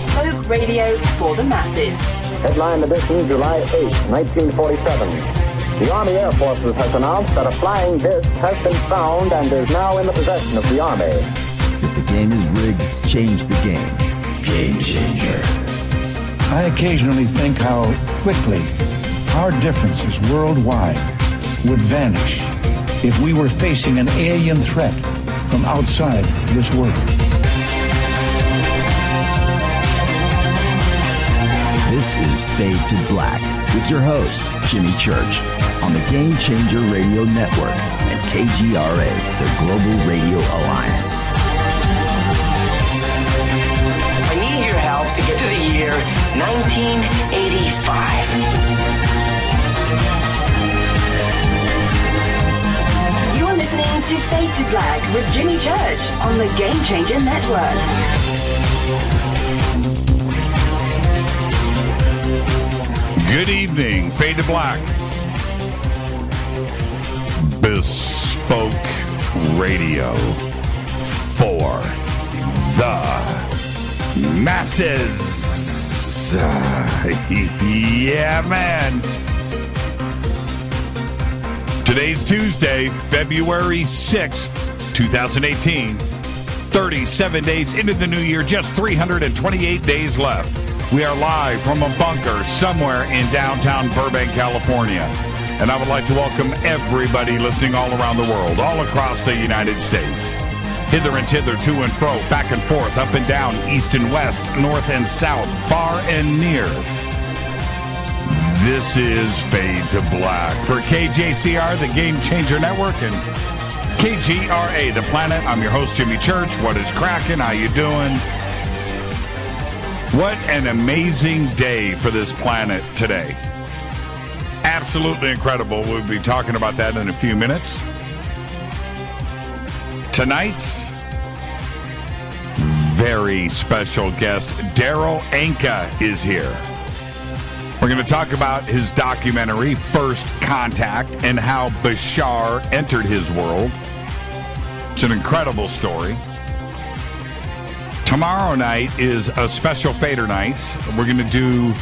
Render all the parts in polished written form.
bespoke radio for the masses. Headline edition, July 8, 1947. The Army Air Forces has announced that a flying disc has been found and is now in the possession of the Army. If the game is rigged, change the game. Game changer. I occasionally think how quickly our differences worldwide would vanish if we were facing an alien threat from outside this world. This is Fade to Black with your host, Jimmy Church, on the Game Changer Radio Network and KGRA, the Global Radio Alliance. I need your help to get to the year 1985. You're listening to Fade to Black with Jimmy Church on the Game Changer Network. Good evening, Fade to Black. Bespoke radio for the masses. Yeah, man. Today's Tuesday, February 6th, 2018. 37 days into the new year, just 328 days left. We are live from a bunker somewhere in downtown Burbank, California. And I would like to welcome everybody listening all around the world, all across the United States. Hither and thither, to and fro, back and forth, up and down, east and west, north and south, far and near. This is Fade to Black for KJCR, the Game Changer Network, and KGRA, the planet. I'm your host, Jimmy Church. What is cracking? How you doing? What an amazing day for this planet today. Absolutely incredible. We'll be talking about that in a few minutes. Tonight's very special guest, Darryl Anka, is here. We're going to talk about his documentary, First Contact, and how Bashar entered his world. It's an incredible story. Tomorrow night is a special Fader night. We're going to do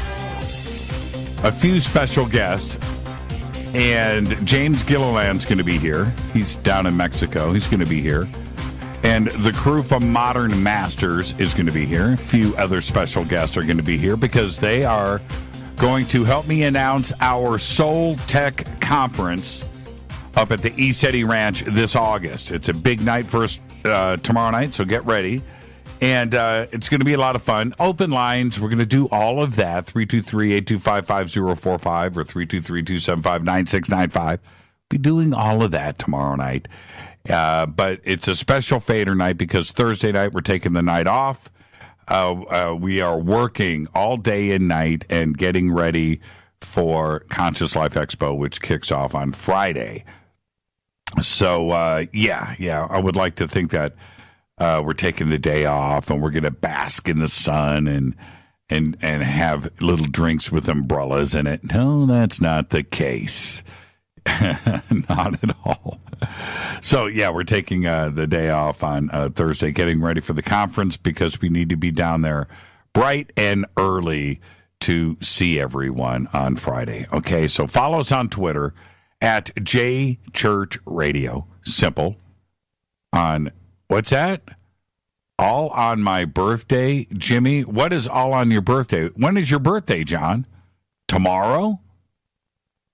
a few special guests. And James Gilliland's going to be here. He's down in Mexico. He's going to be here. And the crew from Modern Masters is going to be here. A few other special guests are going to be here because they are going to help me announce our Soul Tech Conference up at the ECETI Ranch this August. It's a big night for us tomorrow night, so get ready. And it's going to be a lot of fun. Open lines. We're going to do all of that. 323-825-5045 or 323-275-9695. Be doing all of that tomorrow night. But it's a special Fader night because Thursday night we're taking the night off. We are working all day and night and getting ready for Conscious Life Expo, which kicks off on Friday. So, yeah, I would like to think that we're taking the day off and we're going to bask in the sun and have little drinks with umbrellas in it. No, that's not the case. Not at all. So, yeah, we're taking the day off on Thursday, getting ready for the conference because we need to be down there bright and early to see everyone on Friday. Okay, so follow us on Twitter at JChurchRadio. Simple. On what's that? All on my birthday, Jimmy? What is all on your birthday? When is your birthday, John? Tomorrow?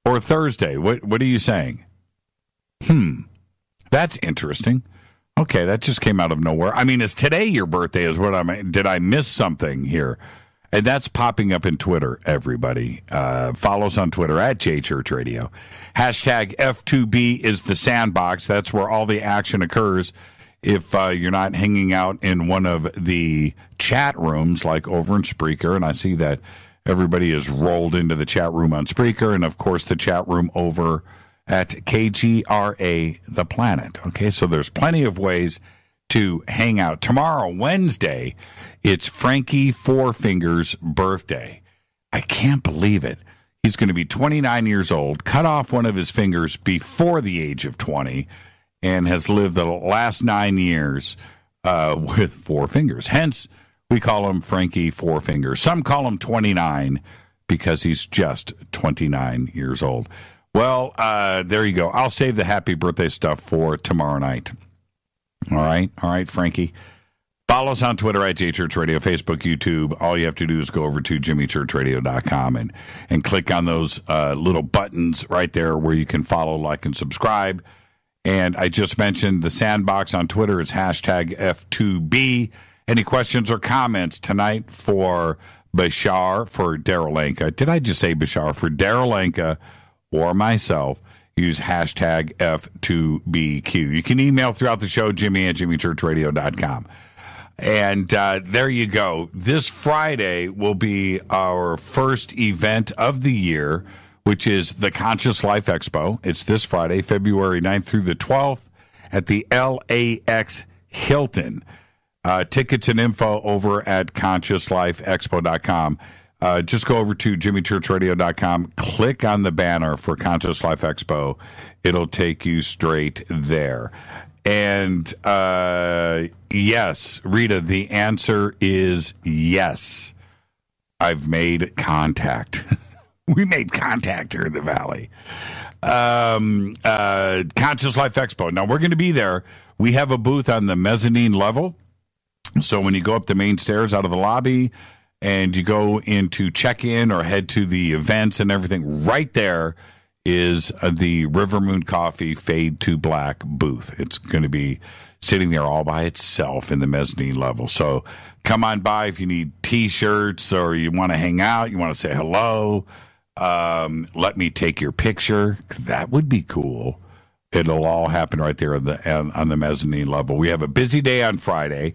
Or Thursday? What are you saying? That's interesting. Okay, that just came out of nowhere. I mean, is today your birthday is what I mean? Did I miss something here? And that's popping up in Twitter, everybody. Follow us on Twitter at JChurchRadio. Hashtag F2B is the Sandbox. That's where all the action occurs. If you're not hanging out in one of the chat rooms, like over in Spreaker, and I see that everybody is rolled into the chat room on Spreaker, and of course the chat room over at KGRA, the planet. Okay, so there's plenty of ways to hang out. Tomorrow, Wednesday, it's Franky Four Fingers' birthday. I can't believe it. He's going to be 29 years old, cut off one of his fingers before the age of 20, and has lived the last 9 years with four fingers. Hence, We call him Franky Four Fingers. Some call him 29 because he's just 29 years old. Well, there you go. I'll save the happy birthday stuff for tomorrow night. All right, Franky. Follow us on Twitter at JChurchRadio, Facebook, YouTube. All you have to do is go over to jimmychurchradio.com and click on those little buttons right there where you can follow, like, and subscribe. And I just mentioned the Sandbox on Twitter. It's hashtag F2B. Any questions or comments tonight for Bashar, for Darryl Anka? Did I just say Bashar? For Darryl Anka or myself, use hashtag F2BQ. You can email throughout the show, Jimmy at jimmychurchradio.com. And there you go. This Friday will be our first event of the year, which is the Conscious Life Expo. It's this Friday, February 9th through the 12th at the LAX Hilton. Tickets and info over at consciouslifeexpo.com. Just go over to jimmychurchradio.com, click on the banner for Conscious Life Expo. It'll take you straight there. And yes, Rita, the answer is yes. I've made contact. We made contact here in the Valley. Conscious Life Expo. Now, we're going to be there. We have a booth on the mezzanine level. So when you go up the main stairs out of the lobby and you go into check-in or head to the events and everything, right there is the River Moon Coffee Fade to Black booth. It's going to be sitting there all by itself in the mezzanine level. So come on by if you need T-shirts or you want to hang out, you want to say hello. Let me take your picture. That would be cool. It'll all happen right there on the mezzanine level. We have a busy day on Friday,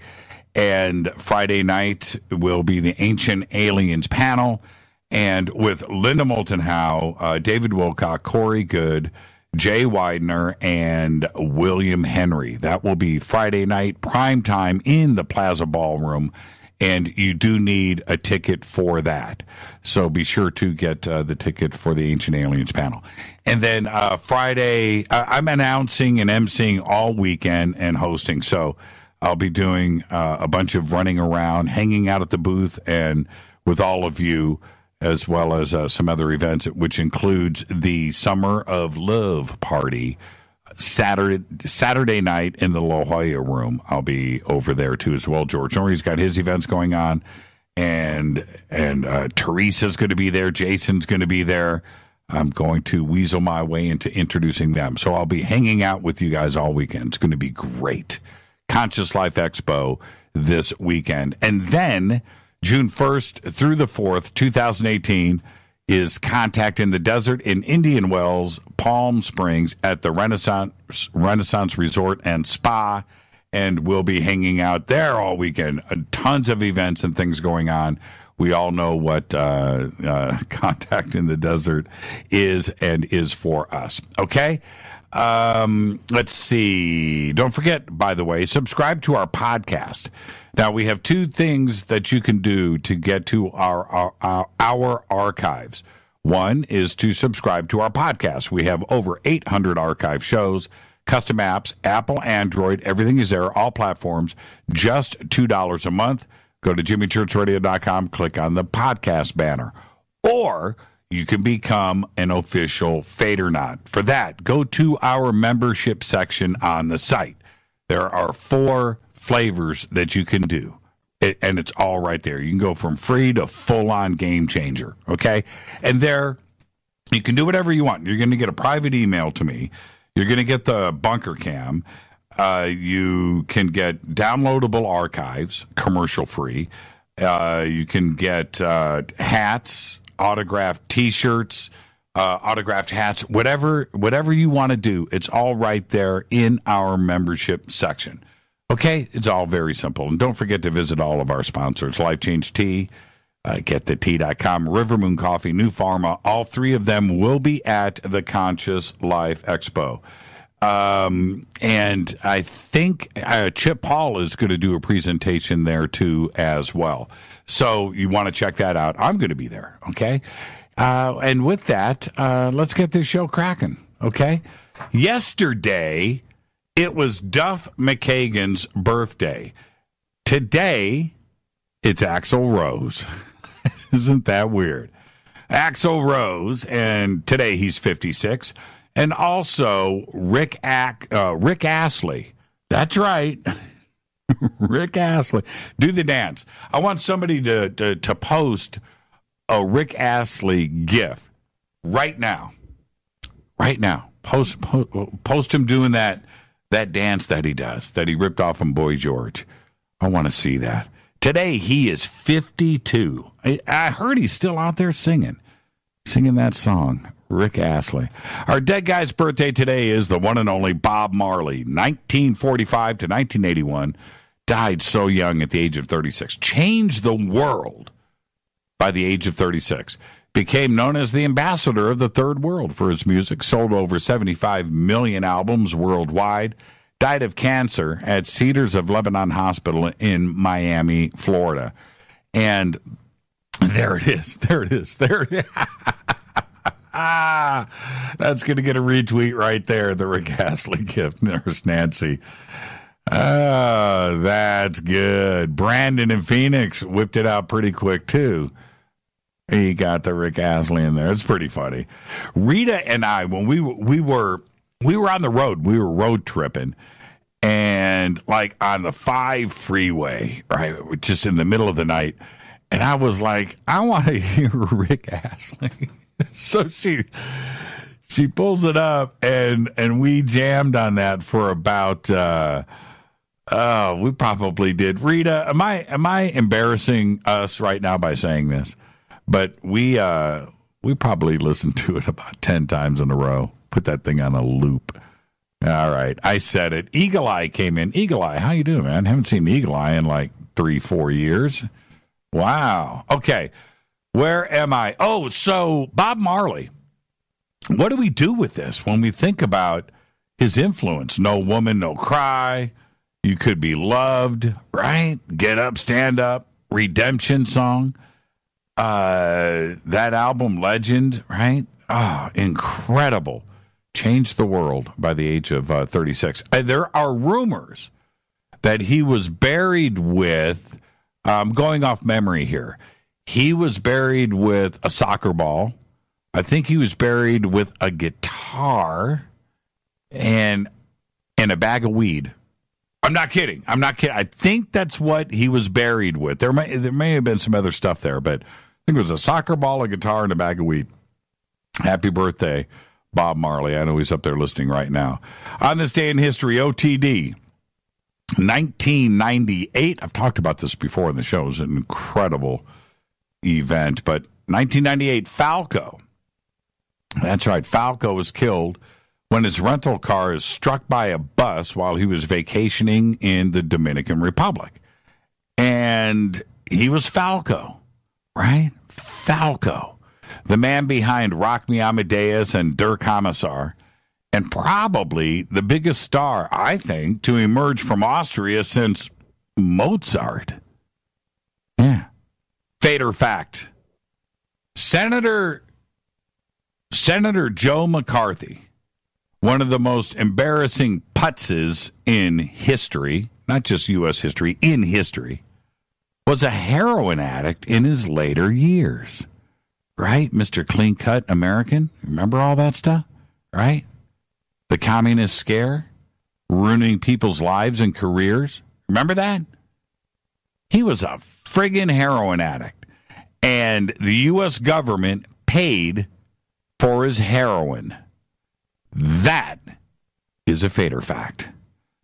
and Friday night will be the Ancient Aliens panel, and with Linda Moulton Howe, David Wilcock, Corey Good, Jay Widener, and William Henry. That will be Friday night, prime time in the Plaza Ballroom, and you do need a ticket for that. So be sure to get the ticket for the Ancient Aliens panel. And then Friday, I'm announcing and emceeing all weekend and hosting. So I'll be doing a bunch of running around, hanging out at the booth, and with all of you, as well as some other events, which includes the Summer of Love party Saturday night in the La Jolla room. I'll be over there too as well. George Norrie's got his events going on, and Teresa's going to be there. Jason's going to be there. I'm going to weasel my way into introducing them. So I'll be hanging out with you guys all weekend. It's going to be great. Conscious Life Expo this weekend. And then June 1st through the 4th, 2018, is Contact in the Desert in Indian Wells, Palm Springs at the Renaissance Resort and Spa. And we'll be hanging out there all weekend. Tons of events and things going on. We all know what Contact in the Desert is and is for us. Okay? Let's see. Don't forget, by the way, subscribe to our podcast. Now, we have two things that you can do to get to our archives. One is to subscribe to our podcast. We have over 800 archive shows, custom apps, Apple, Android, everything is there, all platforms, just $2 a month. Go to jimmychurchradio.com, click on the podcast banner. Or you can become an official Fadernaut. For that, go to our membership section on the site. There are 4 flavors that you can do, and it's all right there. You can go from free to full-on game changer, okay? And there, you can do whatever you want. You're going to get a private email to me. You're going to get the bunker cam. You can get downloadable archives, commercial-free. You can get hats, autographed T-shirts, autographed hats, whatever you want to do. It's all right there in our membership section. Okay, it's all very simple. And don't forget to visit all of our sponsors, Life Change Tea, GetTheTea.com, River Moon Coffee, New Pharma. All 3 of them will be at the Conscious Life Expo. And I think Chip Paul is going to do a presentation there too as well. So you want to check that out. I'm going to be there, okay? And with that, let's get this show cracking, okay? Yesterday, it was Duff McKagan's birthday. Today It's Axl Rose. Isn't that weird? Axl Rose, and today he's 56. And also Rick Astley. That's right. Rick Astley. Do the dance. I want somebody to post a Rick Astley GIF right now. Right now. Post him doing that dance that he does, that he ripped off from Boy George. I want to see that. Today, he is 52. I heard he's still out there singing that song, Rick Astley. Our dead guy's birthday today is the one and only Bob Marley, 1945 to 1981. Died so young at the age of 36. Changed the world by the age of 36. Became known as the ambassador of the third world for his music. Sold over 75 million albums worldwide. Died of cancer at Cedars of Lebanon Hospital in Miami, Florida. And there it is. There it is. There it is. That's going to get a retweet right there, the Rick Astley gift. There's Nancy. That's good. Brandon in Phoenix whipped it out pretty quick, too. He got the Rick Astley in there. It's pretty funny. Rita and I, when we were on the road, we were road tripping, and like on the 5 freeway, right, just in the middle of the night, and I was like, I want to hear Rick Astley. So she pulls it up, and we jammed on that for about we probably did. Rita, am I embarrassing us right now by saying this? But we probably listened to it about 10 times in a row. Put that thing on a loop. All right, I said it. Eagle Eye came in. Eagle Eye, how you doing, man? Haven't seen Eagle Eye in like 3-4 years. Wow. Okay, where am I? Oh, so Bob Marley. What do we do with this when we think about his influence? No Woman, No Cry. You Could Be Loved, right? Get Up, Stand Up. Redemption Song. That album, Legend, right? Incredible. Changed the world by the age of 36. There are rumors that he was buried with, going off memory here, he was buried with a soccer ball. I think he was buried with a guitar and a bag of weed. I'm not kidding. I think that's what he was buried with. There may have been some other stuff there, but I think it was a soccer ball, a guitar, and a bag of weed. Happy birthday, Bob Marley. I know he's up there listening right now. On this day in history, OTD, 1998. I've talked about this before in the show. It was an incredible event. But 1998, Falco. That's right. Falco was killed when his rental car is struck by a bus while he was vacationing in the Dominican Republic. And he was Falco, right? Falco. The man behind Rock Me Amadeus and Der Kommissar, and probably the biggest star, I think, to emerge from Austria since Mozart. Yeah. Fader fact. Senator Joe McCarthy, one of the most embarrassing putzes in history, not just U.S. history, in history, was a heroin addict in his later years. Right? Mr. Clean Cut American. Remember all that stuff? Right? The communist scare, ruining people's lives and careers. Remember that? He was a friggin' heroin addict. And the U.S. government paid for his heroin. That is a fader fact.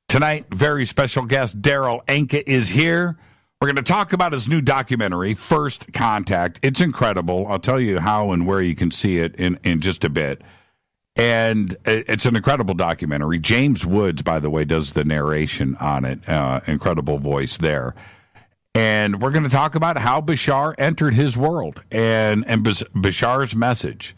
Tonight, very special guest Darryl Anka is here. We're going to talk about his new documentary, First Contact. It's incredible. I'll tell you how and where you can see it in just a bit. And it's an incredible documentary. James Woods, by the way, does the narration on it. Incredible voice there. And we're going to talk about how Bashar entered his world and Bashar's message.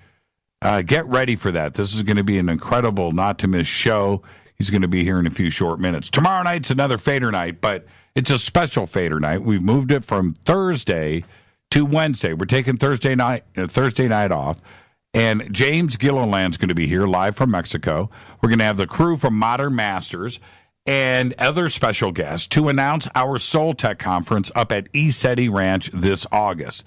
Get ready for that. This is going to be an incredible, not-to-miss show. He's going to be here in a few short minutes. Tomorrow night's another fader night, but it's a special fader night. We've moved it from Thursday to Wednesday. We're taking Thursday night off. And James Gilliland's going to be here live from Mexico. We're going to have the crew from Modern Masters. and other special guests to announce our Soul Tech Conference up at ECETI Ranch this August.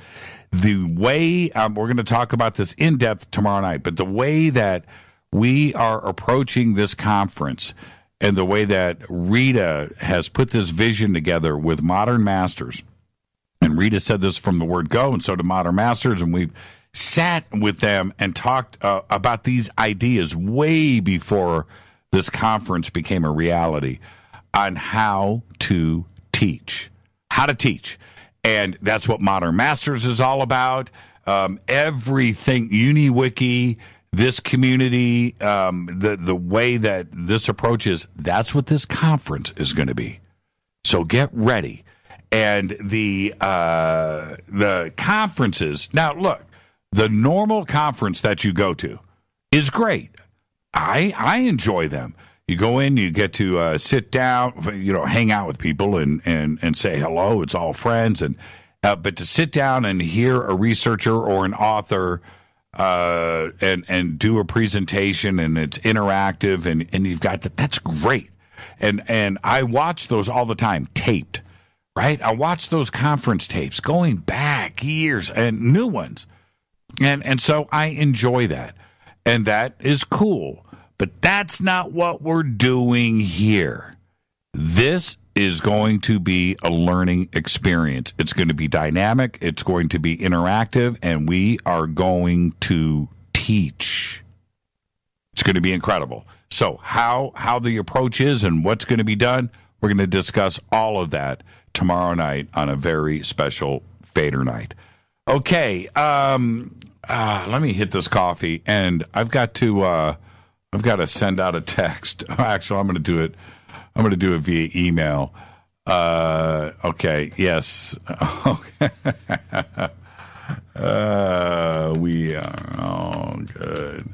The way, we're going to talk about this in depth tomorrow night, but the way that we are approaching this conference and the way that Rita has put this vision together with Modern Masters, and Rita said this from the word go, and so did Modern Masters, and we've sat with them and talked about these ideas way before this conference became a reality on how to teach. And that's what Modern Masters is all about. Everything, UniWiki, this community, the way that this approach is, that's what this conference is going to be. So get ready. And the conferences, now look, the normal conference that you go to is great. I enjoy them. You go in, you get to sit down, hang out with people and say hello. It's all friends. But to sit down and hear a researcher or an author and do a presentation, and it's interactive, and you've got that's great. And I watch those all the time, taped, right? I watch those conference tapes going back years and new ones. And so I enjoy that. And that is cool. But that's not what we're doing here. This is going to be a learning experience. It's going to be dynamic. It's going to be interactive. And we are going to teach. It's going to be incredible. So how the approach is and what's going to be done, we're going to discuss all of that tomorrow night on a very special Fader night. Okay, let me hit this coffee, and I've got to send out a text. Actually, I'm going to do it. I'm going to do it via email. Okay. Yes. Okay. We are all good.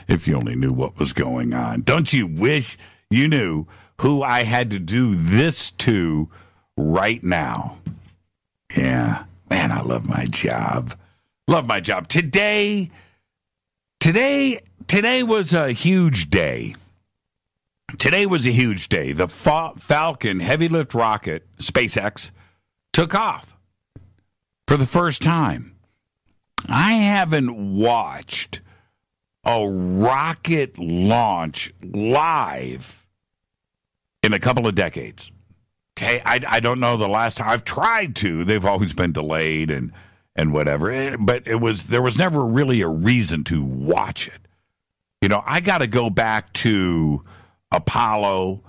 If you only knew what was going on. Don't you wish you knew who I had to do this to right now? Yeah, man, I love my job. Love my job. Today was a huge day. Today was a huge day. The Falcon heavy lift rocket, SpaceX, took off for the first time. I haven't watched a rocket launch live in a couple of decades. Okay, I don't know the last time. I've tried to. They've always been delayed and whatever. But there was never really a reason to watch it. I got to go back to Apollo,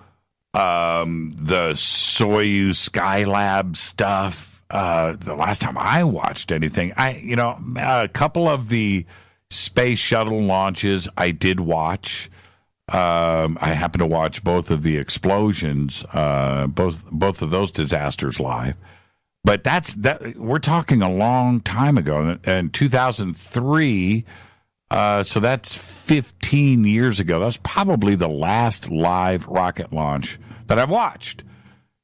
the Soyuz Skylab stuff. The last time I watched anything, a couple of the space shuttle launches I did watch. I happened to watch both of the explosions, both of those disasters live. But we're talking a long time ago, in 2003. So that's 15 years ago. That's probably the last live rocket launch that I've watched.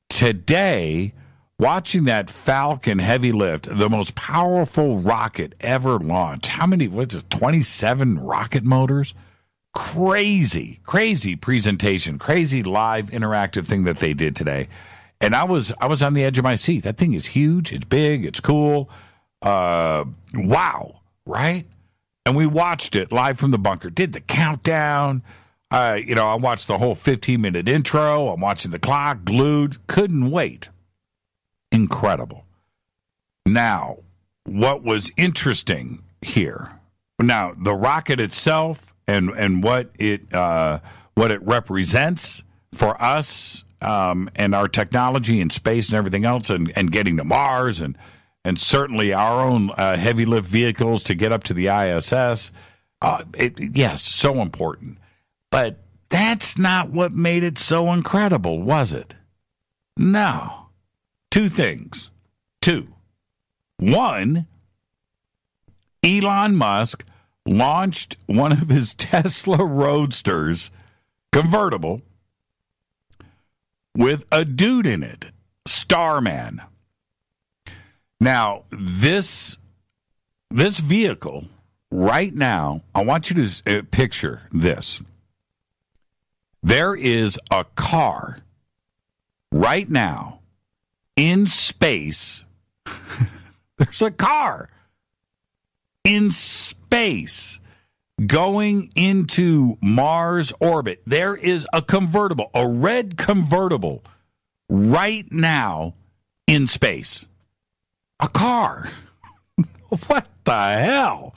Today, watching that Falcon heavy lift, the most powerful rocket ever launched. How many? 27 rocket motors? Crazy presentation, crazy live interactive thing that they did today. And I was on the edge of my seat. That thing is huge. It's big. It's cool. Wow. Right? And we watched it live from the bunker. Did the countdown. I watched the whole 15-minute intro. I'm watching the clock, glued. Couldn't wait. Incredible. Now, what was interesting here? Now, the rocket itself and what it represents for us and our technology and space and everything else and getting to Mars and certainly our own heavy lift vehicles to get up to the ISS. Yes, so important. But that's not what made it so incredible, was it? No. Two things. One, Elon Musk launched one of his Tesla Roadsters, convertible, with a dude in it, Starman. Now, this this vehicle right now, I want you to picture this. There is a car right now in space. There's a car in space going into Mars orbit. There is a convertible, a red convertible right now in space. A car. What the hell?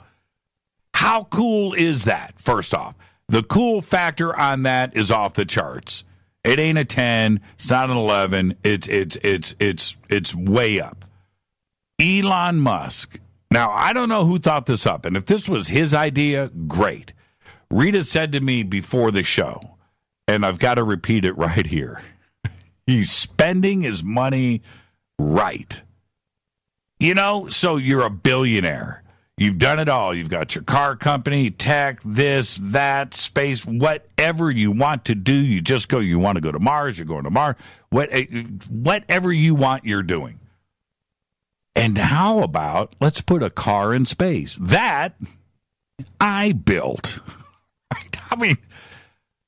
How cool is that? First off, the cool factor on that is off the charts. It ain't a 10. It's not an 11. It's way up. Elon Musk. Now, I don't know who thought this up, and if this was his idea, great. Rita said to me before the show, and I've got to repeat it right here, he's spending his money right. You know, so you're a billionaire. You've done it all. You've got your car company, tech, this, that, space, whatever you want to do. You just go. You want to go to Mars, you're going to Mars. Whatever you want, you're doing. And how about let's put a car in space? That I built. I mean,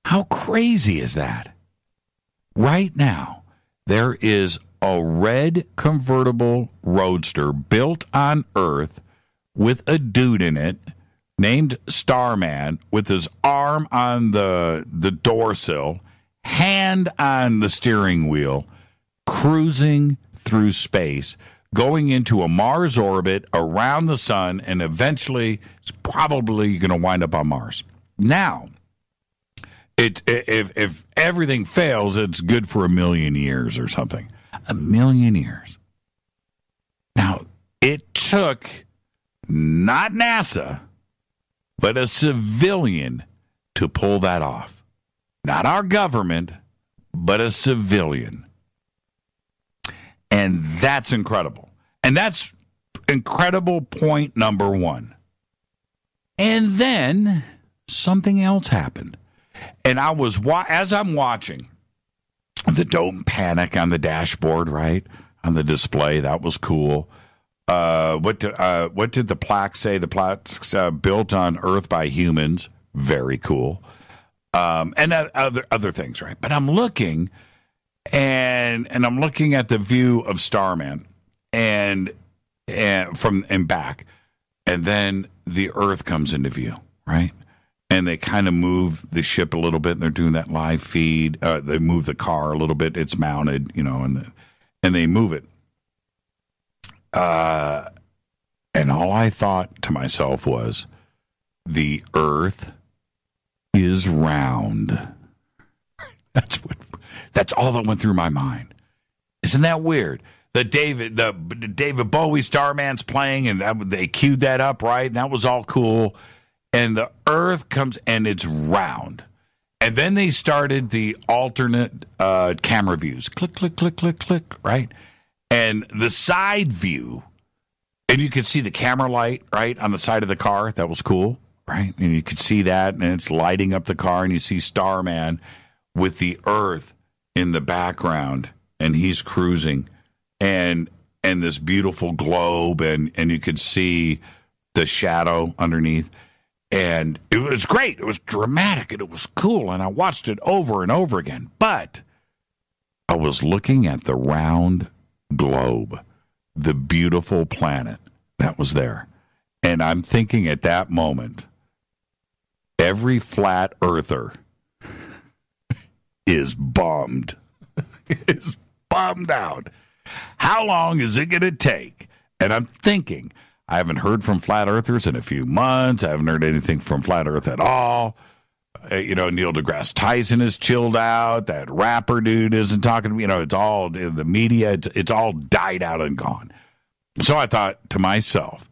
how crazy is that? Right now, there is a red convertible roadster built on Earth with a dude in it named Starman with his arm on the door sill, hand on the steering wheel, cruising through space, going into a Mars orbit around the sun, and eventually it's probably going to wind up on Mars. Now, if everything fails, it's good for 1 million years or something. 1 million years. Now, it took not NASA, but a civilian to pull that off. Not our government, but a civilian. And that's incredible. And that's incredible point number one. And then something else happened. And I was, as I'm watching, the don't panic on the dashboard, right? On the display. That was cool. What did the plaque say? The plaque's built on Earth by humans. Very cool. And other things, right? But I'm looking, and I'm looking at the view of Starman, and from and back, and then the Earth comes into view, right? And they kind of move the ship a little bit, and they're doing that live feed. They move the car a little bit. It's mounted, and they move it. And all I thought to myself was, the Earth is round. That's all that went through my mind. Isn't that weird? The David Bowie Starman's playing, and they queued that up, right? And that was all cool. And the Earth comes, and it's round. And then they started the alternate camera views. Click, click, click, click, click, right? And the side view, and you could see the camera light, right, on the side of the car. That was cool, right? And you could see that, and it's lighting up the car, and you see Starman with the Earth in the background, and he's cruising, and this beautiful globe, and you could see the shadow underneath. And it was great. It was dramatic, and it was cool, and I watched it over and over again. But I was looking at the round globe, the beautiful planet that was there. And I'm thinking at that moment, every flat earther is bummed. Is bummed out. How long is it going to take? And I'm thinking, I haven't heard from flat earthers in a few months. I haven't heard anything from flat earth at all. Neil deGrasse Tyson is chilled out. That rapper dude isn't talking to me. It's all in the media. It's all died out and gone. So I thought to myself,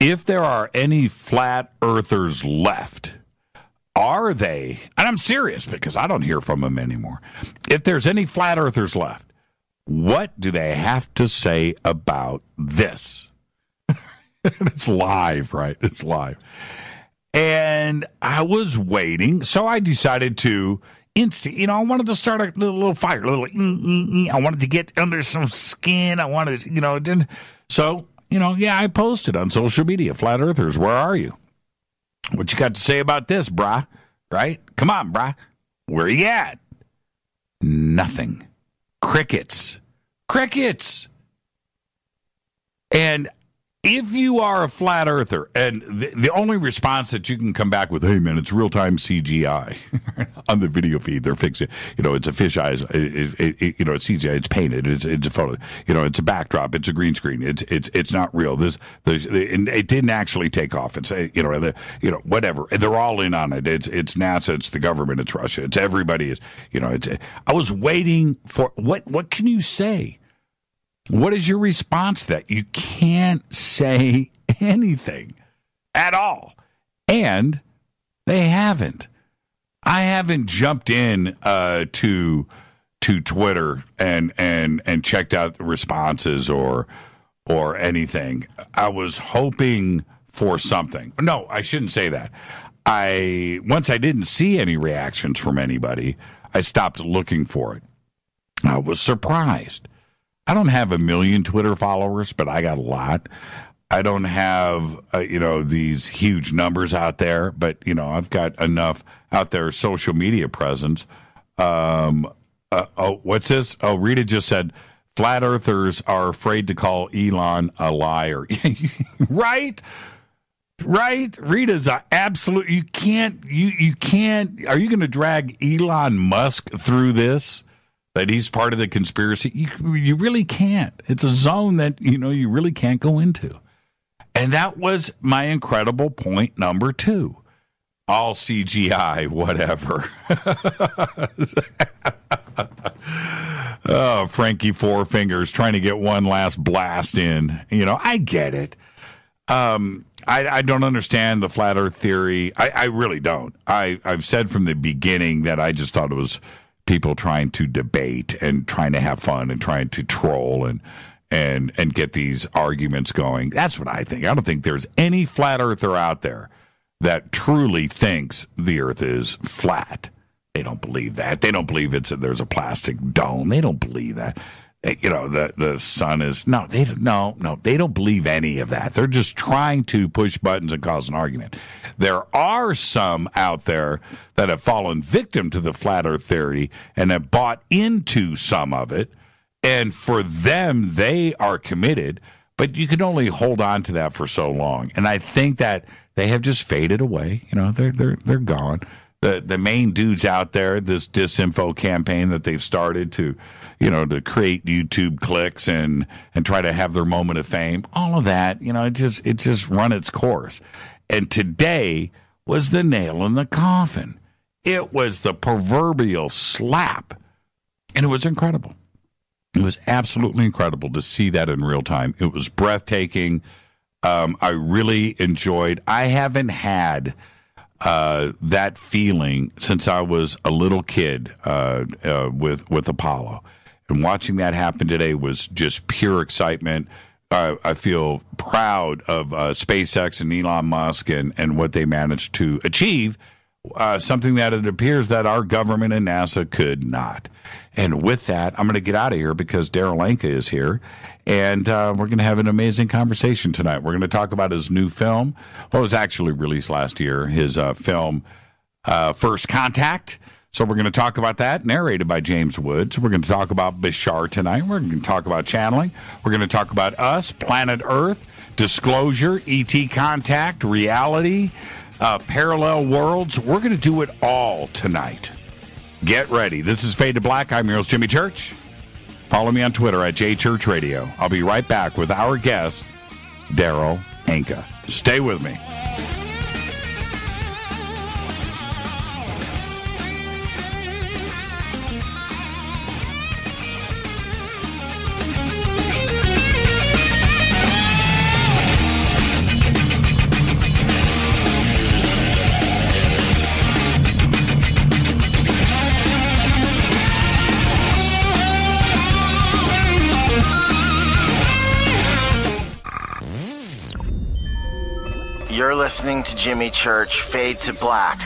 if there are any flat earthers left, are they, and I'm serious because I don't hear from them anymore. If there's any flat earthers left, what do they have to say about this? It's live, right? It's live. And I was waiting, so I decided to I wanted to start a little fire, I wanted to get under some skin. I wanted, so I posted on social media, Flat Earthers, where are you? What you got to say about this, brah? Right? Come on, brah. Where you at? Nothing. Crickets. And if you are a flat earther, and the only response that you can come back with, hey, man, it's real-time CGI on the video feed. They're fixing it. It's a fisheye. It's CGI. It's painted. It's a photo. It's a backdrop. It's a green screen. It's not real. It didn't actually take off. It's whatever. They're all in on it. It's NASA. It's the government. It's Russia. It's everybody. I was waiting for what can you say? What is your response to that? You can't say anything at all. And they haven't. I haven't jumped in to Twitter and checked out the responses or anything. I was hoping for something. No, I shouldn't say that. Once I didn't see any reactions from anybody, I stopped looking for it. I was surprised. I don't have 1 million Twitter followers, but I got a lot. I don't have, these huge numbers out there, but, I've got enough out there social media presence. What's this? Oh, Rita just said, flat earthers are afraid to call Elon a liar. Right? Rita's absolute. You can't, are you going to drag Elon Musk through this? That he's part of the conspiracy, you really can't. It's a zone that, you really can't go into. And that was my incredible point number 2. All CGI, whatever. Oh, Franky Four Fingers trying to get one last blast in. I get it. I don't understand the flat earth theory. I really don't. I've said from the beginning that I just thought it was people trying to debate and trying to have fun and trying to troll and get these arguments going. That's what I think. I don't think there's any flat earther out there that truly thinks the earth is flat. They don't believe that. They don't believe there's a plastic dome. They don't believe that. The sun is they don't believe any of that. They're just trying to push buttons and cause an argument. There are some out there that have fallen victim to the flat earth theory and have bought into some of it, and for them they are committed, but you can only hold on to that for so long. And I think that they have just faded away. They're gone. The main dudes out there, this disinfo campaign that they've started to create YouTube clicks and try to have their moment of fame, all of that, it just run its course. And today was the nail in the coffin. It was the proverbial slap, and it was incredible. It was absolutely incredible to see that in real time. It was breathtaking. I really enjoyed. I haven't had that feeling since I was a little kid with Apollo. And watching that happen today was just pure excitement. I feel proud of SpaceX and Elon Musk and what they managed to achieve, something that it appears that our government and NASA could not. And with that, I'm going to get out of here because Darryl Anka is here, and we're going to have an amazing conversation tonight. We're going to talk about his new film. Well, it was actually released last year, his film, First Contact. So we're going to talk about that, narrated by James Woods. We're going to talk about Bashar tonight. We're going to talk about channeling. We're going to talk about us, planet Earth, disclosure, ET contact, reality, parallel worlds. We're going to do it all tonight. Get ready. This is Fade to Black. I'm your host, Jimmy Church. Follow me on Twitter at JChurchRadio. I'll be right back with our guest, Darryl Anka. Stay with me. You're listening to Jimmy Church, Fade to Black.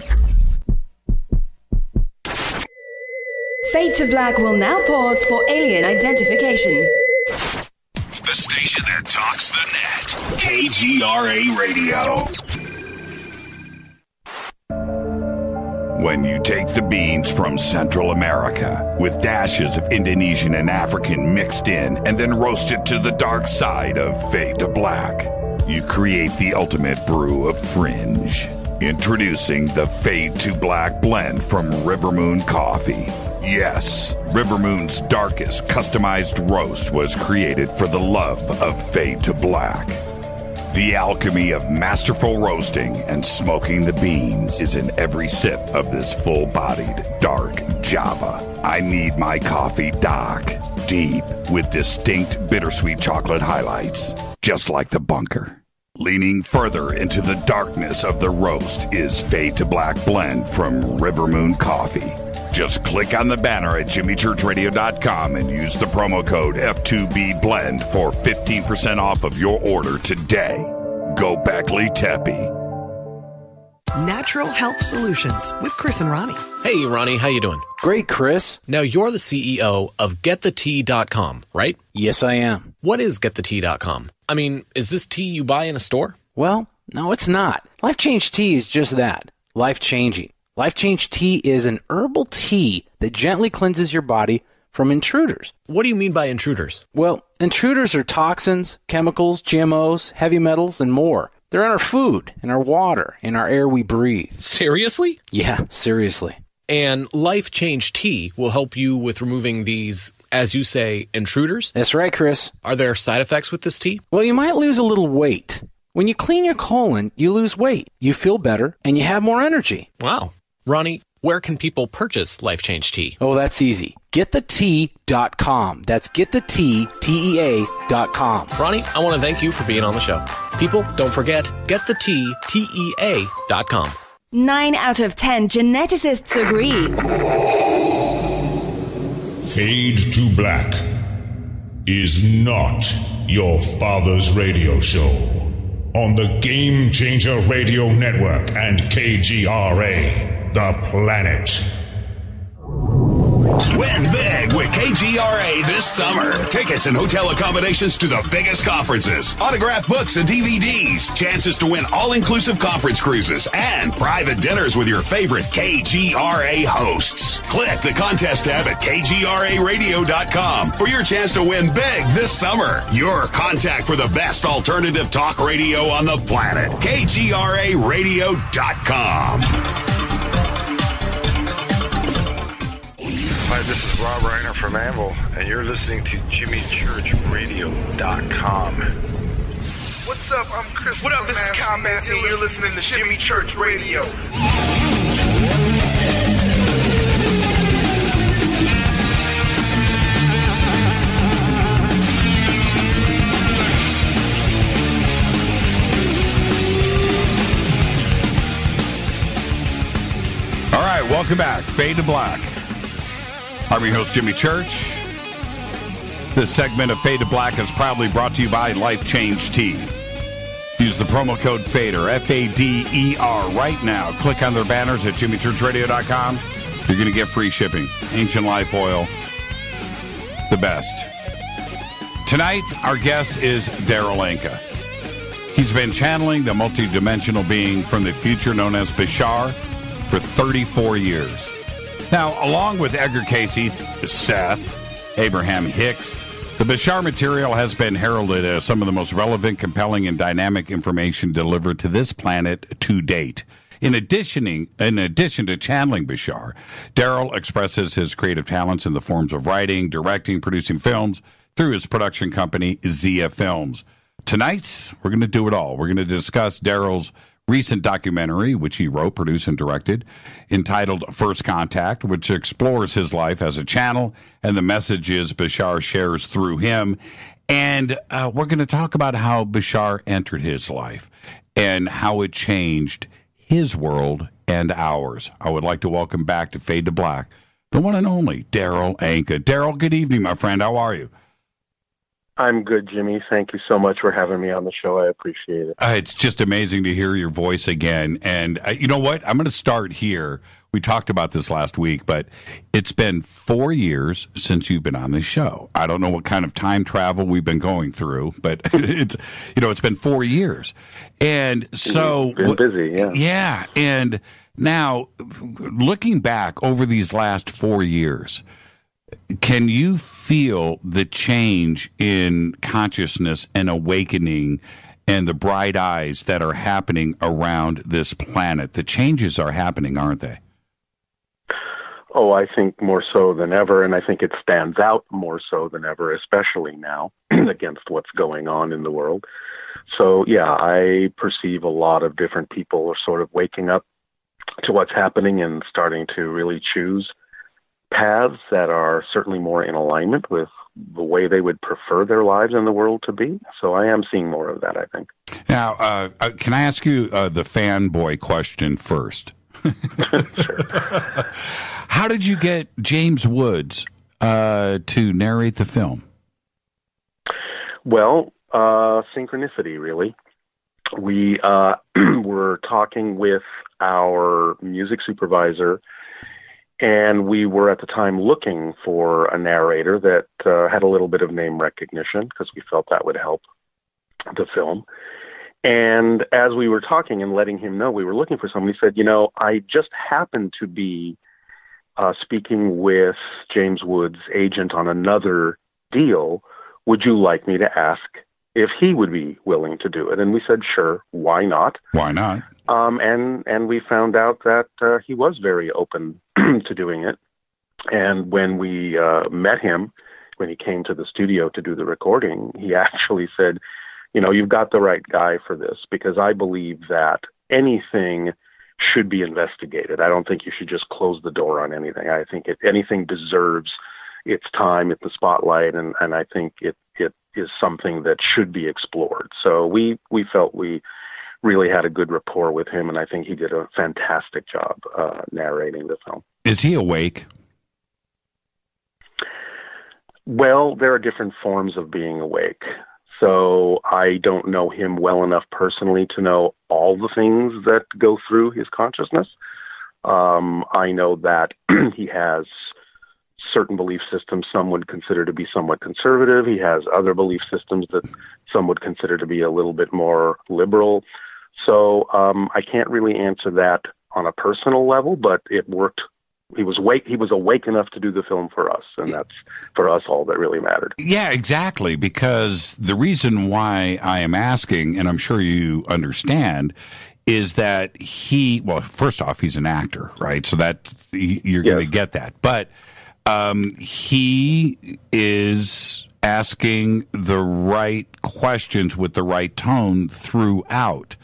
Fade to Black will now pause for alien identification. The station station that talks the net. KGRA Radio. When you take the beans from Central America with dashes of Indonesian and African mixed in and then roast it to the dark side of fade to black, you create the ultimate brew of fringe. Introducing the Fade to Black blend from Rivermoon Coffee. Yes, Rivermoon's darkest customized roast was created for the love of Fade to Black. The alchemy of masterful roasting and smoking the beans is in every sip of this full-bodied, dark Java. I need my coffee dark, deep, with distinct bittersweet chocolate highlights, just like the bunker. Leaning further into the darkness of the roast is Fade to Black blend from Rivermoon Coffee. Just click on the banner at jimmychurchradio.com and use the promo code F2BBLEND for 15% off of your order today. Go Beckley Teppy. Natural Health Solutions with Chris and Ronnie. Hey, Ronnie, how you doing? Great, Chris. Now, you're the CEO of GetTheTea.com, right? Yes, I am. What is GetTheTea.com? I mean, is this tea you buy in a store? Well, no, it's not. Life Change Tea is just that. Life-changing. Life Change Tea is an herbal tea that gently cleanses your body from intruders. What do you mean by intruders? Well, intruders are toxins, chemicals, GMOs, heavy metals, and more. They're in our food, in our water, in our air we breathe. Seriously? Yeah, seriously. And Life Change Tea will help you with removing these, as you say, intruders? That's right, Chris. Are there side effects with this tea? Well, you might lose a little weight. When you clean your colon, you lose weight. You feel better, and you have more energy. Wow. Ronnie, where can people purchase Life Change Tea? Oh, that's easy. GetTheTea.com. That's GetTheTea.com. Ronnie, I want to thank you for being on the show. People, don't forget, GetTheTea.com. 9 out of 10 geneticists agree. Fade to Black is not your father's radio show on the Game Changer Radio Network and KGRA. The Planet. Win big with KGRA this summer. Tickets and hotel accommodations to the biggest conferences, autographed books and DVDs, chances to win all-inclusive conference cruises, and private dinners with your favorite KGRA hosts. Click the contest tab at kgraradio.com for your chance to win big this summer. Your contact for the best alternative talk radio on the planet. kgraradio.com. Hi, this is Rob Reiner from Anvil, and you're listening to JimmyChurchRadio.com. What's up? I'm Chris. What up? This is Kyle Matthew, and you're listening to Jimmy Church Radio. All right, welcome back. Fade to Black. I'm your host, Jimmy Church. This segment of Fade to Black is proudly brought to you by Life Change Tea. Use the promo code FADER, F-A-D-E-R, right now. Click on their banners at jimmychurchradio.com. You're going to get free shipping. Ancient Life Oil, the best. Tonight, our guest is Darryl Anka. He's been channeling the multidimensional being from the future known as Bashar for 34 years. Now, along with Edgar Cayce, Seth, Abraham-Hicks, the Bashar material has been heralded as some of the most relevant, compelling, and dynamic information delivered to this planet to date. In addition to channeling Bashar, Darryl expresses his creative talents in the forms of writing, directing, producing films through his production company, Zia Films. Tonight, we're going to do it all. We're going to discuss Darryl's recent documentary, which he wrote, produced, and directed, entitled First Contact, which explores his life as a channel and the messages Bashar shares through him. And we're going to talk about how Bashar entered his life and how it changed his world and ours. I would like to welcome back to Fade to Black the one and only Darryl Anka. Darryl, good evening, my friend. How are you? I'm good, Jimmy. Thank you so much for having me on the show. I appreciate it. It's just amazing to hear your voice again. And you know what? I'm going to start here. We talked about this last week, but it's been 4 years since you've been on this show. I don't know what kind of time travel we've been going through, but it's been 4 years. And so been busy, yeah. Yeah. And now looking back over these last 4 years, can you feel the change in consciousness and awakening and the bright eyes that are happening around this planet? The changes are happening, aren't they? Oh, I think more so than ever, and I think it stands out more so than ever, especially now against what's going on in the world. So, yeah, I perceive a lot of different people are sort of waking up to what's happening and starting to really choose paths that are certainly more in alignment with the way they would prefer their lives in the world to be. So I am seeing more of that, I think. Now, can I ask you the fanboy question first? Sure. How did you get James Woods to narrate the film? Well, synchronicity, really. We were talking with our music supervisor, and we were at the time looking for a narrator that had a little bit of name recognition because we felt that would help the film. And as we were talking and letting him know we were looking for someone, he said, I just happened to be speaking with James Wood's agent on another deal. Would you like me to ask if he would be willing to do it? And we said, sure, why not? Why not? And we found out that he was very open to doing it. And when we met him, when he came to the studio to do the recording, he actually said, you've got the right guy for this, because I believe that anything should be investigated. I don't think you should just close the door on anything. I think anything deserves its time at the spotlight, and I think it is something that should be explored. So we felt we really had a good rapport with him, and I think he did a fantastic job narrating the film. Is he awake? Well, there are different forms of being awake. So I don't know him well enough personally to know all the things that go through his consciousness. I know that he has certain belief systems some would consider to be somewhat conservative. He has other belief systems that some would consider to be a little bit more liberal. So I can't really answer that on a personal level, but it worked. He was awake enough to do the film for us, and that's for us all that really mattered. Yeah, exactly, because the reason why I am asking, and I'm sure you understand, is that first off, he's an actor, right? So that you're going to get that. But he is asking the right questions with the right tone throughout.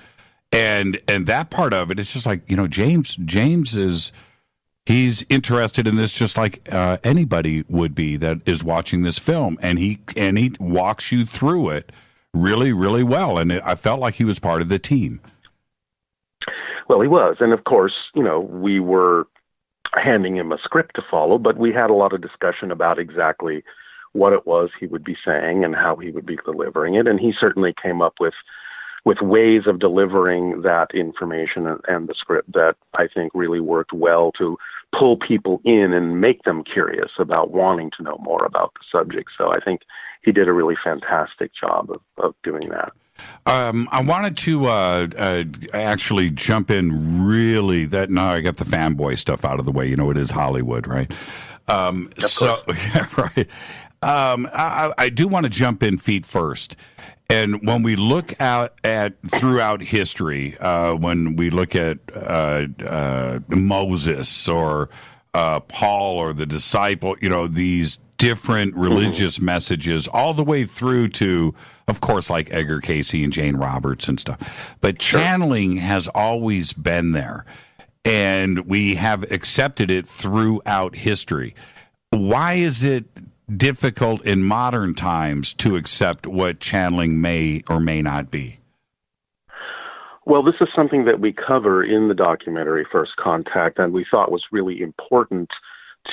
And that part of it is just like, James is... He's interested in this just like anybody would be that is watching this film, and he walks you through it really, really well. And I felt like he was part of the team. Well, he was, and of course, we were handing him a script to follow, but we had a lot of discussion about exactly what it was he would be saying and how he would be delivering it, and he certainly came up with ways of delivering that information and the script that I think really worked well to pull people in and make them curious about wanting to know more about the subject. So I think he did a really fantastic job of doing that. I wanted to actually jump in really now I got the fanboy stuff out of the way. It is Hollywood, right? Right. I do want to jump in feet first. And when we look at throughout history, when we look at Moses or Paul or the disciple, these different religious messages, all the way through to, of course, like Edgar Cayce and Jane Roberts and stuff. But channeling has always been there, and we have accepted it throughout history. Why is it difficult in modern times to accept what channeling may or may not be? Well, this is something that we cover in the documentary First Contact, and we thought was really important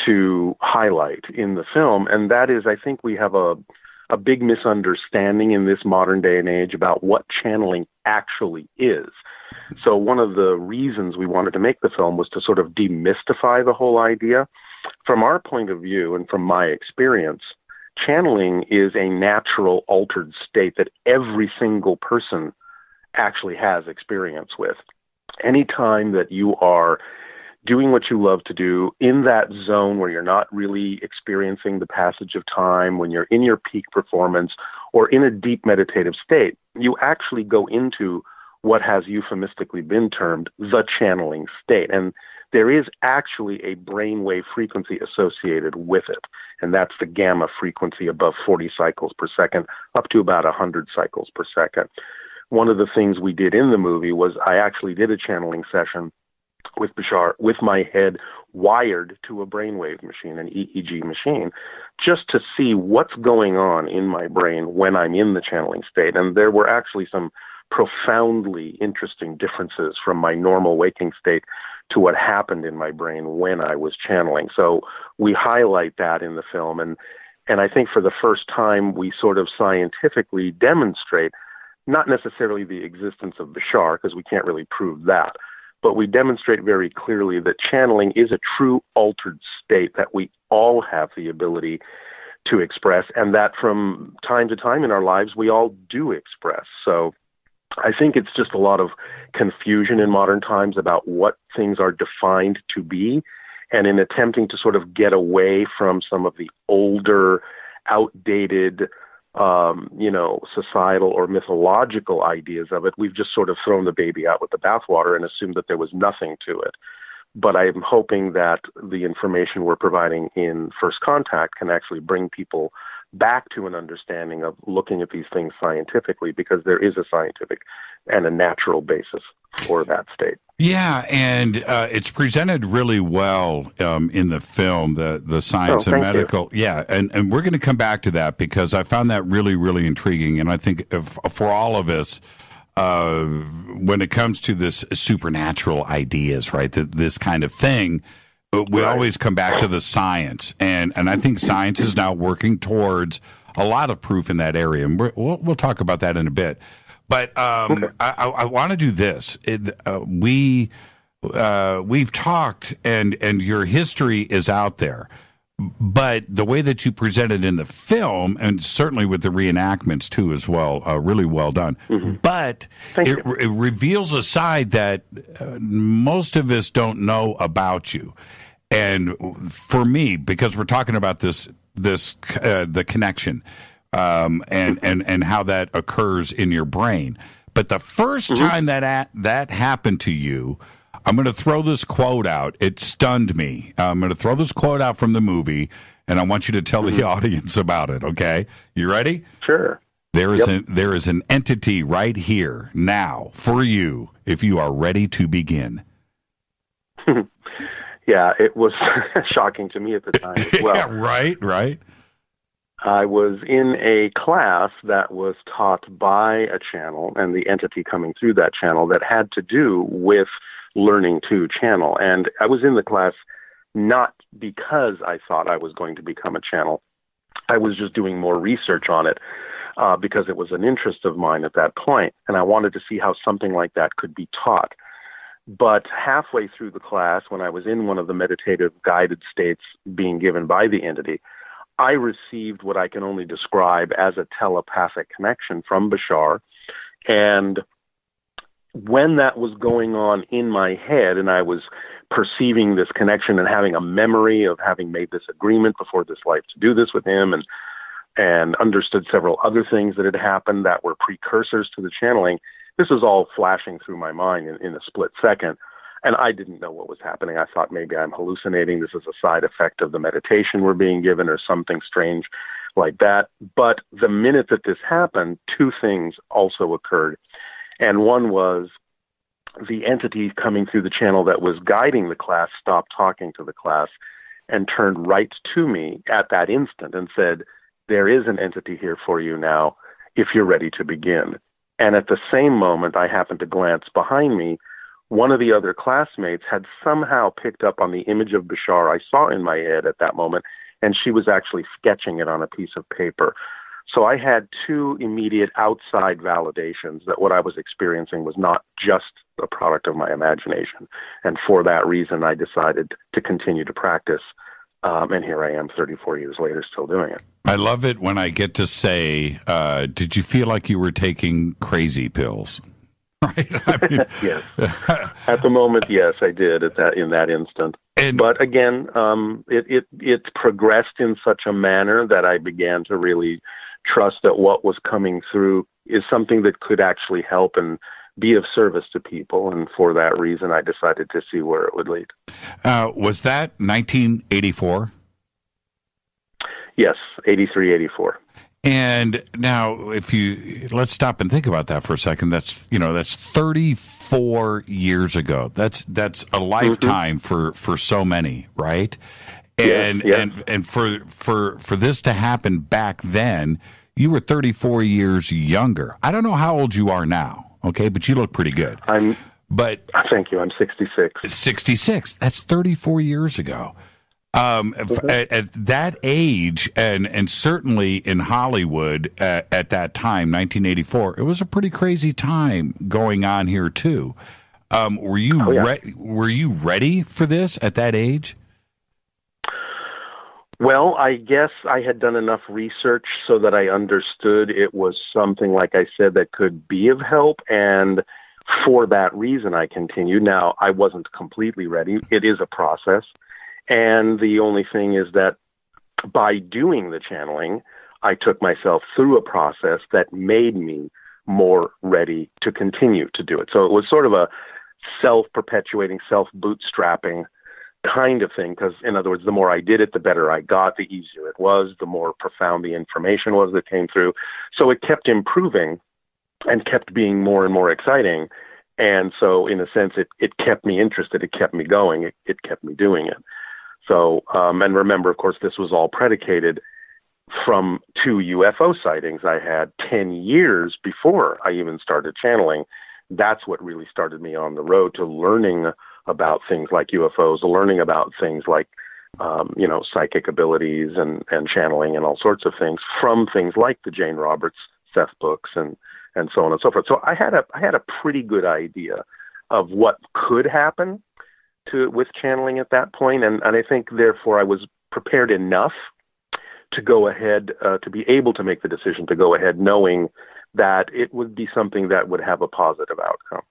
to highlight in the film. And that is, I think we have a a big misunderstanding in this modern day and age about what channeling actually is. So one of the reasons we wanted to make the film was to sort of demystify the whole idea. From our point of view and from my experience, channeling is a natural altered state that every single person actually has experience with. Anytime that you are doing what you love to do in that zone where you're not really experiencing the passage of time, when you're in your peak performance or in a deep meditative state, you actually go into what has euphemistically been termed the channeling state. And there is actually a brainwave frequency associated with it. And that's the gamma frequency above 40 cycles per second, up to about 100 cycles per second. One of the things we did in the movie was I actually did a channeling session with Bashar, with my head wired to a brainwave machine, an EEG machine, just to see what's going on in my brain when I'm in the channeling state. And there were actually some profoundly interesting differences from my normal waking state to what happened in my brain when I was channeling. So we highlight that in the film. And I think for the first time, we sort of scientifically demonstrate not necessarily the existence of Bashar, because we can't really prove that, but we demonstrate very clearly that channeling is a true altered state that we all have the ability to express, and that from time to time in our lives, we all do express. So I think it's just a lot of confusion in modern times about what things are defined to be. And in attempting to sort of get away from some of the older, outdated, societal or mythological ideas of it, we've just sort of thrown the baby out with the bathwater and assumed that there was nothing to it. But I'm hoping that the information we're providing in First Contact can actually bring people back to an understanding of looking at these things scientifically, because there is a scientific and a natural basis for that state. Yeah, and it's presented really well in the film, the science and medical. You. Yeah, and we're going to come back to that because I found that really, really intriguing. And I think for all of us, when it comes to this supernatural ideas, right, this kind of thing, we always come back to the science. And I think science is now working towards a lot of proof in that area. And we'll talk about that in a bit. But I want to do this. We've talked, and your history is out there. But the way that you present it in the film, and certainly with the reenactments too as well, really well done. Mm-hmm. But it reveals a side that most of us don't know about you. And for me, because we're talking about the connection. And how that occurs in your brain. But the first time that happened to you, I'm going to throw this quote out. It stunned me. I'm going to throw this quote out from the movie, and I want you to tell the audience about it, okay? You ready? Sure. There is an entity right here now for you if you are ready to begin. Yeah, it was shocking to me at the time as well. Yeah, right. I was in a class that was taught by a channel and the entity coming through that channel that had to do with learning to channel. And I was in the class not because I thought I was going to become a channel. I was just doing more research on it because it was an interest of mine at that point. And I wanted to see how something like that could be taught. But halfway through the class, when I was in one of the meditative guided states being given by the entity, I received what I can only describe as a telepathic connection from Bashar. And when that was going on in my head and I was perceiving this connection and having a memory of having made this agreement before this life to do this with him and understood several other things that had happened that were precursors to the channeling, this was all flashing through my mind in a split second. And I didn't know what was happening. I thought maybe I'm hallucinating. This is a side effect of the meditation we're being given or something strange like that. But the minute that this happened, two things also occurred. And one was the entity coming through the channel that was guiding the class stopped talking to the class and turned right to me at that instant and said, "There is an entity here for you now if you're ready to begin." And at the same moment, I happened to glance behind me. One of the other classmates had somehow picked up on the image of Bashar I saw in my head at that moment, and she was actually sketching it on a piece of paper. So I had two immediate outside validations that what I was experiencing was not just a product of my imagination. And for that reason, I decided to continue to practice. And here I am 34 years later still doing it. I love it when I get to say, did you feel like you were taking crazy pills? Right? I mean, yes. At the moment, yes, I did in that instant. But again, it progressed in such a manner that I began to really trust that what was coming through is something that could actually help and be of service to people. And for that reason, I decided to see where it would lead. Was that 1984? Yes, 83, 84. And now, let's stop and think about that for a second. That's 34 years ago. That's a lifetime for so many, right? And and for this to happen back then, you were 34 years younger. I don't know how old you are now, okay, but you look pretty good. Thank you. I'm 66. 66. That's 34 years ago. At that age, and certainly in Hollywood at that time, 1984, it was a pretty crazy time going on here too. Were you ready for this at that age? Well, I guess I had done enough research so that I understood it was something, like I said, that could be of help, and for that reason I continued. Now, I wasn't completely ready. It is a process. And the only thing is that by doing the channeling, I took myself through a process that made me more ready to continue to do it. So it was sort of a self-perpetuating, self-bootstrapping kind of thing, because, in other words, the more I did it, the better I got, the easier it was, the more profound the information was that came through. So it kept improving and kept being more and more exciting. And so, in a sense, it kept me interested. It kept me going. It kept me doing it. So, and remember, of course, this was all predicated from 2 UFO sightings I had 10 years before I even started channeling. That's what really started me on the road to learning about things like UFOs, learning about things like, psychic abilities and channeling and all sorts of things from things like the Jane Roberts, Seth books and so on and so forth. So I had a pretty good idea of what could happen with channeling at that point, and I think therefore I was prepared enough to go ahead, to be able to make the decision to go ahead, knowing that it would be something that would have a positive outcome.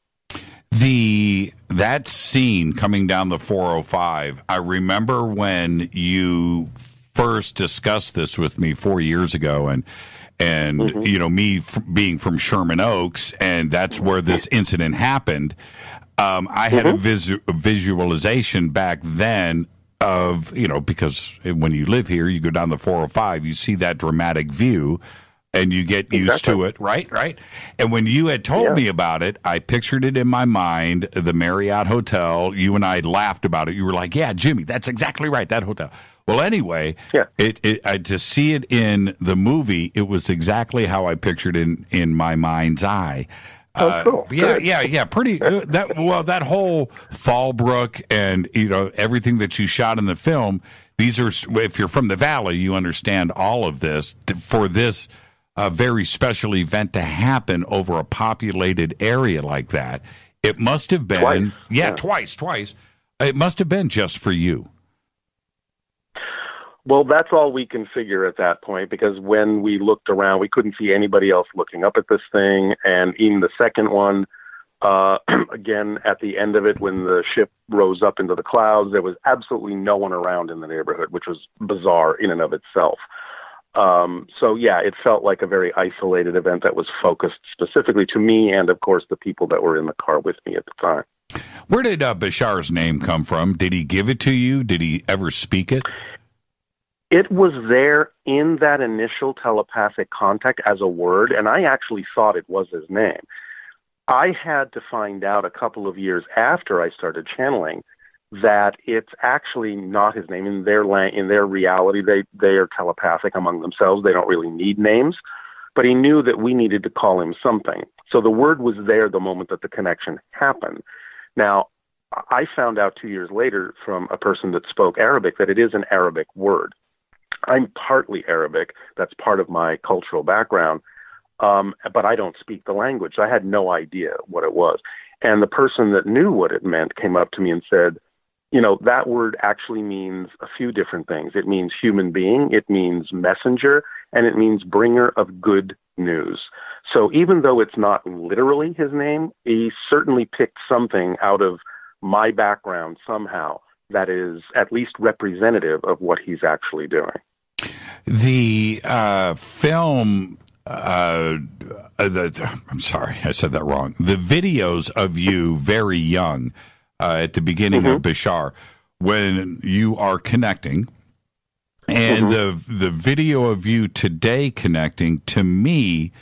That scene coming down the 405, I remember when you first discussed this with me 4 years ago, and me being from Sherman Oaks, and that's where this incident happened. I had a visualization back then of, because when you live here, you go down the 405, you see that dramatic view, and you get used to it, right? And when you had told me about it, I pictured it in my mind, the Marriott Hotel. You and I laughed about it. You were like, yeah, Jimmy, that's exactly right, that hotel. Well, anyway, to see it in the movie, it was exactly how I pictured it in my mind's eye. Cool. Yeah. Pretty. That whole Fallbrook and everything that you shot in the film. These are, if you're from the Valley, you understand all of this. For this very special event to happen over a populated area like that, it must have been twice. It must have been just for you. Well, that's all we can figure at that point, because when we looked around, we couldn't see anybody else looking up at this thing. And even the second one, again, at the end of it, when the ship rose up into the clouds, there was absolutely no one around in the neighborhood, which was bizarre in and of itself. It felt like a very isolated event that was focused specifically to me and, of course, the people that were in the car with me at the time. Where did Bashar's name come from? Did he give it to you? Did he ever speak it? It was there in that initial telepathic contact as a word, and I actually thought it was his name. I had to find out a couple of years after I started channeling that it's actually not his name. In their reality, they are telepathic among themselves. They don't really need names. But he knew that we needed to call him something. So the word was there the moment that the connection happened. Now, I found out 2 years later from a person that spoke Arabic that it is an Arabic word. I'm partly Arabic. That's part of my cultural background. But I don't speak the language. I had no idea what it was. And the person that knew what it meant came up to me and said, you know, that word actually means a few different things. It means human being, it means messenger, and it means bringer of good news. So even though it's not literally his name, he certainly picked something out of my background somehow that is at least representative of what he's actually doing. The film, I'm sorry, I said that wrong. The videos of you very young at the beginning of Bashar, when you are connecting, and the video of you today connecting, to me,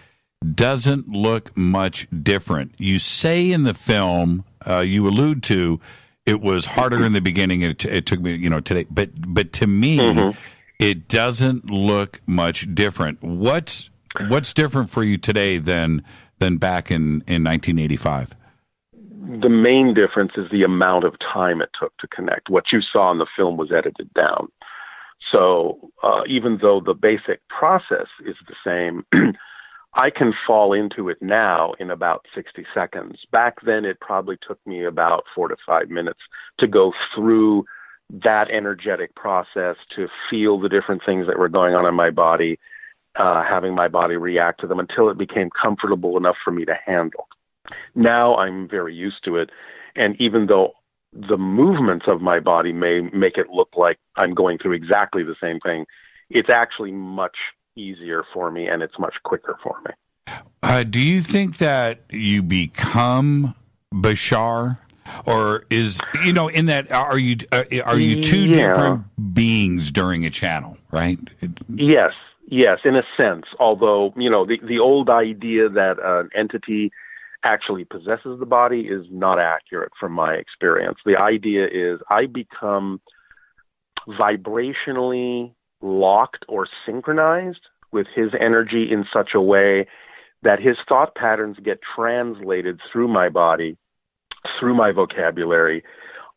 doesn't look much different. You say in the film, you allude to, it was harder in the beginning. It took me, today, but to me, it doesn't look much different. What's different for you today than back in 1985? The main difference is the amount of time it took to connect. What you saw in the film was edited down. So even though the basic process is the same, I can fall into it now in about 60 seconds. Back then, it probably took me about 4 to 5 minutes to go through that energetic process, to feel the different things that were going on in my body, having my body react to them until it became comfortable enough for me to handle. Now I'm very used to it, and even though the movements of my body may make it look like I'm going through exactly the same thing, it's actually much easier for me, and it's much quicker for me. Do you think that you become Bashar, or is in that are you two different beings during a channel, right? Yes, in a sense. Although the old idea that an entity actually possesses the body is not accurate from my experience. The idea is I become vibrationally locked or synchronized with his energy in such a way that his thought patterns get translated through my body, through my vocabulary,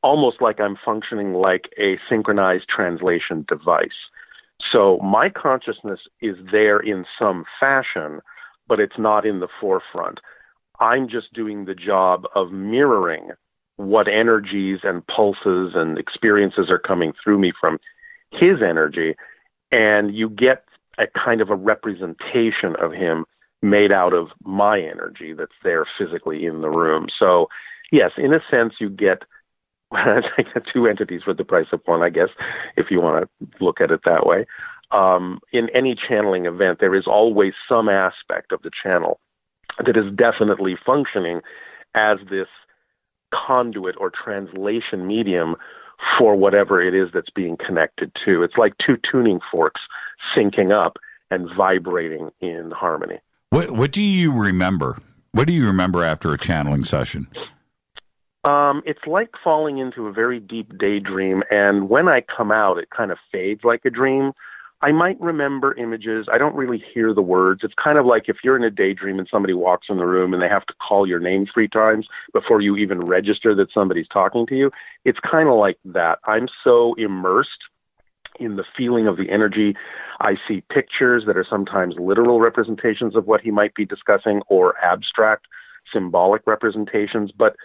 almost like I'm functioning like a synchronized translation device. So my consciousness is there in some fashion, but it's not in the forefront. I'm just doing the job of mirroring what energies and pulses and experiences are coming through me from his energy, and you get a kind of a representation of him made out of my energy that's there physically in the room. So, yes, in a sense, you get two entities for the price of one, I guess, if you want to look at it that way. In any channeling event, there is always some aspect of the channel that is definitely functioning as this conduit or translation medium for whatever it is that's being connected to. It's like two tuning forks syncing up and vibrating in harmony. What do you remember? What do you remember after a channeling session? It's like falling into a very deep daydream, and when I come out, it kind of fades like a dream. I might remember images. I don't really hear the words. It's kind of like if you're in a daydream and somebody walks in the room and they have to call your name 3 times before you even register that somebody's talking to you. It's kind of like that. I'm so immersed in the feeling of the energy. I see pictures that are sometimes literal representations of what he might be discussing or abstract symbolic representations, but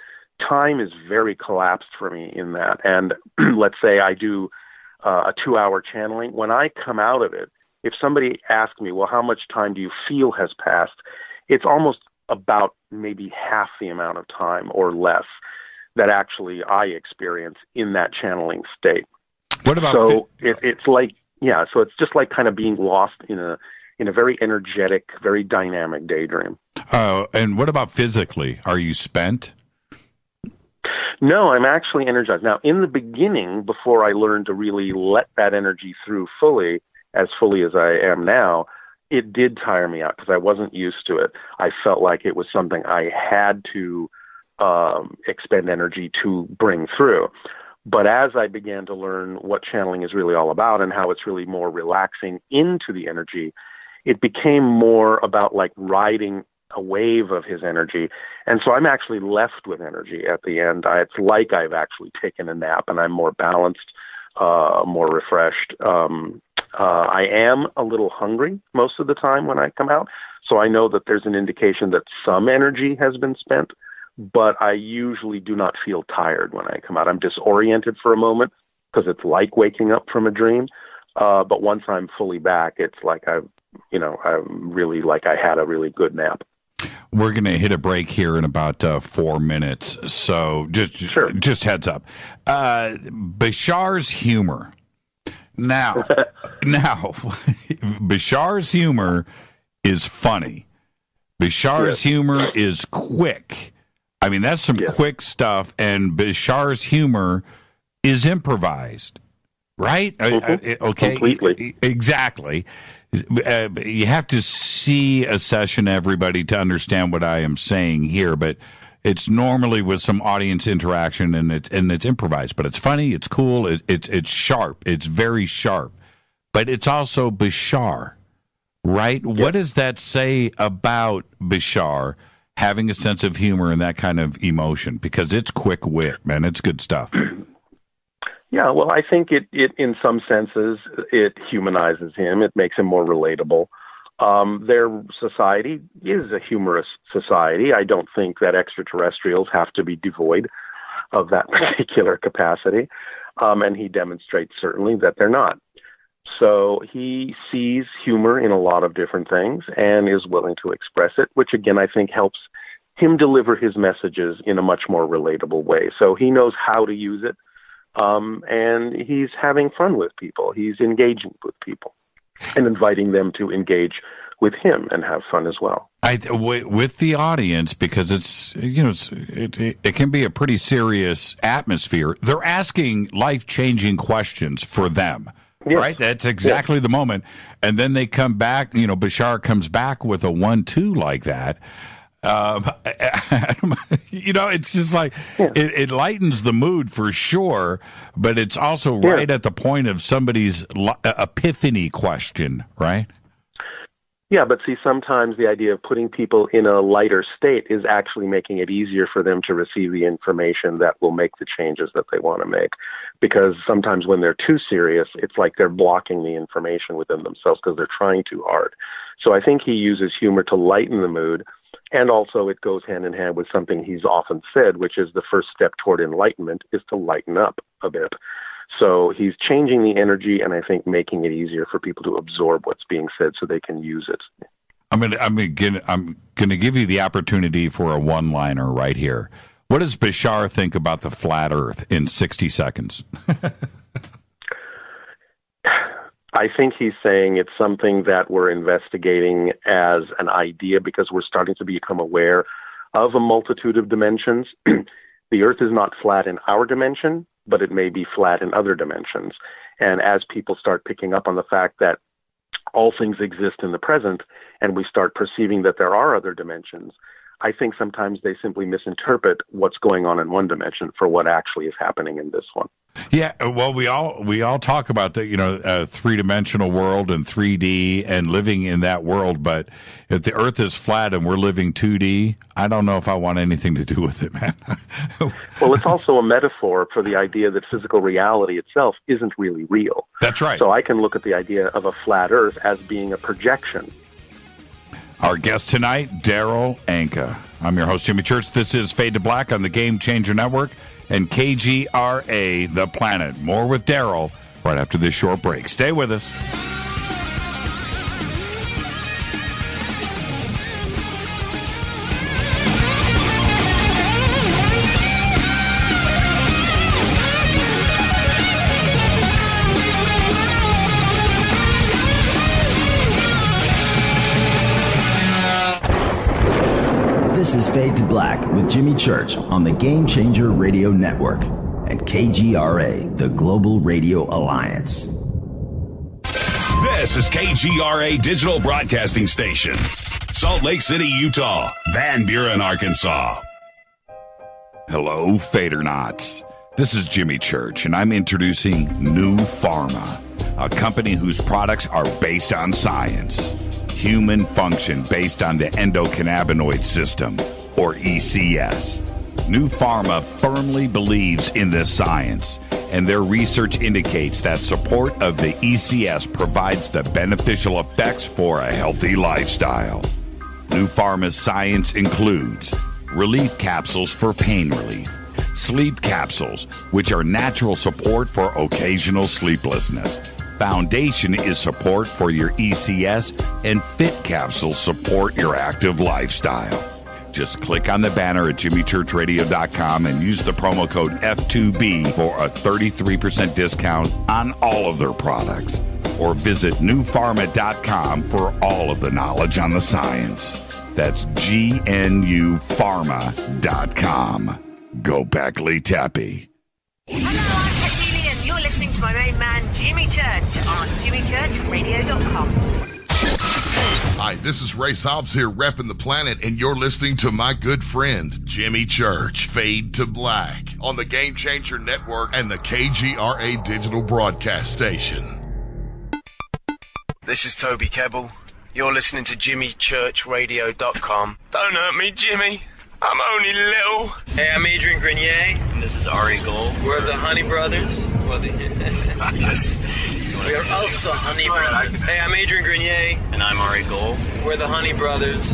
time is very collapsed for me in that. And let's say I do a 2-hour channeling. When I come out of it, if somebody asks me, well, how much time do you feel has passed? It's almost about maybe half the amount of time or less that actually I experience in that channeling state. What about it's like, so it's just like kind of being lost in a very energetic, very dynamic daydream. And what about physically? Are you spent? No, I'm actually energized. Now, in the beginning, before I learned to really let that energy through fully as I am now, it did tire me out because I wasn't used to it. I felt like it was something I had to expend energy to bring through. But as I began to learn what channeling is really all about and how it's really more relaxing into the energy, it became more about like riding a wave of his energy. And so I'm actually left with energy at the end. It's like I've actually taken a nap and I'm more balanced, more refreshed. I am a little hungry most of the time when I come out, so I know that there's an indication that some energy has been spent, but I usually do not feel tired when I come out. I'm disoriented for a moment because it's like waking up from a dream, but once I'm fully back, it's like I'm really like I had a really good nap. We're going to hit a break here in about 4 minutes, so just heads up. Bashar's humor. Now, Bashar's humor is funny. Bashar's humor is quick. I mean, that's some quick stuff, and Bashar's humor is improvised, right? Okay, completely. Exactly. You have to see a session, everybody, to understand what I am saying here, but it's normally with some audience interaction, and it's improvised, but it's funny, it's cool, it's sharp, it's very sharp, but it's also Bashar, right? Yep. What does that say about Bashar having a sense of humor and that kind of emotion? Because it's quick wit, man, it's good stuff. Yeah, well, I think it in some senses, it humanizes him. It makes him more relatable. Their society is a humorous society. I don't think that extraterrestrials have to be devoid of that particular capacity. And he demonstrates certainly that they're not. So he sees humor in a lot of different things and is willing to express it, which again, I think helps him deliver his messages in a much more relatable way. So he knows how to use it. And he's having fun with people. He's engaging with people and inviting them to engage with him and have fun as well. With the audience, because it can be a pretty serious atmosphere. They're asking life-changing questions for them, right? That's exactly the moment. And then they come back, Bashar comes back with a 1-2 like that. It's just like it lightens the mood for sure, but it's also right at the point of somebody's epiphany question, right? Yeah, but see, sometimes the idea of putting people in a lighter state is actually making it easier for them to receive the information that will make the changes that they want to make. Because sometimes when they're too serious, it's like they're blocking the information within themselves because they're trying too hard. So I think he uses humor to lighten the mood. And also it goes hand in hand with something he's often said, which is the first step toward enlightenment is to lighten up a bit. So he's changing the energy and I think making it easier for people to absorb what's being said so they can use it. I'm gonna give you the opportunity for a one-liner right here. What does Bashar think about the flat Earth in 60 seconds? I think he's saying it's something that we're investigating as an idea because we're starting to become aware of a multitude of dimensions. The Earth is not flat in our dimension, but it may be flat in other dimensions. And as people start picking up on the fact that all things exist in the present, and we start perceiving that there are other dimensions, I think sometimes they simply misinterpret what's going on in one dimension for what actually is happening in this one. Yeah, well, we all talk about the three-dimensional world and 3D and living in that world, but if the Earth is flat and we're living 2D, I don't know if I want anything to do with it, man. Well, it's also a metaphor for the idea that physical reality itself isn't really real. That's right. So I can look at the idea of a flat Earth as being a projection. Our guest tonight, Darryl Anka. I'm your host, Jimmy Church. This is Fade to Black on the Game Changer Network and KGRA, The Planet. More with Darryl right after this short break. Stay with us. This is Fade to Black with Jimmy Church on the Game Changer Radio Network and KGRA, the Global Radio Alliance. This is KGRA Digital Broadcasting Station, Salt Lake City, Utah, Van Buren, Arkansas. Hello, Fadernauts. This is Jimmy Church, and I'm introducing New Pharma, a company whose products are based on science. Human function based on the endocannabinoid system, or ECS. New Pharma firmly believes in this science and their research indicates that support of the ECS provides the beneficial effects for a healthy lifestyle. New Pharma's science includes relief capsules for pain relief, sleep capsules, which are natural support for occasional sleeplessness. Foundation is support for your ECS, and Fit capsules support your active lifestyle. Just click on the banner at jimmychurchradio.com and use the promo code F2B for a 33% discount on all of their products. Or visit newpharma.com for all of the knowledge on the science. That's GNUpharma.com. Go Backley Tappy. Hello, I'm Katy, and you're listening to my main man, Jimmy Church, on jimmychurchradio.com. Hi, this is Ray Hobbs here, repping the planet, and you're listening to my good friend, Jimmy Church, Fade to Black, on the Game Changer Network and the KGRA digital broadcast station. This is Toby Kebbell. You're listening to jimmychurchradio.com. Don't hurt me, Jimmy. I'm only little. Hey, I'm Adrian Grenier. And this is Ari Gold. We're the Honey Brothers. We're of the Honey Brothers. Hey, I'm Adrian Grenier. And I'm Ari Gold. We're the Honey Brothers.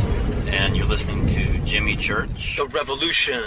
And you're listening to Jimmy Church. The Revolution.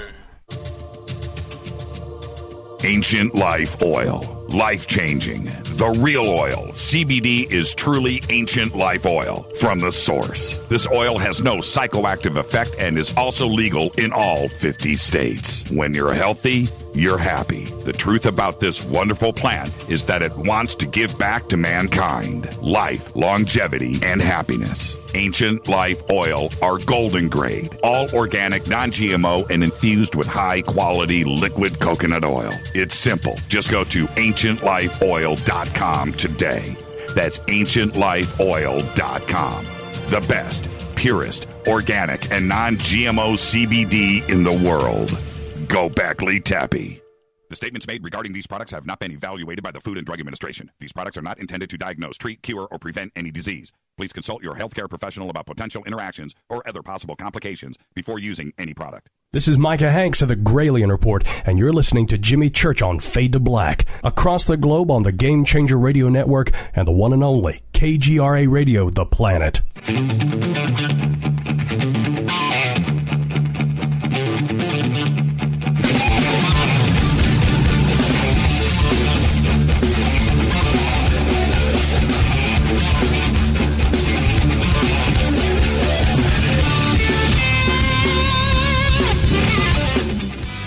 Ancient Life Oil. Life-changing. The real oil. CBD is truly ancient life oil from the source. This oil has no psychoactive effect and is also legal in all 50 states. When you're healthy, you're happy. The truth about this wonderful plant is that it wants to give back to mankind life, longevity, and happiness. Ancient Life Oil are golden grade, all organic, non-GMO, and infused with high-quality liquid coconut oil. It's simple. Just go to ancientlifeoil.com today. That's ancientlifeoil.com. The best, purest, organic, and non-GMO CBD in the world. Go Backley Tappy. The statements made regarding these products have not been evaluated by the Food and Drug Administration. These products are not intended to diagnose, treat, cure, or prevent any disease. Please consult your healthcare professional about potential interactions or other possible complications before using any product. This is Micah Hanks of the Gralien Report, and you're listening to Jimmy Church on Fade to Black, across the globe on the Game Changer Radio Network and the one and only KGRA Radio, The Planet.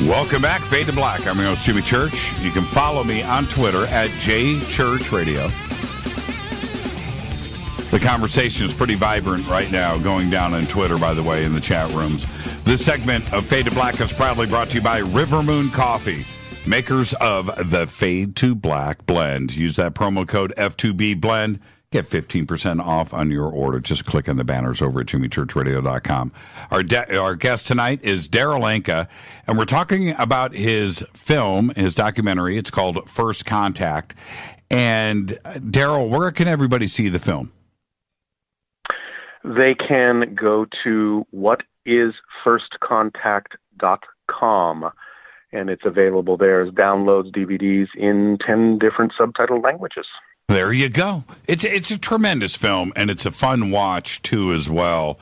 Welcome back, Fade to Black. I'm your host, Jimmy Church. You can follow me on Twitter at JChurchRadio. The conversation is pretty vibrant right now going down on Twitter, by the way, in the chat rooms. This segment of Fade to Black is proudly brought to you by River Moon Coffee, makers of the Fade to Black blend. Use that promo code F2B blend. Get 15% off on your order. Just click on the banners over at jimmychurchradio.com. Our guest tonight is Darryl Anka, and we're talking about his film, his documentary. It's called First Contact. And Darryl, where can everybody see the film? They can go to whatisfirstcontact.com, and it's available there as downloads, DVDs in 10 different subtitled languages. There you go. It's a tremendous film, and it's a fun watch, too, as well.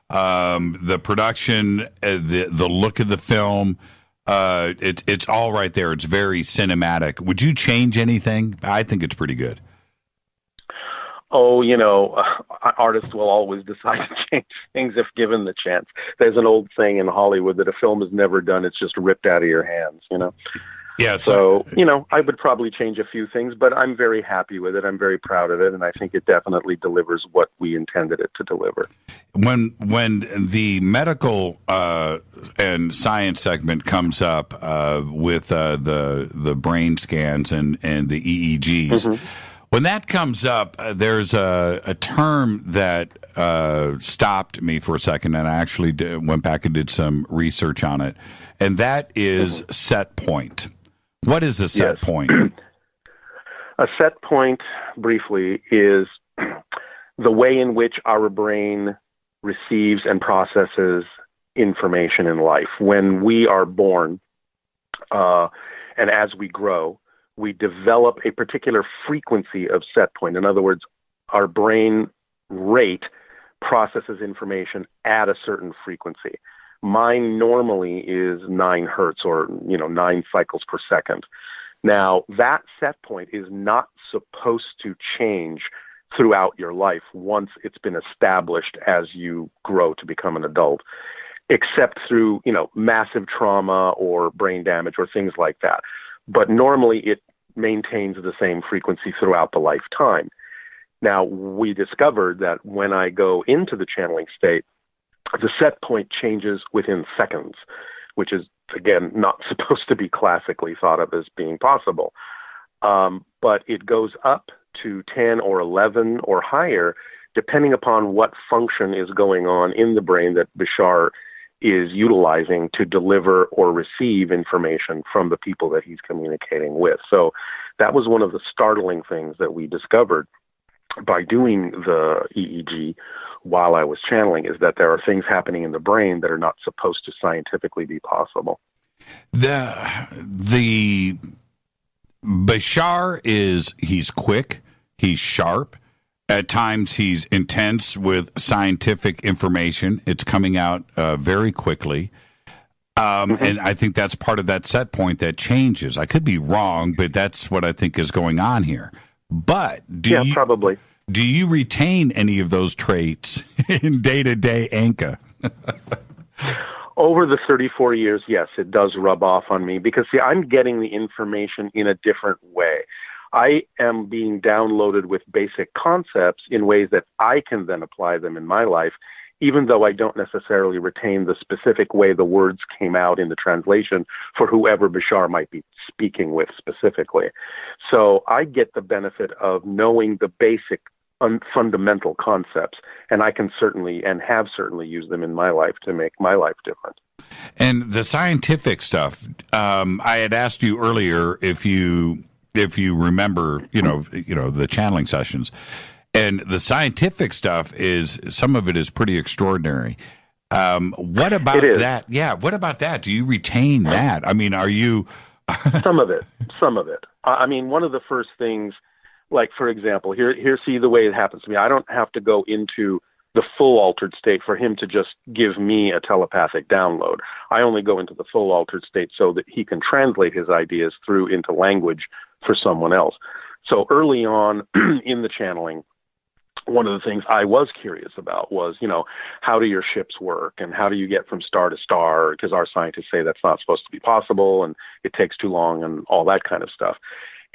The production, the look of the film, it's all right there. It's very cinematic. Would you change anything? I think it's pretty good. Oh, artists will always decide to change things if given the chance. There's an old saying in Hollywood that a film is never done, it's just ripped out of your hands, Yeah. So, I would probably change a few things, but I'm very happy with it. I'm very proud of it, and I think it definitely delivers what we intended it to deliver. When the medical and science segment comes up with the brain scans and the EEGs, mm-hmm. When that comes up, there's a term that stopped me for a second, and I actually went back and did some research on it, and that is mm-hmm. set point. What is a set point? A set point, briefly, is the way in which our brain receives and processes information in life. When we are born, and as we grow, we develop a particular frequency of set point. In other words, our brain rate processes information at a certain frequency. Mine normally is 9 hertz, or 9 cycles per second. Now, that set point is not supposed to change throughout your life once it's been established as you grow to become an adult, except through, massive trauma or brain damage or things like that. But normally it maintains the same frequency throughout the lifetime. Now, we discovered that when I go into the channeling state, the set point changes within seconds, which is, again, not supposed to be classically thought of as being possible. But it goes up to 10 or 11 or higher, depending upon what function is going on in the brain that Bashar is utilizing to deliver or receive information from the people that he's communicating with. So that was one of the startling things that we discovered by doing the EEG while I was channeling, is that there are things happening in the brain that are not supposed to scientifically be possible. The Bashar he's quick, he's sharp. At times he's intense with scientific information. It's coming out very quickly. And I think that's part of that set point that changes. I could be wrong, but that's what I think is going on here. But probably. Do you retain any of those traits in day-to-day Anka? Over the 34 years, yes, it does rub off on me because, see, I'm getting the information in a different way. I am being downloaded with basic concepts in ways that I can then apply them in my life, even though I don't necessarily retain the specific way the words came out in the translation for whoever Bashar might be speaking with specifically. So I get the benefit of knowing the basic fundamental concepts, and I can certainly and have certainly used them in my life to make my life different. And the scientific stuff, I had asked you earlier if you remember, the channeling sessions, and the scientific stuff some of it is pretty extraordinary. What about that? Yeah. What about that? Do you retain that? I mean, are you some of it? I mean, one of the first things, like, for example, here, see the way it happens to me. I don't have to go into the full altered state for him to just give me a telepathic download. I only go into the full altered state so that he can translate his ideas through into language for someone else. So early on in the channeling, one of the things I was curious about was, how do your ships work and how do you get from star to star? Because our scientists say that's not supposed to be possible and it takes too long and all that kind of stuff.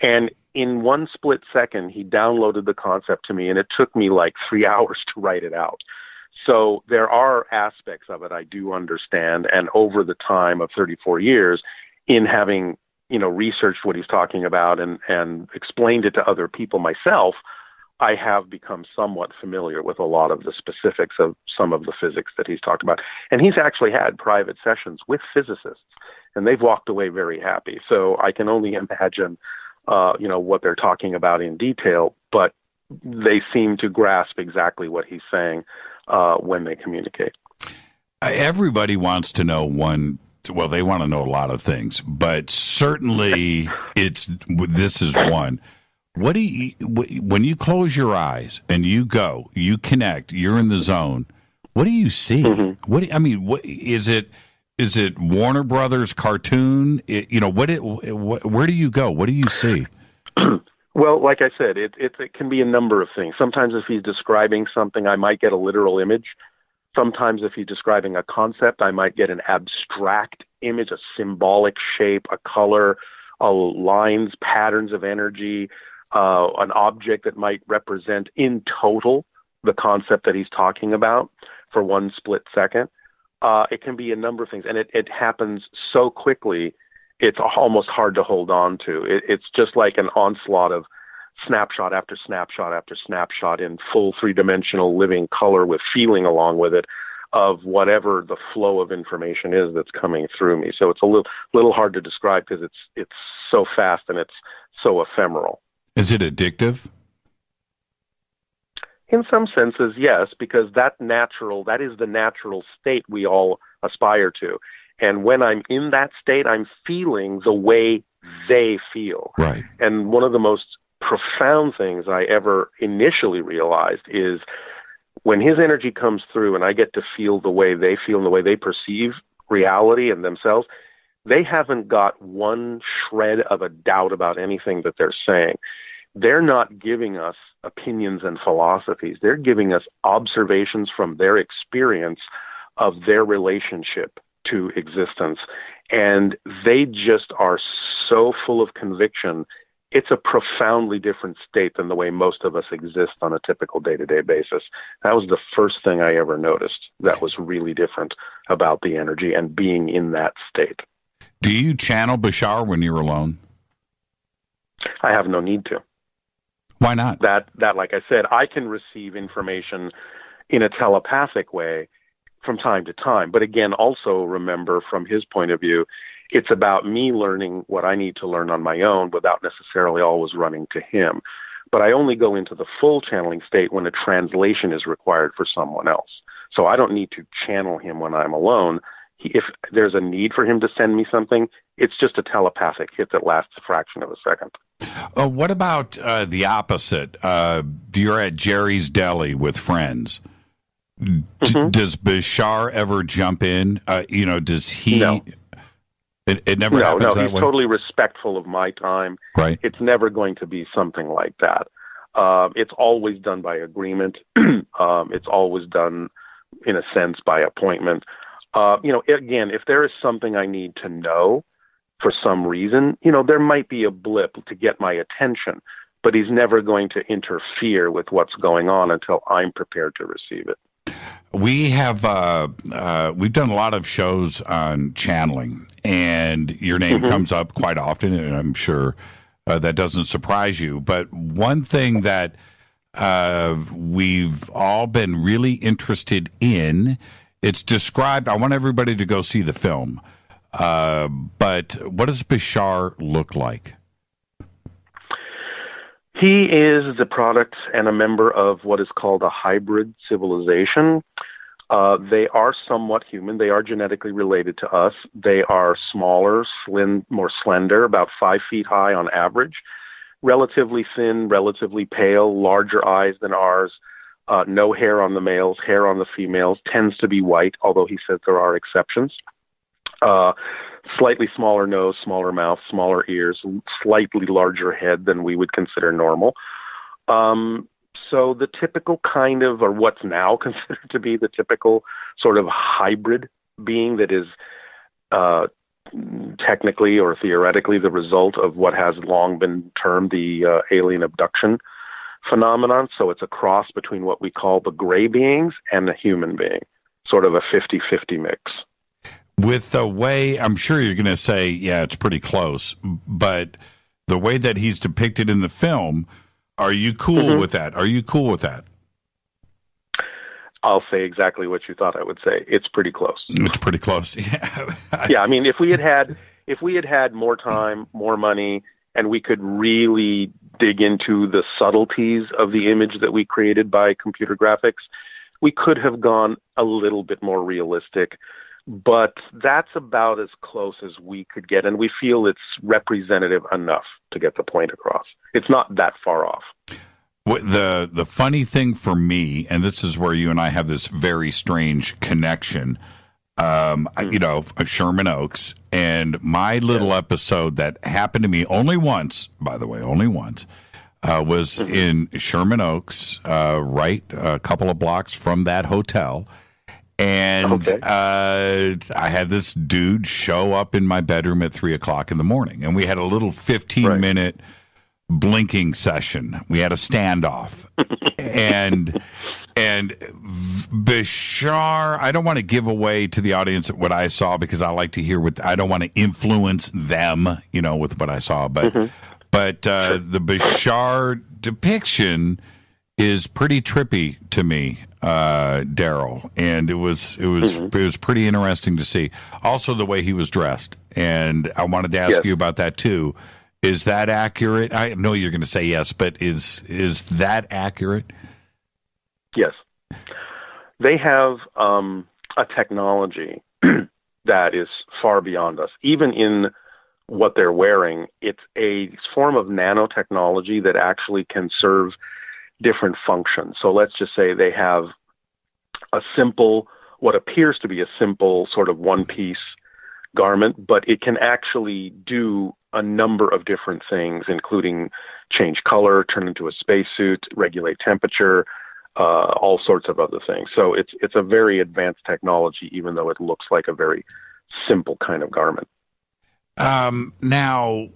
And in one split second, he downloaded the concept to me, and it took me like 3 hours to write it out. So there are aspects of it I do understand, and over the time of 34 years, in having researched what he's talking about and explained it to other people myself, I have become somewhat familiar with a lot of the specifics of some of the physics that he's talked about. And he's actually had private sessions with physicists, and they've walked away very happy. So I can only imagine what they're talking about in detail, but they seem to grasp exactly what he's saying when they communicate. Everybody wants to know they want to know a lot of things, but certainly this is one. When you close your eyes and you connect, you're in the zone, what do you see? Mm-hmm. What is it? Is it Warner Brothers cartoon? Where do you go? What do you see? Well, like I said, it can be a number of things. Sometimes if he's describing something, I might get a literal image. Sometimes if he's describing a concept, I might get an abstract image, a symbolic shape, a color, lines, patterns of energy, an object that might represent in total the concept that he's talking about for one split second. It can be a number of things, and it happens so quickly, it's almost hard to hold on to. It's just like an onslaught of snapshot after snapshot after snapshot in full three-dimensional living color with feeling along with it of whatever the flow of information is that's coming through me. So it's a little hard to describe because it's so fast and it's so ephemeral. Is it addictive? In some senses, yes, because that is the natural state we all aspire to. And when I'm in that state, I'm feeling the way they feel. Right. And one of the most profound things I ever initially realized is when his energy comes through and I get to feel the way they feel and the way they perceive reality and themselves, they haven't got one shred of a doubt about anything that they're saying. They're not giving us opinions and philosophies. They're giving us observations from their experience of their relationship to existence. And they just are so full of conviction. It's a profoundly different state than the way most of us exist on a typical day-to-day basis. That was the first thing I ever noticed that was really different about the energy and being in that state. Do you channel Bashar when you're alone? I have no need to. Why not? That, like I said, I can receive information in a telepathic way from time to time. But again, also remember from his point of view, it's about me learning what I need to learn on my own without necessarily always running to him. But I only go into the full channeling state when a translation is required for someone else. So I don't need to channel him when I'm alone. If there's a need for him to send me something, it's just a telepathic hit that lasts a fraction of a second. What about the opposite? You're at Jerry's Deli with friends. Does Bashar ever jump in? Does he? No. It never happens that way? No, he's totally respectful of my time. Right. It's never going to be something like that. It's always done by agreement. It's always done, in a sense, by appointment. Again, if there is something I need to know for some reason, there might be a blip to get my attention, but he's never going to interfere with what's going on until I'm prepared to receive it. We have we've done a lot of shows on channeling, and your name comes up quite often, and I'm sure that doesn't surprise you. But one thing that we've all been really interested in, it's described, I want everybody to go see the film, but what does Bashar look like? He is the product and a member of what is called a hybrid civilization. They are somewhat human. They are genetically related to us. They are smaller, more slender, about 5 feet high on average, relatively thin, relatively pale, larger eyes than ours, no hair on the males, hair on the females, tends to be white, although he says there are exceptions. Slightly smaller nose, smaller mouth, smaller ears, slightly larger head than we would consider normal. So the typical kind of, or what's now considered to be the typical sort of hybrid being that is technically or theoretically the result of what has long been termed the alien abduction phenomenon. So it's a cross between what we call the gray beings and the human being, sort of a 50-50 mix. With the way, I'm sure you're going to say, yeah, it's pretty close, but the way that he's depicted in the film, are you cool with that? Are you cool with that? I'll say exactly what you thought I would say. It's pretty close. It's pretty close. Yeah. Yeah. I mean, if we had had more time, more money, and we could really dig into the subtleties of the image that we created by computer graphics, we could have gone a little bit more realistic. But that's about as close as we could get, and we feel it's representative enough to get the point across. It's not that far off. The funny thing for me, and this is where you and I have this very strange connection, Sherman Oaks, and my little episode that happened to me only once, by the way, was in Sherman Oaks, right a couple of blocks from that hotel. And I had this dude show up in my bedroom at 3:00 in the morning, and we had a little 15-minute blinking session. We had a standoff, and Bashar. I don't want to give away to the audience what I saw because I like to hear what I don't want to influence them, with what I saw. But the Bashar depiction is pretty trippy to me, Darryl, and it was pretty interesting to see. Also, the way he was dressed, and I wanted to ask you about that too. Is that accurate? I know you're going to say yes, but is that accurate? Yes, they have a technology that is far beyond us. Even in what they're wearing, it's a form of nanotechnology that actually can serve different functions. So let's just say they have a simple, what appears to be a simple sort of one-piece garment, but it can actually do a number of different things, including change color, turn into a spacesuit, regulate temperature, all sorts of other things. So it's a very advanced technology, even though it looks like a very simple kind of garment. Now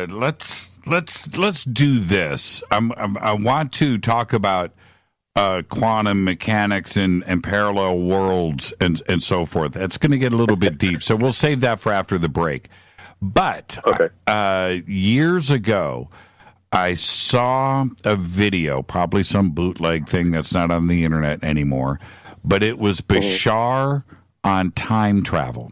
let's do this. I want to talk about quantum mechanics and parallel worlds and so forth. That's going to get a little bit deep, so we'll save that for after the break. But years ago, I saw a video, probably some bootleg thing that's not on the internet anymore, but it was Bashar on time travel.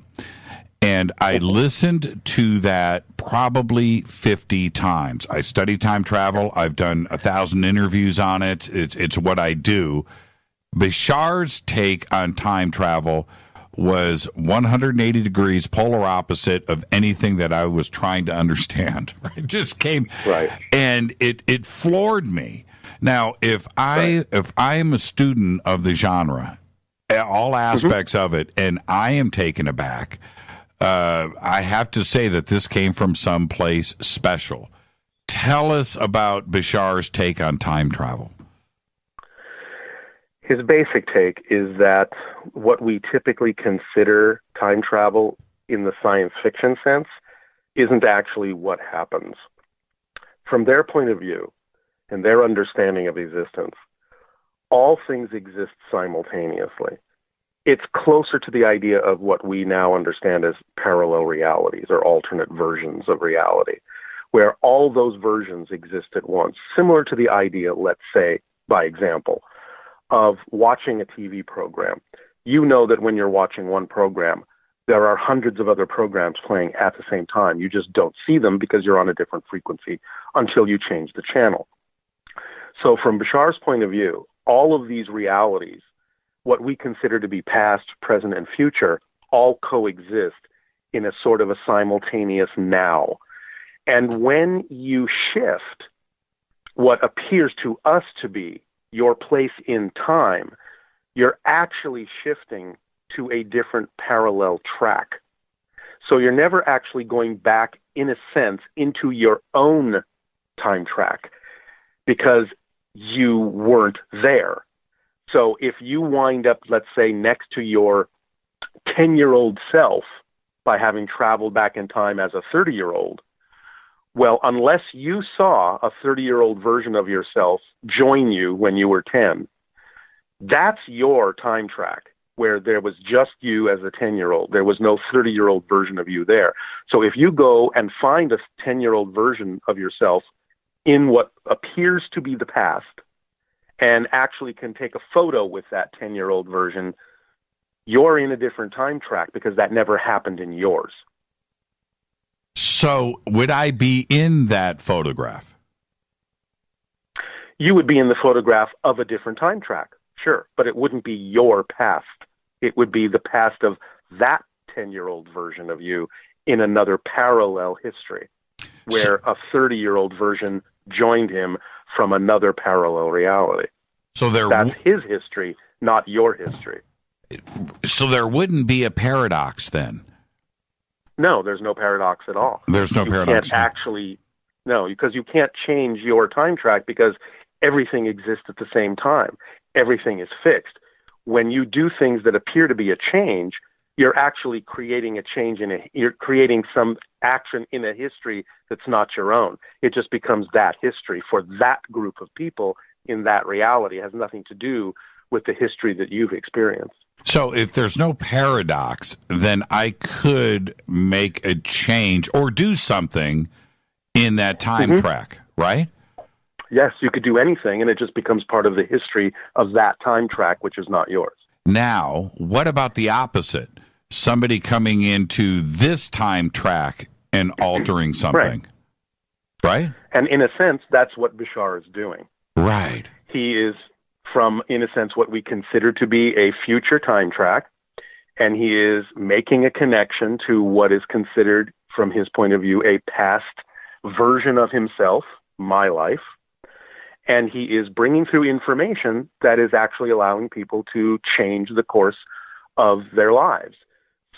And I listened to that probably 50 times. I study time travel. I've done 1,000 interviews on it. It's what I do. Bashar's take on time travel was 180 degrees polar opposite of anything that I was trying to understand. It just came and it floored me. Now, if I am a student of the genre, all aspects of it, and I am taken aback, I have to say that this came from someplace special. Tell us about Bashar's take on time travel. His basic take is that what we typically consider time travel in the science fiction sense isn't actually what happens. From their point of view and their understanding of existence, all things exist simultaneously. It's closer to the idea of what we now understand as parallel realities or alternate versions of reality, where all those versions exist at once, similar to the idea, let's say, by example, of watching a TV program. You know that when you're watching one program, there are hundreds of other programs playing at the same time. You just don't see them because you're on a different frequency until you change the channel. So from Bashar's point of view, all of these realities, what we consider to be past, present, and future, all coexist in a sort of a simultaneous now. And when you shift what appears to us to be your place in time, you're actually shifting to a different parallel track. So you're never actually going back, in a sense, into your own time track because you weren't there. So if you wind up, let's say, next to your 10-year-old self by having traveled back in time as a 30-year-old, well, unless you saw a 30-year-old version of yourself join you when you were 10, that's your time track, where there was just you as a 10-year-old. There was no 30-year-old version of you there. So if you go and find a 10-year-old version of yourself in what appears to be the past and actually can take a photo with that 10-year-old version, you're in a different time track because that never happened in yours. So would I be in that photograph? You would be in the photograph of a different time track, sure, but it wouldn't be your past. It would be the past of that 10-year-old version of you in another parallel history, where a 30-year-old version joined him from another parallel reality. So that's his history, not your history. So there wouldn't be a paradox then? No, there's no paradox at all. There's no paradox. No, because you can't change your time track because everything exists at the same time. Everything is fixed. When you do things that appear to be a change, you're actually creating a change you're creating some action in a history that's not your own. It just becomes that history for that group of people in that reality. It has nothing to do with the history that you've experienced. So if there's no paradox, then I could make a change or do something in that time track, right? Yes, you could do anything, and it just becomes part of the history of that time track, which is not yours. Now, what about the opposite? Somebody coming into this time track and altering something, right? And in a sense, that's what Bashar is doing. Right. He is from, in a sense, what we consider to be a future time track, and he is making a connection to what is considered from his point of view, a past version of himself, my life, and he is bringing through information that is actually allowing people to change the course of their lives.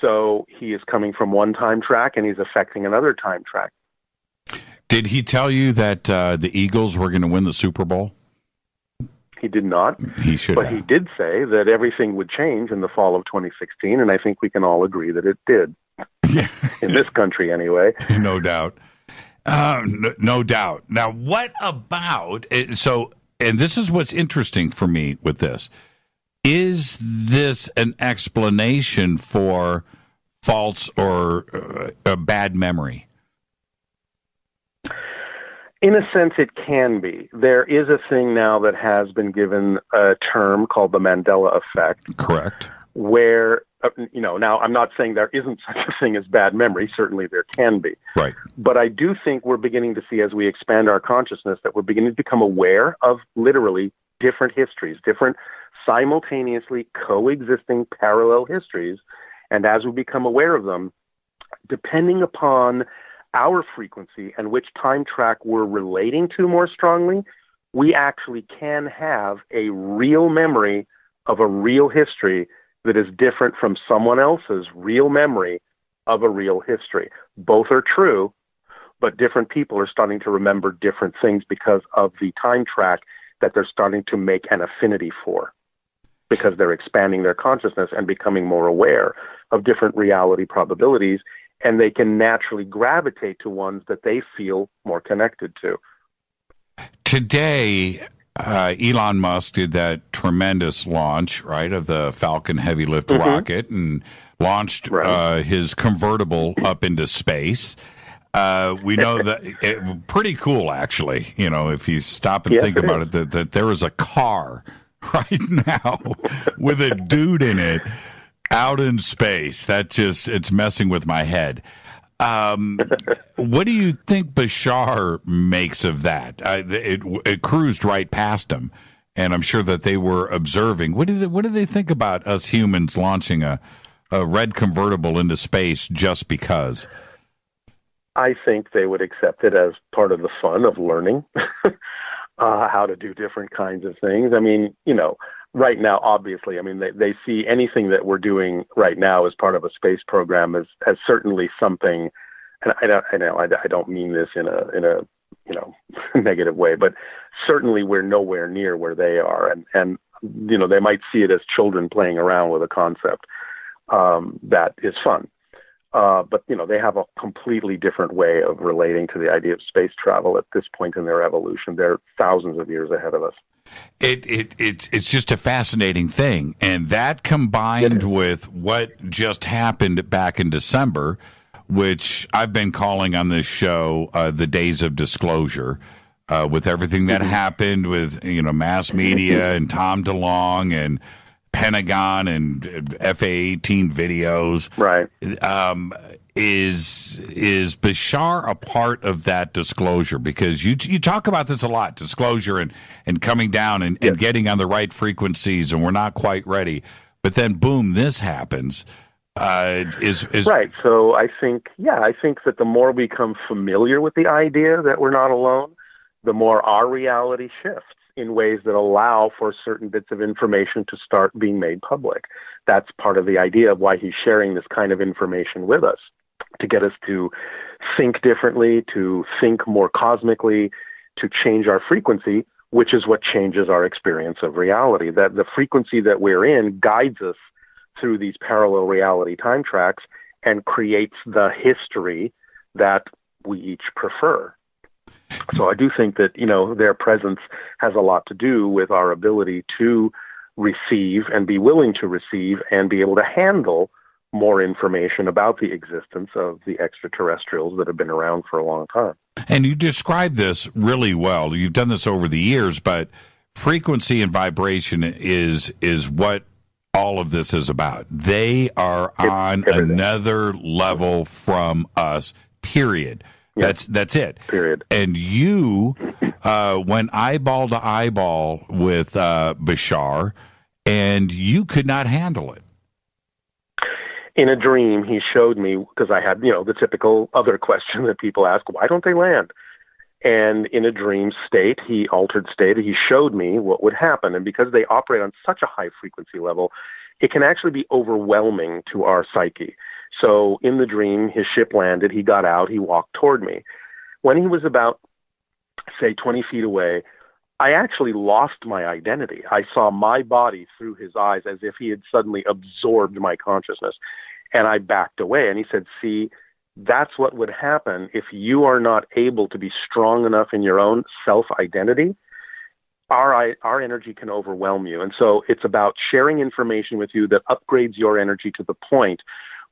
So he is coming from one time track and he's affecting another time track. Did he tell you that the Eagles were going to win the Super Bowl? He did not. He should But have. he did say that everything would change in the fall of 2016, and I think we can all agree that it did. In this country, anyway. No doubt. No doubt. Now, what about it? So, and this is what's interesting for me with this. Is this an explanation for false or a bad memory? In a sense, it can be. There is a thing now that has been given a term called the Mandela Effect. Correct. Where, now I'm not saying there isn't such a thing as bad memory. Certainly there can be. Right. But I do think we're beginning to see, as we expand our consciousness, that we're beginning to become aware of literally different histories, different simultaneously coexisting parallel histories. And as we become aware of them, depending upon our frequency and which time track we're relating to more strongly, we actually can have a real memory of a real history that is different from someone else's real memory of a real history. Both are true, but different people are starting to remember different things because of the time track that they're starting to make an affinity for, because they're expanding their consciousness and becoming more aware of different reality probabilities, and they can naturally gravitate to ones that they feel more connected to. Today, Elon Musk did that tremendous launch, right, of the Falcon heavy lift rocket and launched his convertible up into space. We know that pretty cool, actually, if you stop and think about it, that there is a car right now with a dude in it out in space. It's messing with my head. What do you think Bashar makes of that? It cruised right past him, and I'm sure that they were observing. What do they think about us humans launching a red convertible into space just because? I think they would accept it as part of the fun of learning how to do different kinds of things. I mean, right now, obviously, they see anything that we're doing right now as part of a space program as certainly something. And I don't mean this in a negative way, but certainly we're nowhere near where they are, and they might see it as children playing around with a concept that is fun. But they have a completely different way of relating to the idea of space travel at this point in their evolution. They're thousands of years ahead of us. It's just a fascinating thing, and that combined with what just happened back in December, which I've been calling on this show the days of disclosure, with everything that happened with mass media and Tom DeLonge and Pentagon and FA-18 videos. Right. Is Bashar a part of that disclosure? Because you talk about this a lot, disclosure and coming down and getting on the right frequencies, and we're not quite ready. But then, boom, this happens. Is right. So I think that the more we become familiar with the idea that we're not alone, the more our reality shifts in ways that allow for certain bits of information to start being made public. That's part of the idea of why he's sharing this kind of information with us, to get us to think differently, to think more cosmically, to change our frequency, which is what changes our experience of reality. That the frequency that we're in guides us through these parallel reality time tracks and creates the history that we each prefer. So I do think that, their presence has a lot to do with our ability to receive and be willing to receive and be able to handle more information about the existence of the extraterrestrials that have been around for a long time. And you describe this really well. You've done this over the years, but frequency and vibration is what all of this is about. They are on another level from us, period. That's it. Period. And you went eyeball to eyeball with Bashar, and you could not handle it. in a dream, he showed me, because I had, the typical other question that people ask, why don't they land? And in a dream state, altered state, he showed me what would happen. And because they operate on such a high frequency level, it can actually be overwhelming to our psyche. So in the dream, his ship landed, he got out, he walked toward me. When he was about, say, 20 feet away, I actually lost my identity. I saw my body through his eyes as if he had suddenly absorbed my consciousness. And I backed away. And he said, see, that's what would happen if you are not able to be strong enough in your own self-identity. Our energy can overwhelm you. And so it's about sharing information with you that upgrades your energy to the point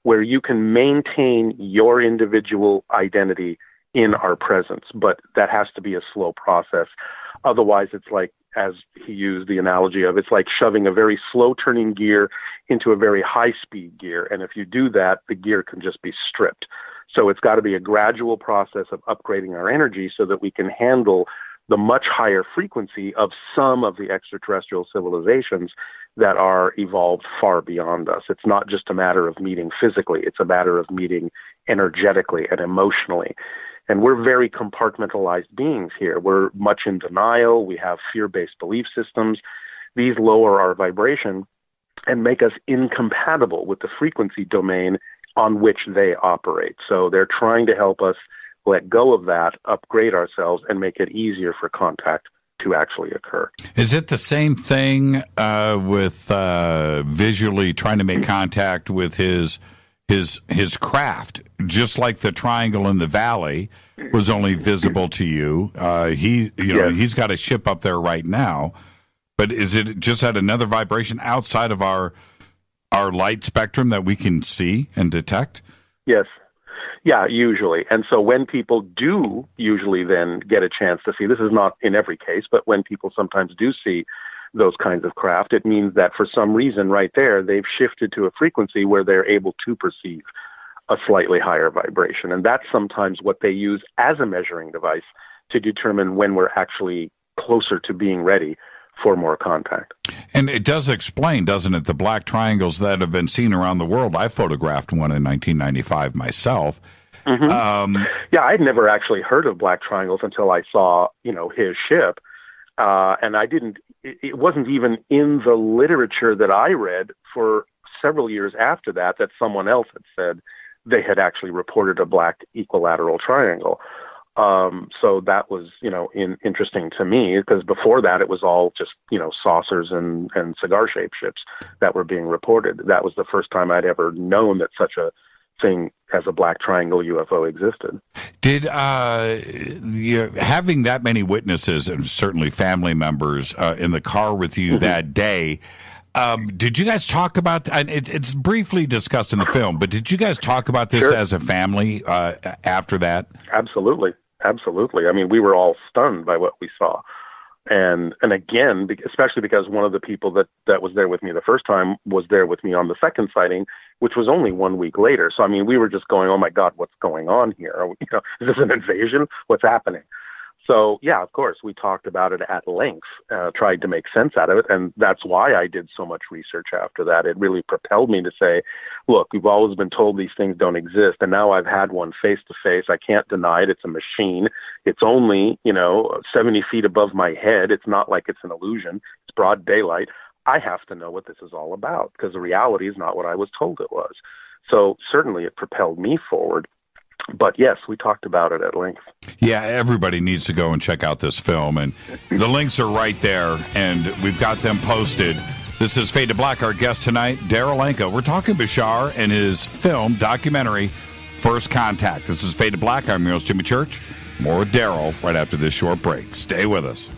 where you can maintain your individual identity in our presence. But that has to be a slow process. Otherwise, it's like, as he used the analogy of, it's like shoving a very slow turning gear into a very high speed gear. And if you do that, the gear can just be stripped. So it's got to be a gradual process of upgrading our energy so that we can handle the much higher frequency of some of the extraterrestrial civilizations that are evolved far beyond us. It's not just a matter of meeting physically. It's a matter of meeting energetically and emotionally. And we're very compartmentalized beings here. We're much in denial. We have fear-based belief systems. These lower our vibration and make us incompatible with the frequency domain on which they operate. So they're trying to help us let go of that, upgrade ourselves, and make it easier for contact to actually occur. Is it the same thing with visually trying to make contact with his craft? Just like the triangle in the valley was only visible to you. He's got a ship up there right now, but is it just at another vibration outside of our light spectrum that we can see and detect? Yes. Yeah, usually. And so when people do usually then get a chance to see, this is not in every case, but when people sometimes do see those kinds of craft, it means that for some reason right there, they've shifted to a frequency where they're able to perceive a slightly higher vibration. And that's sometimes what they use as a measuring device to determine when we're actually closer to being ready for more contact. And it does explain, doesn't it, the black triangles that have been seen around the world. I photographed one in 1995 myself. Mm-hmm. Yeah, I'd never actually heard of black triangles until I saw, his ship. And it wasn't even in the literature that I read for several years after that someone else had said they had actually reported a black equilateral triangle. So that was, interesting to me, because before that it was all just, saucers and cigar-shaped ships that were being reported. That was the first time I'd ever known that such a thing as a black triangle UFO existed. Did having that many witnesses and certainly family members in the car with you that day, did you guys talk about, and it's briefly discussed in the film, but did you guys talk about this as a family after that? Absolutely. I mean, we were all stunned by what we saw. And again, especially because one of the people that was there with me the first time was there with me on the second sighting, which was only 1 week later. So, I mean, we were just going, oh my God, what's going on here? Is this an invasion? What's happening? So, yeah, of course, we talked about it at length, tried to make sense out of it. And that's why I did so much research after that. It really propelled me to say, look, we've always been told these things don't exist. And now I've had one face to face. I can't deny it. It's a machine. It's only, 70 feet above my head. It's not like it's an illusion. It's broad daylight. I have to know what this is all about, because the reality is not what I was told it was. So certainly it propelled me forward. But yes, we talked about it at length. Yeah, everybody needs to go and check out this film. And the links are right there, and we've got them posted. This is Fade to Black. Our guest tonight, Darryl Anka. We're talking Bashar and his film documentary, First Contact. This is Fade to Black. I'm your host, Jimmy Church. More with Darryl right after this short break. Stay with us.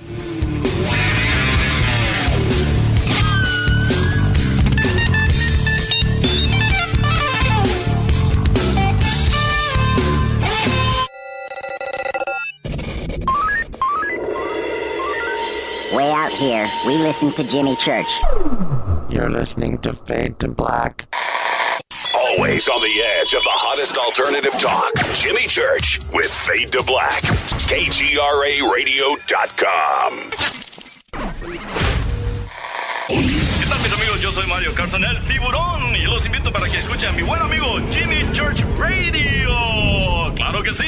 Way out here, we listen to Jimmy Church. You're listening to Fade to Black. Always on the edge of the hottest alternative talk. Jimmy Church with Fade to Black. KGRARadio.com. In the tal, mis amigos? Yo soy Mario Carson, el tiburón, y los invito para que escuchen a mi buen amigo Jimmy Church Radio. ¡Claro que sí!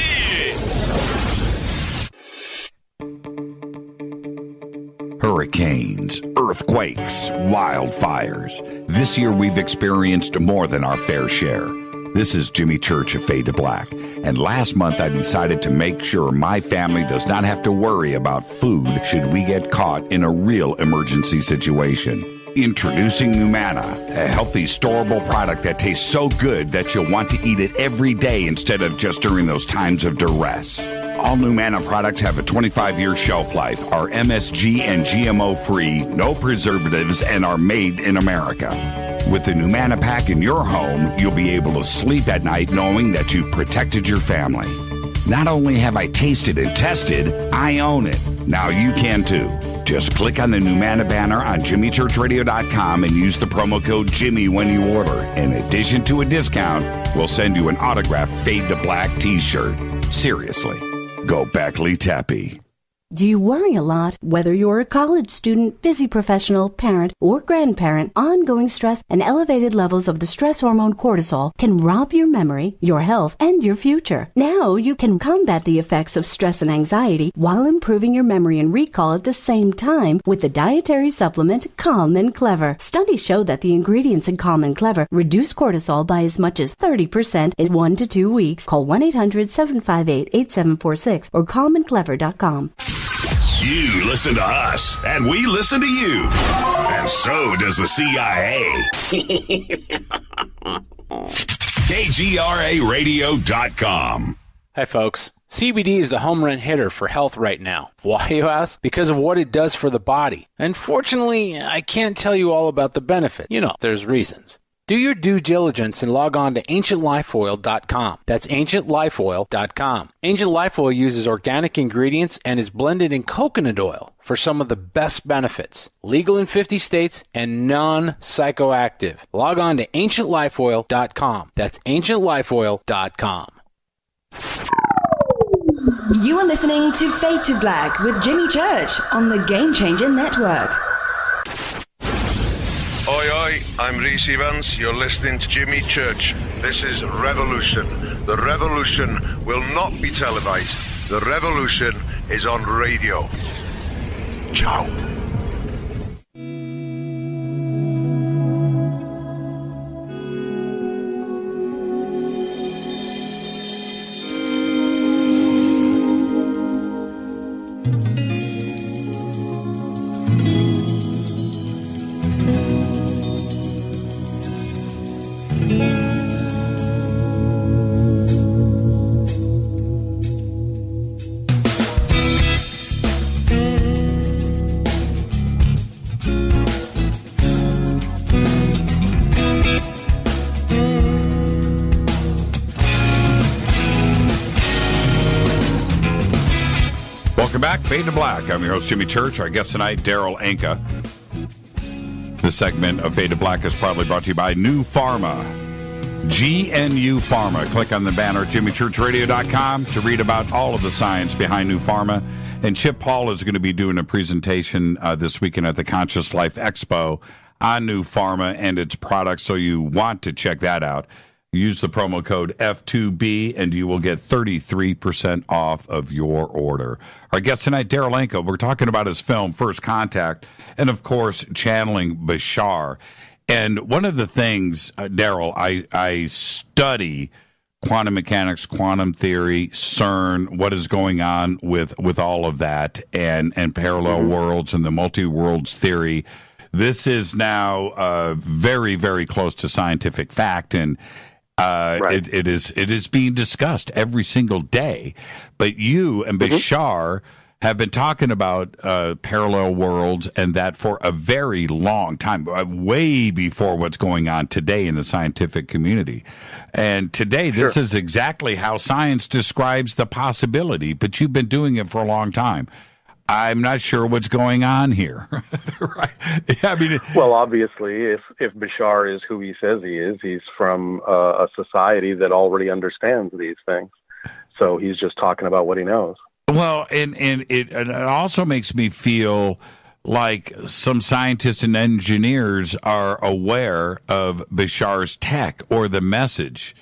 Hurricanes, earthquakes, wildfires. This year we've experienced more than our fair share. This is Jimmy Church of Fade to Black, and last month I decided to make sure my family does not have to worry about food should we get caught in a real emergency situation. Introducing Numana, a healthy, storable product that tastes so good that you'll want to eat it every day instead of just during those times of duress. All Numana products have a 25-year shelf life, are MSG and GMO-free, no preservatives, and are made in America. With the Numana pack in your home, you'll be able to sleep at night knowing that you've protected your family. Not only have I tasted and tested, I own it. Now you can too. Just click on the Numana banner on JimmyChurchRadio.com and use the promo code Jimmy when you order. In addition to a discount, we'll send you an autographed Fade to Black t-shirt. Seriously, go Beckley Tappy. Do you worry a lot? Whether you're a college student, busy professional, parent, or grandparent, ongoing stress and elevated levels of the stress hormone cortisol can rob your memory, your health, and your future. Now you can combat the effects of stress and anxiety while improving your memory and recall at the same time with the dietary supplement Calm and Clever. Studies show that the ingredients in Calm and Clever reduce cortisol by as much as 30% in 1 to 2 weeks. Call 1-800-758-8746 or calmandclever.com. You listen to us, and we listen to you. And so does the CIA. KGRARadio.com. Hi, folks. CBD is the home run hitter for health right now. Why, you ask? Because of what it does for the body. Unfortunately, I can't tell you all about the benefit. You know, there's reasons. Do your due diligence and log on to ancientlifeoil.com. That's ancientlifeoil.com. Ancient Life Oil uses organic ingredients and is blended in coconut oil for some of the best benefits. Legal in 50 states and non-psychoactive. Log on to ancientlifeoil.com. That's ancientlifeoil.com. You are listening to Fade to Black with Jimmy Church on the Game Changer Network. Oi, oi, I'm Reese Evans. You're listening to Jimmy Church. This is Revolution. The revolution will not be televised. The revolution is on radio. Ciao. Welcome back, Fade to Black. I'm your host, Jimmy Church. Our guest tonight, Darryl Anka. This segment of Fade to Black is proudly brought to you by New Pharma. GNU Pharma. Click on the banner at JimmyChurchRadio.com to read about all of the science behind New Pharma. And Chip Paul is going to be doing a presentation this weekend at the Conscious Life Expo on New Pharma and its products, so you want to check that out. Use the promo code F2B and you will get 33% off of your order. Our guest tonight, Darryl Anka. We're talking about his film, First Contact, and, of course, channeling Bashar. And one of the things, Darryl, I study quantum mechanics, quantum theory, CERN, what is going on with all of that, and parallel worlds and the multi-worlds theory. This is now very, very close to scientific fact, and right. it is being discussed every single day. But you and Bashar have been talking about parallel worlds and that for a very long time, way before what's going on today in the scientific community. And today, this is exactly how science describes the possibility, but you've been doing it for a long time. I'm not sure what's going on here. Right? I mean, well, obviously, if Bashar is who he says he is, he's from a society that already understands these things. So he's just talking about what he knows. Well, and it also makes me feel like some scientists and engineers are aware of Bashar's tech or the message.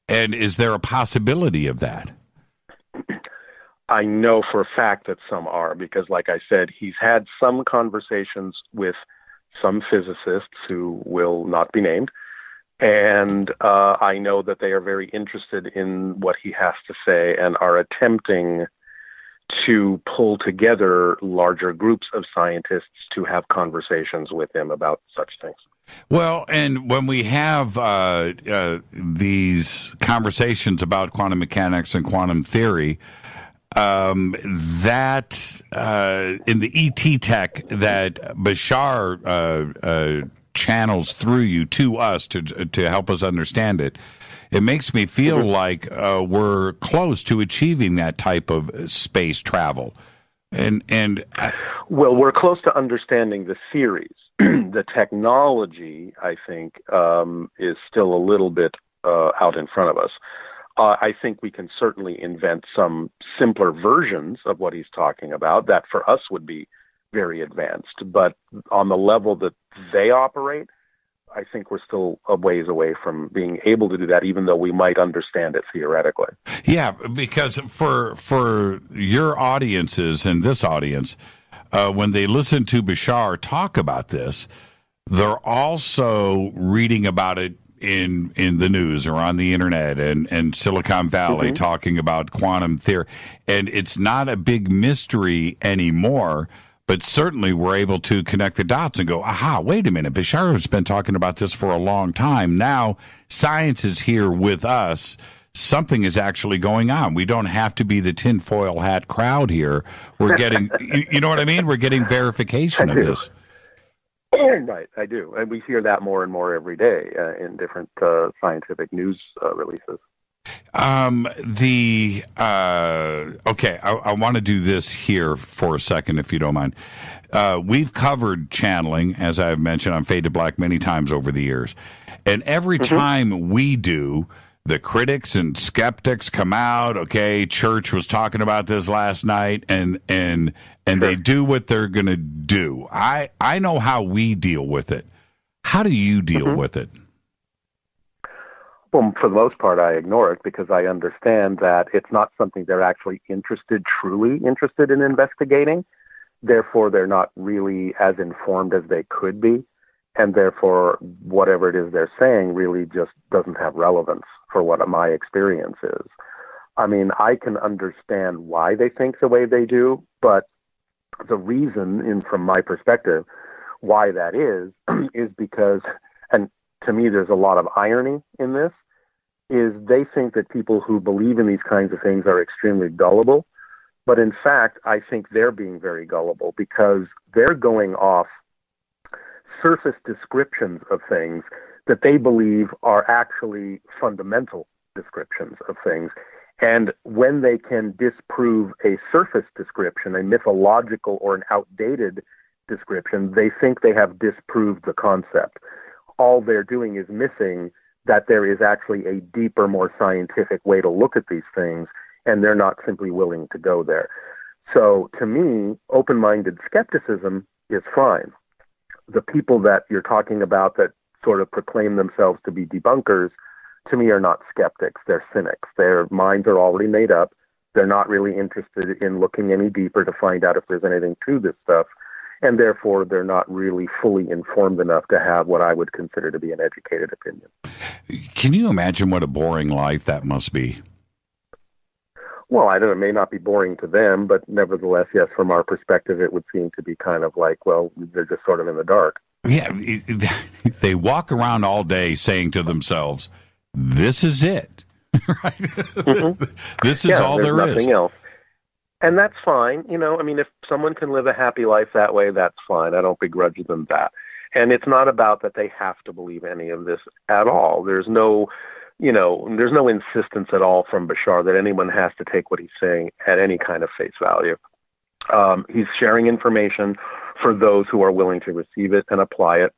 And is there a possibility of that? I know for a fact that some are, because like I said, he's had some conversations with some physicists who will not be named. And I know that they are very interested in what he has to say and are attempting to pull together larger groups of scientists to have conversations with him about such things. Well, and when we have these conversations about quantum mechanics and quantum theory, that in the ET tech that Bashar channels through you to us to help us understand it, it makes me feel like we're close to achieving that type of space travel. Well, we're close to understanding the theories. The technology, I think, is still a little bit out in front of us. I think we can certainly invent some simpler versions of what he's talking about that for us would be very advanced. But on the level that they operate, I think we're still a ways away from being able to do that, even though we might understand it theoretically. Yeah, because for your audiences and this audience, when they listen to Bashar talk about this, they're also reading about it in the news or on the internet and Silicon Valley talking about quantum theory. And it's not a big mystery anymore, but certainly we're able to connect the dots and go, aha, wait a minute, Bashar has been talking about this for a long time. Now science is here with us. Something is actually going on. We don't have to be the tinfoil hat crowd here. We're getting, you know what I mean? We're getting verification of this. Right, I do. And we hear that more and more every day in different scientific news releases. Okay, I want to do this here for a second, if you don't mind. We've covered channeling, as I've mentioned, on Fade to Black many times over the years. And every time we do, the critics and skeptics come out. Okay, Church was talking about this last night, and they do what they're going to do. I know how we deal with it. How do you deal with it? Well, for the most part, I ignore it because I understand that it's not something they're actually truly interested in investigating. Therefore, they're not really as informed as they could be. And therefore, whatever it is they're saying really just doesn't have relevance for what my experience is. I mean, I can understand why they think the way they do, but the reason, from my perspective, why that is because, and to me there's a lot of irony in this, is they think that people who believe in these kinds of things are extremely gullible. But in fact, I think they're being very gullible because they're going off surface descriptions of things that they believe are actually fundamental descriptions of things. And when they can disprove a surface description, a mythological or an outdated description, they think they have disproved the concept. All they're doing is missing that there is actually a deeper, more scientific way to look at these things, and they're not simply willing to go there. So to me, open-minded skepticism is fine. The people that you're talking about that sort of proclaim themselves to be debunkers, to me, are not skeptics. They're cynics. Their minds are already made up. They're not really interested in looking any deeper to find out if there's anything to this stuff. And therefore, they're not really fully informed enough to have what I would consider to be an educated opinion. Can you imagine what a boring life that must be? Well, I don't know, it may not be boring to them, but nevertheless, yes, from our perspective, it would seem to be kind of like, well, they're just sort of in the dark. Yeah, they walk around all day saying to themselves, this is it, right? This is all there is. Nothing else. And that's fine. You know, I mean, if someone can live a happy life that way, that's fine. I don't begrudge them that. And it's not about that they have to believe any of this at all. There's no insistence at all from Bashar that anyone has to take what he's saying at any kind of face value. He's sharing information for those who are willing to receive it and apply it.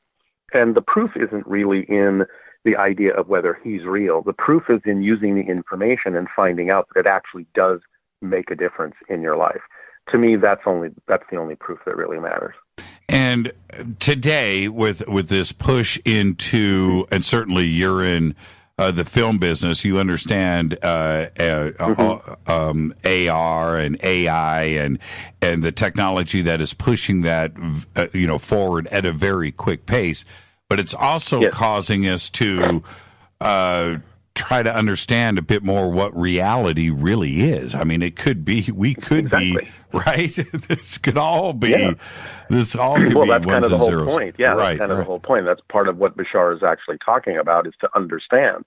And the proof isn't really in the idea of whether he's real. The proof is in using the information and finding out that it actually does make a difference in your life. To me, that's the only proof that really matters. And today, with this push into, and certainly you're in the film business, you understand AR and AI and the technology that is pushing that forward at a very quick pace. But it's also causing us to try to understand a bit more what reality really is. I mean, it could be, we could be, right? This could all be, this all could be that's kind of the whole zeros. point. Yeah, right, that's kind of the whole point. That's part of what Bashar is actually talking about, is to understand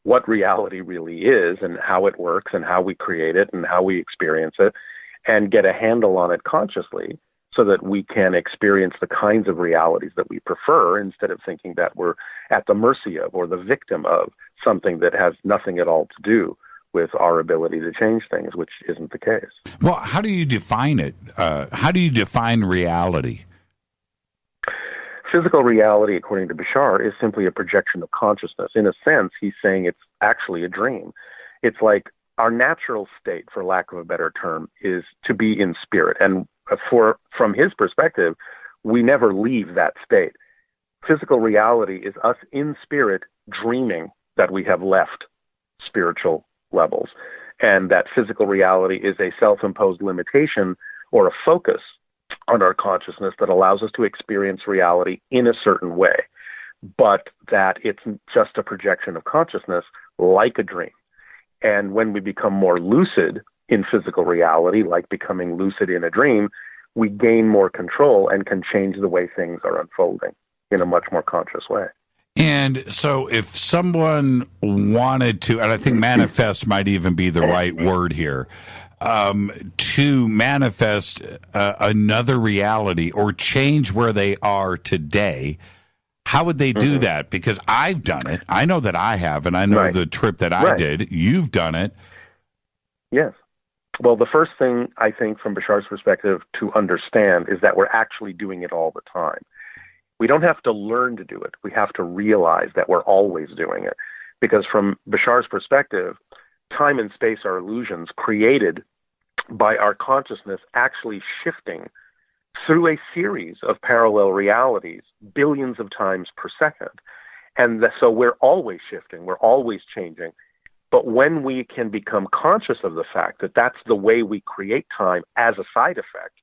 what reality really is and how it works and how we create it and how we experience it, and get a handle on it consciously, so that we can experience the kinds of realities that we prefer, instead of thinking that we're at the mercy of or the victim of something that has nothing at all to do with our ability to change things, which isn't the case. Well, how do you define it? How do you define reality? Physical reality, according to Bashar, is simply a projection of consciousness. In a sense, he's saying it's actually a dream. It's like our natural state, for lack of a better term, is to be in spirit. And from his perspective, we never leave that state. Physical reality is us in spirit dreaming that we have left spiritual levels, and that physical reality is a self-imposed limitation or a focus on our consciousness that allows us to experience reality in a certain way, but that it's just a projection of consciousness, like a dream. And when we become more lucid in physical reality, like becoming lucid in a dream, we gain more control and can change the way things are unfolding in a much more conscious way. And so if someone wanted to, and I think manifest might even be the right word here, to manifest another reality or change where they are today, how would they do that? Because I've done it. I know that I have, and I know the trip that I did. You've done it. Yes. Well, the first thing, I think, from Bashar's perspective to understand is that we're actually doing it all the time. We don't have to learn to do it. We have to realize that we're always doing it. Because from Bashar's perspective, time and space are illusions created by our consciousness actually shifting through a series of parallel realities billions of times per second. And so we're always shifting, we're always changing. But when we can become conscious of the fact that that's the way we create time as a side effect,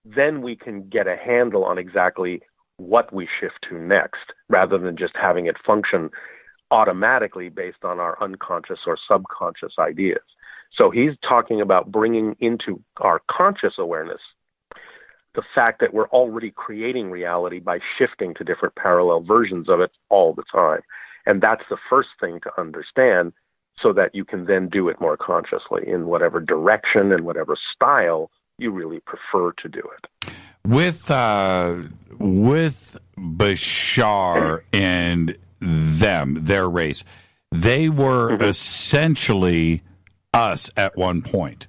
then we can get a handle on exactly what we shift to next, rather than just having it function automatically based on our unconscious or subconscious ideas. So he's talking about bringing into our conscious awareness the fact that we're already creating reality by shifting to different parallel versions of it all the time. And that's the first thing to understand, so that you can then do it more consciously in whatever direction and whatever style you really prefer to do it. With Bashar and their race, they were essentially us at one point,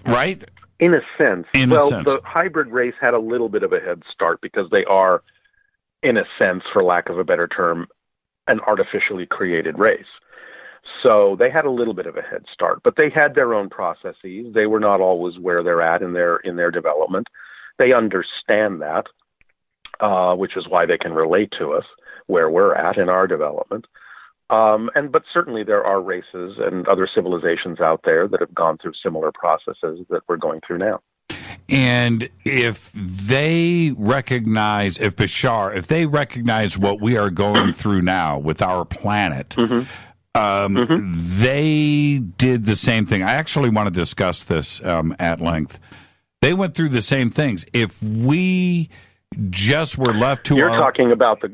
right? In a sense. Well, the hybrid race had a little bit of a head start because they are, in a sense, for lack of a better term, an artificially created race. So they had a little bit of a head start, but they had their own processes. They were not always where they're at in their development. They understand that, which is why they can relate to us where we're at in our development. But certainly there are races and other civilizations out there that have gone through similar processes that we're going through now. And if they recognize, if they recognize what we are going through now with our planet, they did the same thing. I actually want to discuss this at length. They went through the same things. If we just were left to you're talking about the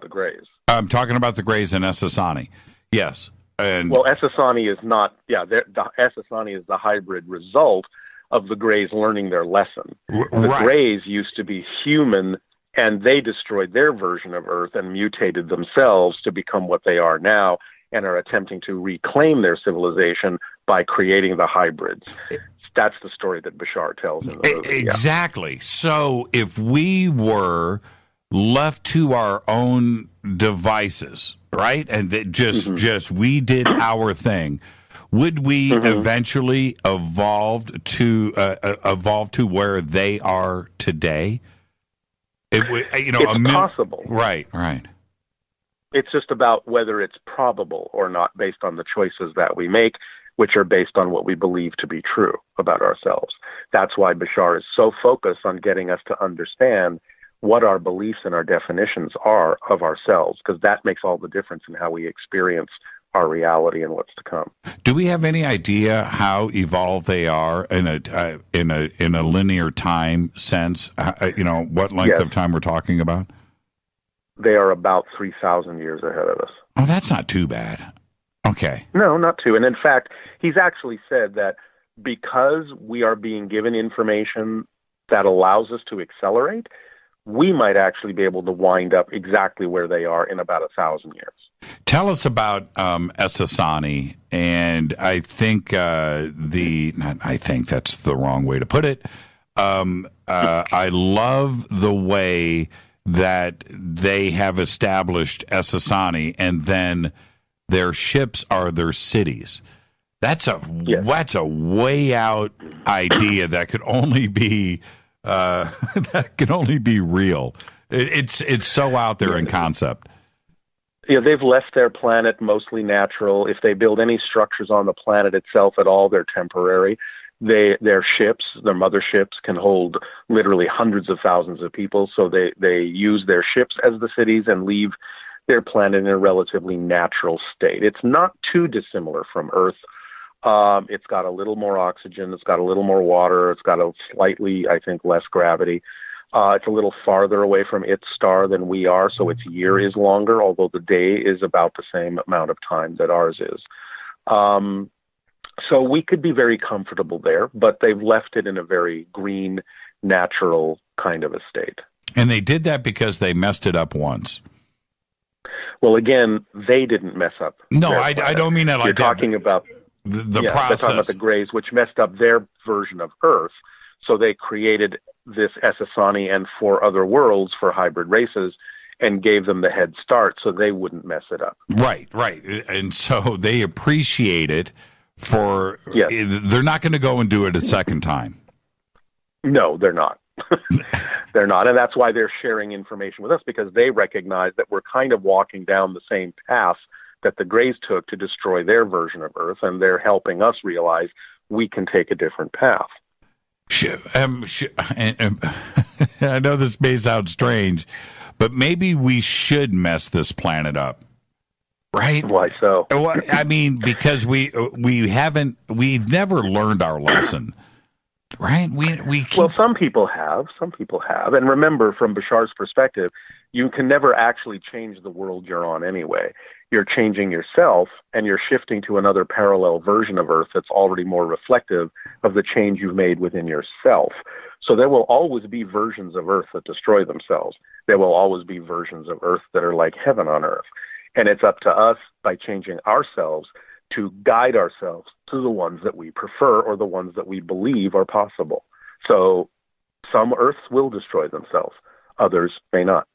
Greys. I'm talking about the Greys and Essassani. Yes. And well, Essassani is not. Yeah, the Essassani is the hybrid result of the Greys learning their lesson. The Greys used to be human, and they destroyed their version of Earth and mutated themselves to become what they are now, and are attempting to reclaim their civilization by creating the hybrids. That's the story that Bashar tells in the movie. Exactly. Yeah. So if we were left to our own devices, right, and that just we did our thing, would we eventually evolve to where they are today? It's possible. Right. It's just about whether it's probable or not based on the choices that we make, which are based on what we believe to be true about ourselves. That's why Bashar is so focused on getting us to understand what our beliefs and our definitions are of ourselves, because that makes all the difference in how we experience our reality and what's to come. Do we have any idea how evolved they are in a linear time sense? What length of time we're talking about? They are about 3,000 years ahead of us. Oh, that's not too bad. Okay. No, not too. And in fact, he's actually said that because we are being given information that allows us to accelerate, we might actually be able to wind up exactly where they are in about 1,000 years. Tell us about Essasani, and I think I think that's the wrong way to put it. I love the way that they have established Essasani, and then their ships are their cities. That's a way out idea that could only be real. It's so out there in concept. Yeah, they've left their planet mostly natural. If they build any structures on the planet itself at all, they're temporary. Their ships, their motherships, can hold literally hundreds of thousands of people. So they use their ships as the cities and leave their planet in a relatively natural state. It's not too dissimilar from Earth. It's got a little more oxygen. It's got a little more water. It's got a slightly, I think, less gravity. It's a little farther away from its star than we are, so its year is longer, although the day is about the same amount of time that ours is. So we could be very comfortable there, but they've left it in a very green, natural kind of a state. And they did that because they messed it up once. Well, again, they didn't mess up. No, I don't mean that like that. You're talking about the process. They're talking about the Greys, which messed up their version of Earth. So they created this Essasani and 4 other worlds for hybrid races and gave them the head start so they wouldn't mess it up. Right. And so they appreciate it for... Yes. They're not going to go and do it a second time. No, they're not. They're not. And that's why they're sharing information with us, because they recognize that we're kind of walking down the same path that the Greys took to destroy their version of Earth, and they're helping us realize we can take a different path. I know this may sound strange, but maybe we should mess this planet up, right? Why so? Well, I mean, because we've never learned our lesson, right? Well, some people have, and remember, from Bashar's perspective, you can never actually change the world you're on anyway. You're changing yourself, and you're shifting to another parallel version of Earth that's already more reflective of the change you've made within yourself. So there will always be versions of Earth that destroy themselves. There will always be versions of Earth that are like heaven on Earth. And it's up to us, by changing ourselves, to guide ourselves to the ones that we prefer or the ones that we believe are possible. So some Earths will destroy themselves. Others may not.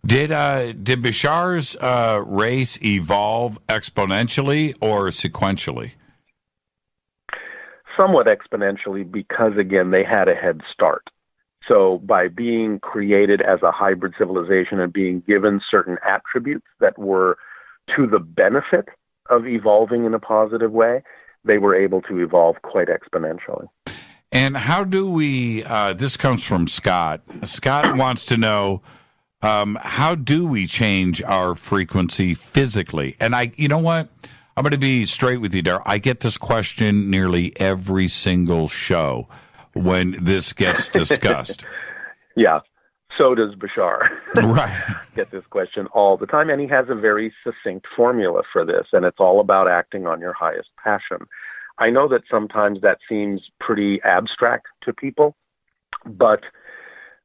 Did Bashar's race evolve exponentially or sequentially? Somewhat exponentially, because, again, they had a head start. So by being created as a hybrid civilization and being given certain attributes that were to the benefit of evolving in a positive way, they were able to evolve quite exponentially. And how do we, this comes from Scott. Scott wants to know, how do we change our frequency physically? And you know what? I'm going to be straight with you, Darryl. I get this question nearly every single show when this gets discussed. Yeah, so does Bashar. Right. Get this question all the time, and he has a very succinct formula for this, and it's all about acting on your highest passion. I know that sometimes that seems pretty abstract to people, but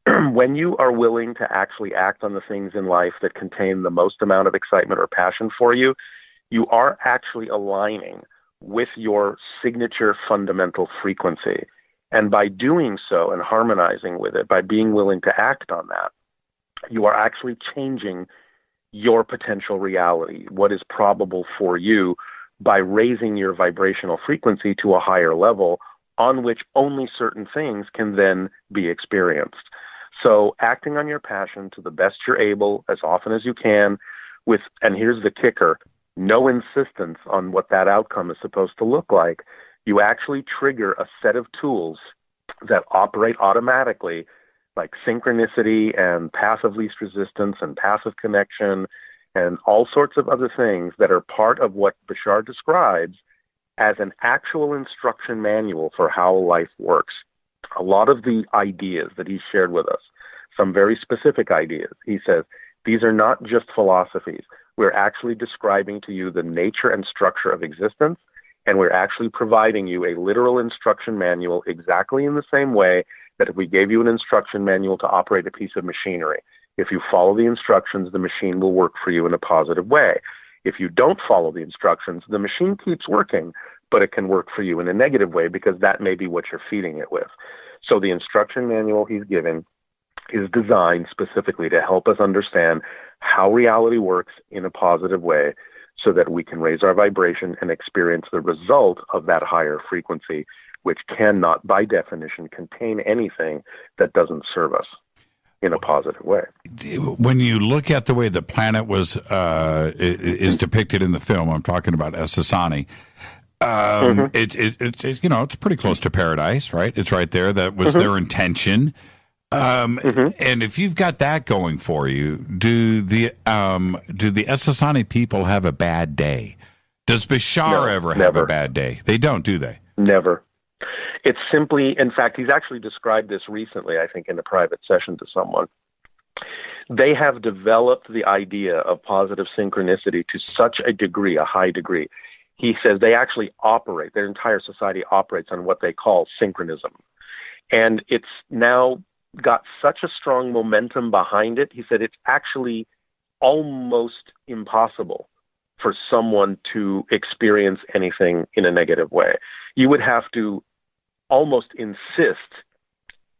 when you are willing to actually act on the things in life that contain the most amount of excitement or passion for you, you are actually aligning with your signature fundamental frequency. And by doing so and harmonizing with it, by being willing to act on that, you are actually changing your potential reality, what is probable for you, by raising your vibrational frequency to a higher level on which only certain things can then be experienced. So acting on your passion to the best you're able, as often as you can, and here's the kicker, no insistence on what that outcome is supposed to look like. You actually trigger a set of tools that operate automatically, like synchronicity and path of least resistance and passive connection and all sorts of other things that are part of what Bashar describes as an actual instruction manual for how life works. A lot of the ideas that he shared with us, some very specific ideas, he says, these are not just philosophies. We're actually describing to you the nature and structure of existence, and we're actually providing you a literal instruction manual exactly in the same way that if we gave you an instruction manual to operate a piece of machinery, if you follow the instructions, the machine will work for you in a positive way. If you don't follow the instructions, the machine keeps working, but it can work for you in a negative way because that may be what you're feeding it with. So the instruction manual he's given is designed specifically to help us understand how reality works in a positive way so that we can raise our vibration and experience the result of that higher frequency, which cannot, by definition, contain anything that doesn't serve us in a positive way. When you look at the way the planet is depicted in the film, I'm talking about Essassani, it's pretty close to paradise, right? It's right there. That was their intention. And if you've got that going for you, do the Essassani people have a bad day? Does Bashar ever have a bad day? They don't, do they? Never. It's simply, in fact, he's actually described this recently, I think, in a private session to someone. They have developed the idea of positive synchronicity to such a degree, a high degree. He says they actually operate, their entire society operates on what they call synchronism. And it's now got such a strong momentum behind it. He said it's actually almost impossible for someone to experience anything in a negative way. You would have to almost insist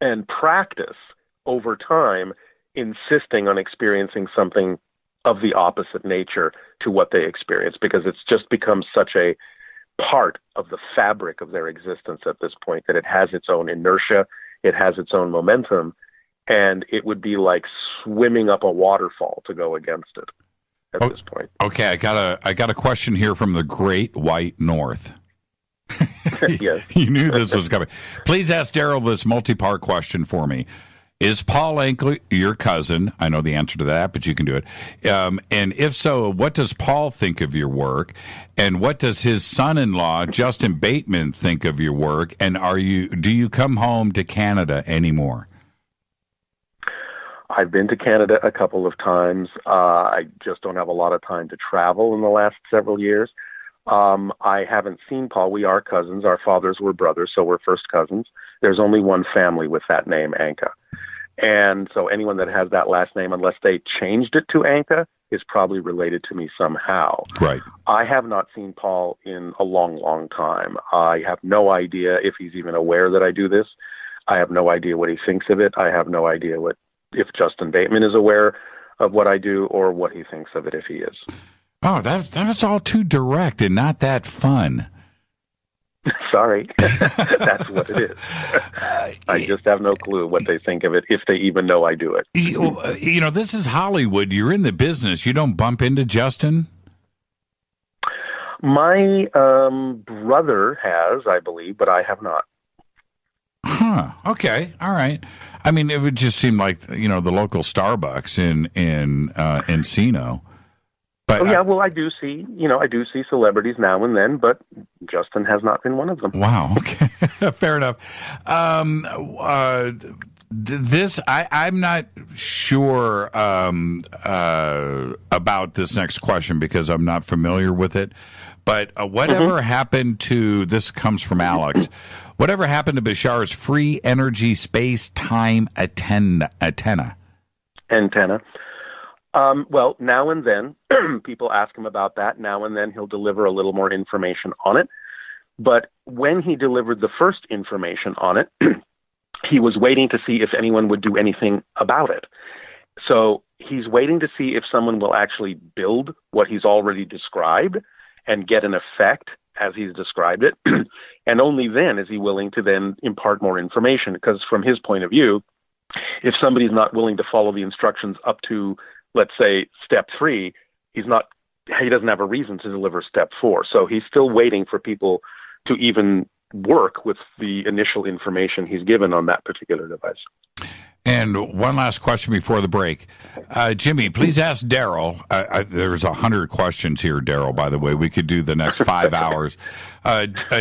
and practice over time, insisting on experiencing something of the opposite nature to what they experience, because it's just become such a part of the fabric of their existence at this point that it has its own inertia, it has its own momentum, and it would be like swimming up a waterfall to go against it at this point. Okay, I got a question here from the Great White North. Yes. You knew this was coming. Please ask Darryl this multi-part question for me. Is Paul Anka your cousin? I know the answer to that, but you can do it. And if so, what does Paul think of your work? And what does his son-in-law, Justin Bateman, think of your work? And do you come home to Canada anymore? I've been to Canada a couple of times. I just don't have a lot of time to travel in the last several years. I haven't seen Paul. We are cousins. Our fathers were brothers, so we're first cousins. There's only one family with that name, Anka. And so anyone that has that last name, unless they changed it to Anka, is probably related to me somehow. Right. I have not seen Paul in a long, long time. I have no idea if he's even aware that I do this. I have no idea what he thinks of it. I have no idea if Justin Bateman is aware of what I do or what he thinks of it if he is. Oh, that was all too direct and not that fun. Sorry. That's what it is. I just have no clue what they think of it, if they even know I do it. You know, this is Hollywood. You're in the business. You don't bump into Justin? My brother has, I believe, but I have not. Huh. Okay. All right. I mean, it would just seem like, the local Starbucks in Encino. But I do see celebrities now and then, but Justin has not been one of them. Wow. Okay. Fair enough. I'm not sure about this next question because I'm not familiar with it. But whatever happened to, this comes from Alex, whatever happened to Bashar's free energy space-time antenna? Well, now and then, people ask him about that. Now and then he'll deliver a little more information on it. But when he delivered the first information on it, he was waiting to see if anyone would do anything about it. So he's waiting to see if someone will actually build what he's already described and get an effect as he's described it. And only then is he willing to then impart more information, because from his point of view, If somebody's not willing to follow the instructions up to, let's say, step 3, he doesn't have a reason to deliver step 4. So he's still waiting for people to even work with the initial information he's given on that particular device. And one last question before the break. Jimmy, please ask Darryl. There's 100 questions here, Darryl, by the way. We could do the next 5 hours.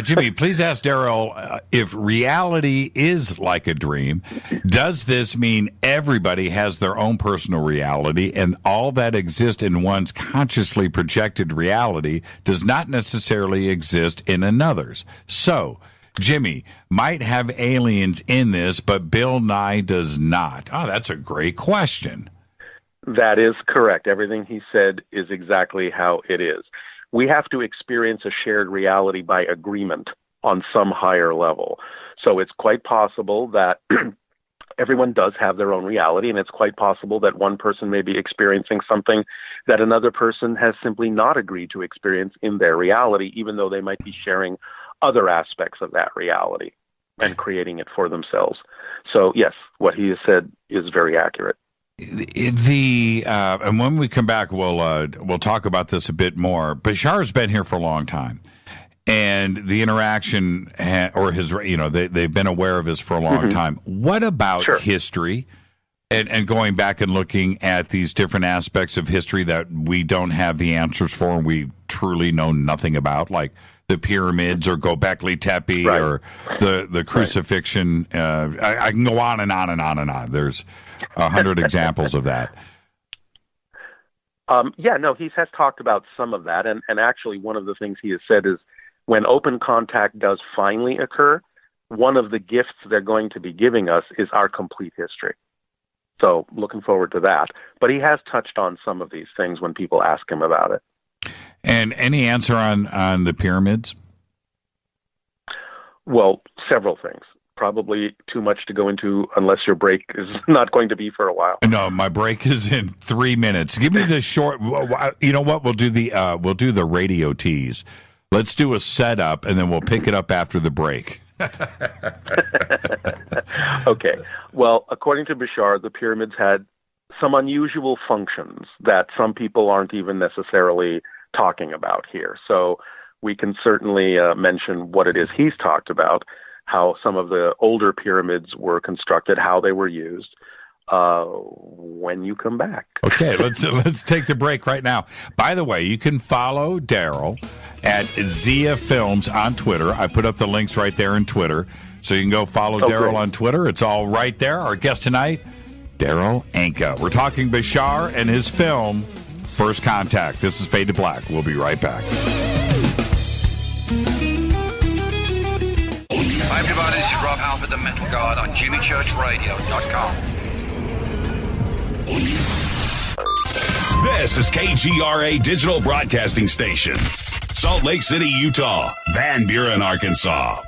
Jimmy, please ask Darryl, if reality is like a dream, does this mean everybody has their own personal reality and all that exists in one's consciously projected reality does not necessarily exist in another's? So, Jimmy, might have aliens in this, but Bill Nye does not. Oh, that's a great question. That is correct. Everything he said is exactly how it is. We have to experience a shared reality by agreement on some higher level. So it's quite possible that everyone does have their own reality, and it's quite possible that one person may be experiencing something that another person has simply not agreed to experience in their reality, even though they might be sharing other aspects of that reality and creating it for themselves. So yes, what he has said is very accurate. And when we come back, we'll talk about this a bit more. Bashar's been here for a long time, and the interaction they've been aware of this for a long time. What about history? And going back and looking at these different aspects of history that we don't have the answers for and we truly know nothing about, like the pyramids or Göbekli Tepe or the crucifixion. I can go on and on and on and on. There's 100 examples of that. He has talked about some of that. And actually, one of the things he has said is when open contact does finally occur, one of the gifts they're going to be giving us is our complete history. So looking forward to that. But he has touched on some of these things when people ask him about it. And any answer on the pyramids? Well, several things. Probably too much to go into unless your break is not going to be for a while. No, my break is in 3 minutes. Give me the short. You know what? We'll do the radio tease. Let's do a setup, and then we'll pick it up after the break. Okay. Well, according to Bashar, the pyramids had some unusual functions that some people aren't even necessarily talking about here. So we can certainly mention what it is he's talked about, how some of the older pyramids were constructed, how they were used, when you come back. Okay, let's take the break right now. By the way, you can follow Darryl at Zia Films on Twitter. I put up the links right there in Twitter, so you can go follow Darryl on Twitter. It's all right there. Our guest tonight, Darryl Anka. We're talking Bashar and his film, First Contact. This is Fade to Black. We'll be right back. Hi everybody, this is Rob Halford, the Metal Guard on JimmyChurchRadio.com. This is KGRA Digital Broadcasting Station, Salt Lake City, Utah, Van Buren, Arkansas.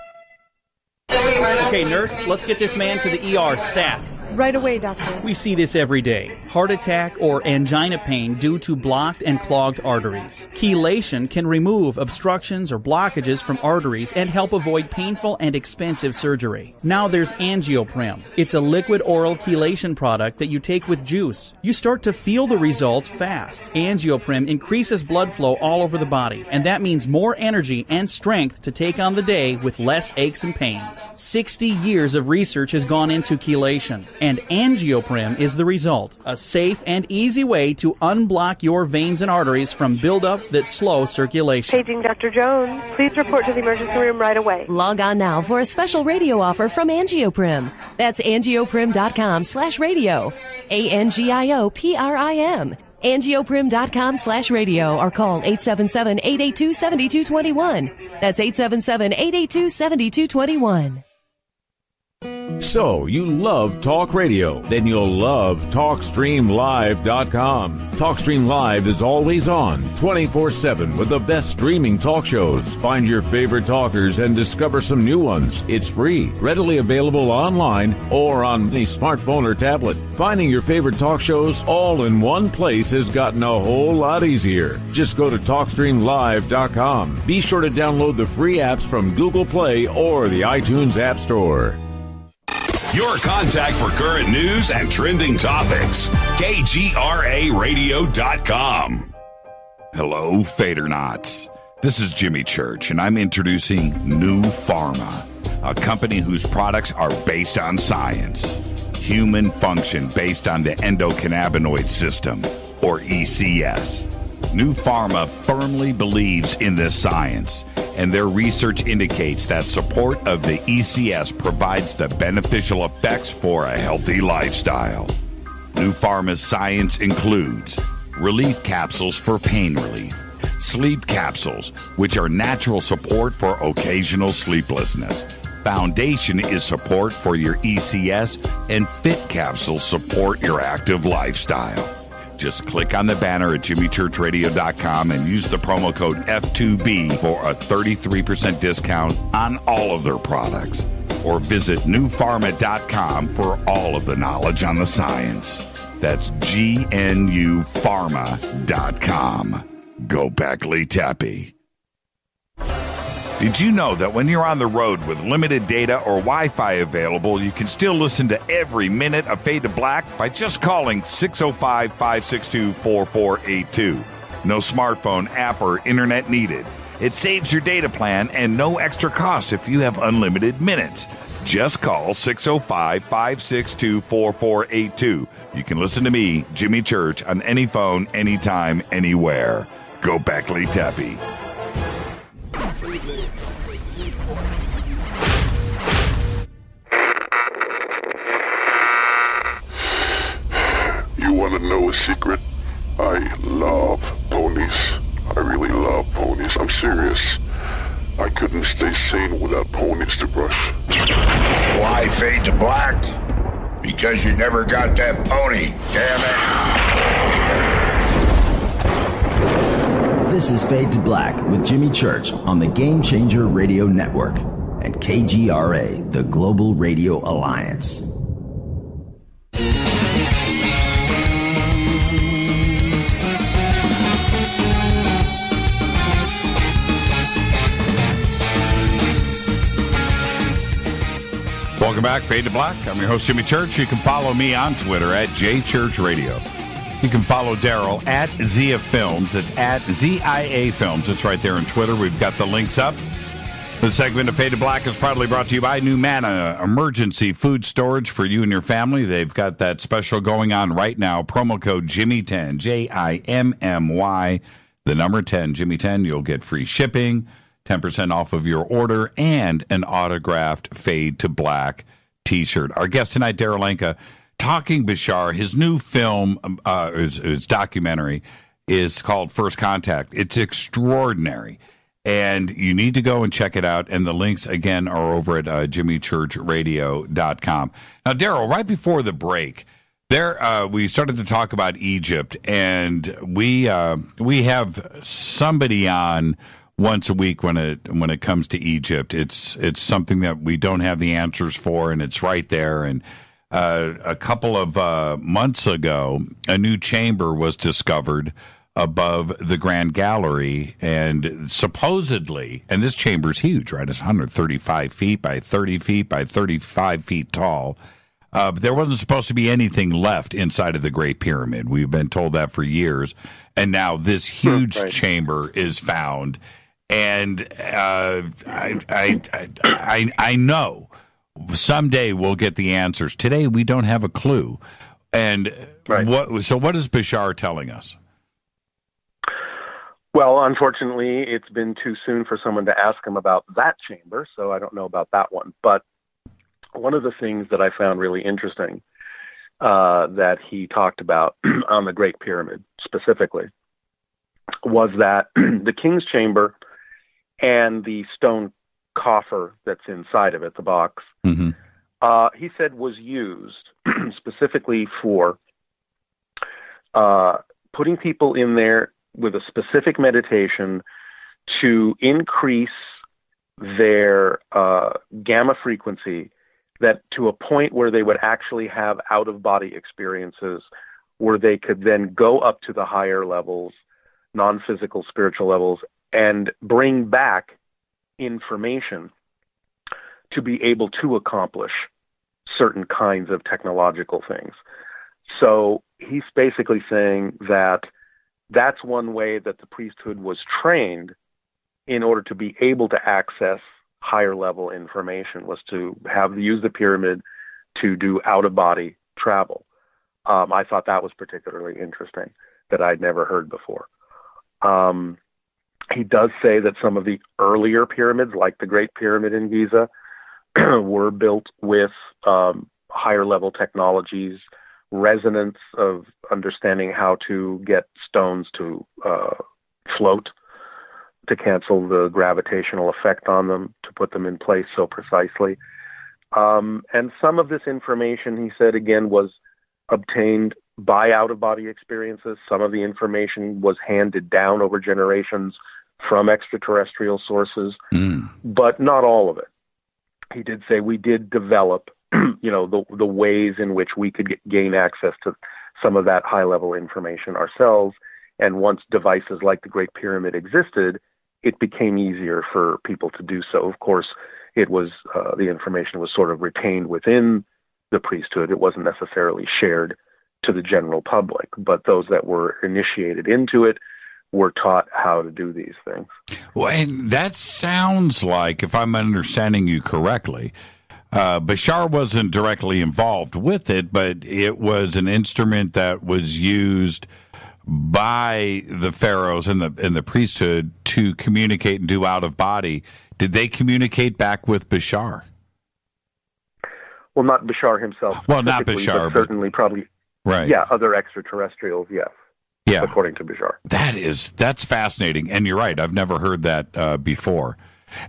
Okay, nurse, let's get this man to the ER stat. Right away, doctor. We see this every day. Heart attack or angina pain due to blocked and clogged arteries. Chelation can remove obstructions or blockages from arteries and help avoid painful and expensive surgery. Now there's Angioprim. It's a liquid oral chelation product that you take with juice. You start to feel the results fast. Angioprim increases blood flow all over the body, and that means more energy and strength to take on the day with less aches and pains. 60 years of research has gone into chelation, and Angioprim is the result. A safe and easy way to unblock your veins and arteries from buildup that slow circulation. Paging Dr. Jones. Please report to the emergency room right away. Log on now for a special radio offer from Angioprim. That's angioprim.com/radio. ANGIOPRIM. Angioprim.com/radio or call 877-882-7221. That's 877-882-7221. So, you love talk radio? Then you'll love TalkStreamLive.com. TalkStream Live is always on, 24/7 with the best streaming talk shows. Find your favorite talkers and discover some new ones. It's free, readily available online or on any smartphone or tablet. Finding your favorite talk shows all in one place has gotten a whole lot easier. Just go to TalkStreamLive.com. Be sure to download the free apps from Google Play or the iTunes App Store. Your contact for current news and trending topics. KGRAradio.com. Hello, Fadernauts. This is Jimmy Church, and I'm introducing New Pharma, a company whose products are based on science. Human function based on the endocannabinoid system, or ECS. New Pharma firmly believes in this science, and their research indicates that support of the ECS provides the beneficial effects for a healthy lifestyle. New Pharma's science includes relief capsules for pain relief, sleep capsules, which are natural support for occasional sleeplessness. Foundation is support for your ECS, and Fit capsules support your active lifestyle. Just click on the banner at jimmychurchradio.com and use the promo code F2B for a 33% discount on all of their products. Or visit newpharma.com for all of the knowledge on the science. That's GNUpharma.com. Go Beckley Tappy. Did you know that when you're on the road with limited data or Wi-Fi available, you can still listen to every minute of Fade to Black by just calling 605-562-4482. No smartphone, app, or internet needed. It saves your data plan and no extra cost if you have unlimited minutes. Just call 605-562-4482. You can listen to me, Jimmy Church, on any phone, anytime, anywhere. Go Beckley Tappy. You want to know a secret? I love ponies. I really love ponies. I'm serious. I couldn't stay sane without ponies to brush. Why fade to black? Because you never got that pony, damn it. This is Fade to Black with Jimmy Church on the Game Changer Radio Network and KGRA, the Global Radio Alliance. Welcome back, Fade to Black. I'm your host, Jimmy Church. You can follow me on Twitter at JChurchRadio. You can follow Darryl at Zia Films. It's at ZIA Films. It's right there on Twitter. We've got the links up. The segment of Fade to Black is proudly brought to you by New Manna, emergency food storage for you and your family. They've got that special going on right now. Promo code Jimmy10, Jimmy, the number 10, Jimmy10. You'll get free shipping, 10% off of your order, and an autographed Fade to Black t-shirt. Our guest tonight, Darryl Anka, talking Bashar. His new film, his documentary, is called First Contact. It's extraordinary, and you need to go and check it out. And the links, again, are over at jimmychurchradio.com. Now, Darryl, right before the break, we started to talk about Egypt, and we have somebody on once a week when it comes to Egypt. It's something that we don't have the answers for, and it's right there. And a couple of months ago, a new chamber was discovered above the Grand Gallery, and supposedly, and this chamber's huge, right? It's 135 feet by 30 feet by 35 feet tall. But there wasn't supposed to be anything left inside of the Great Pyramid. We've been told that for years. And now this huge chamber is found. And I know someday we'll get the answers. Today we don't have a clue. And what is Bashar telling us? Well, unfortunately, it's been too soon for someone to ask him about that chamber, so I don't know about that one. But one of the things that I found really interesting that he talked about on the Great Pyramid specifically was that the King's Chamber and the stone coffer that's inside of it, the box, he said was used specifically for putting people in there with a specific meditation to increase their gamma frequency, that to a point where they would actually have out-of-body experiences where they could then go up to the higher levels, non-physical spiritual levels, and bring back information to be able to accomplish certain kinds of technological things. So he's basically saying that that's one way that the priesthood was trained in order to be able to access higher level information, was to use the pyramid to do out-of-body travel. I thought that was particularly interesting, that I'd never heard before. He does say that some of the earlier pyramids, like the Great Pyramid in Giza, were built with higher level technologies, resonance of understanding how to get stones to float, to cancel the gravitational effect on them, to put them in place so precisely. And some of this information, he said, again, was obtained by out-of-body experiences. Some of the information was handed down over generations from extraterrestrial sources, but not all of it. He did say we did develop, the ways in which we could gain access to some of that high-level information ourselves. And once devices like the Great Pyramid existed, it became easier for people to do so. Of course, it was the information was sort of retained within the priesthood. It wasn't necessarily shared to the general public, but those that were initiated into it were taught how to do these things. Well, and that sounds like, if I'm understanding you correctly, Bashar wasn't directly involved with it, but it was an instrument that was used by the pharaohs and the priesthood to communicate and do out of body. Did they communicate back with Bashar? Well, not Bashar himself. Well, not Bashar, but certainly probably. Right. Yeah, other extraterrestrials. Yes. Yeah. According to Bashar. That's fascinating, and you're right. I've never heard that before.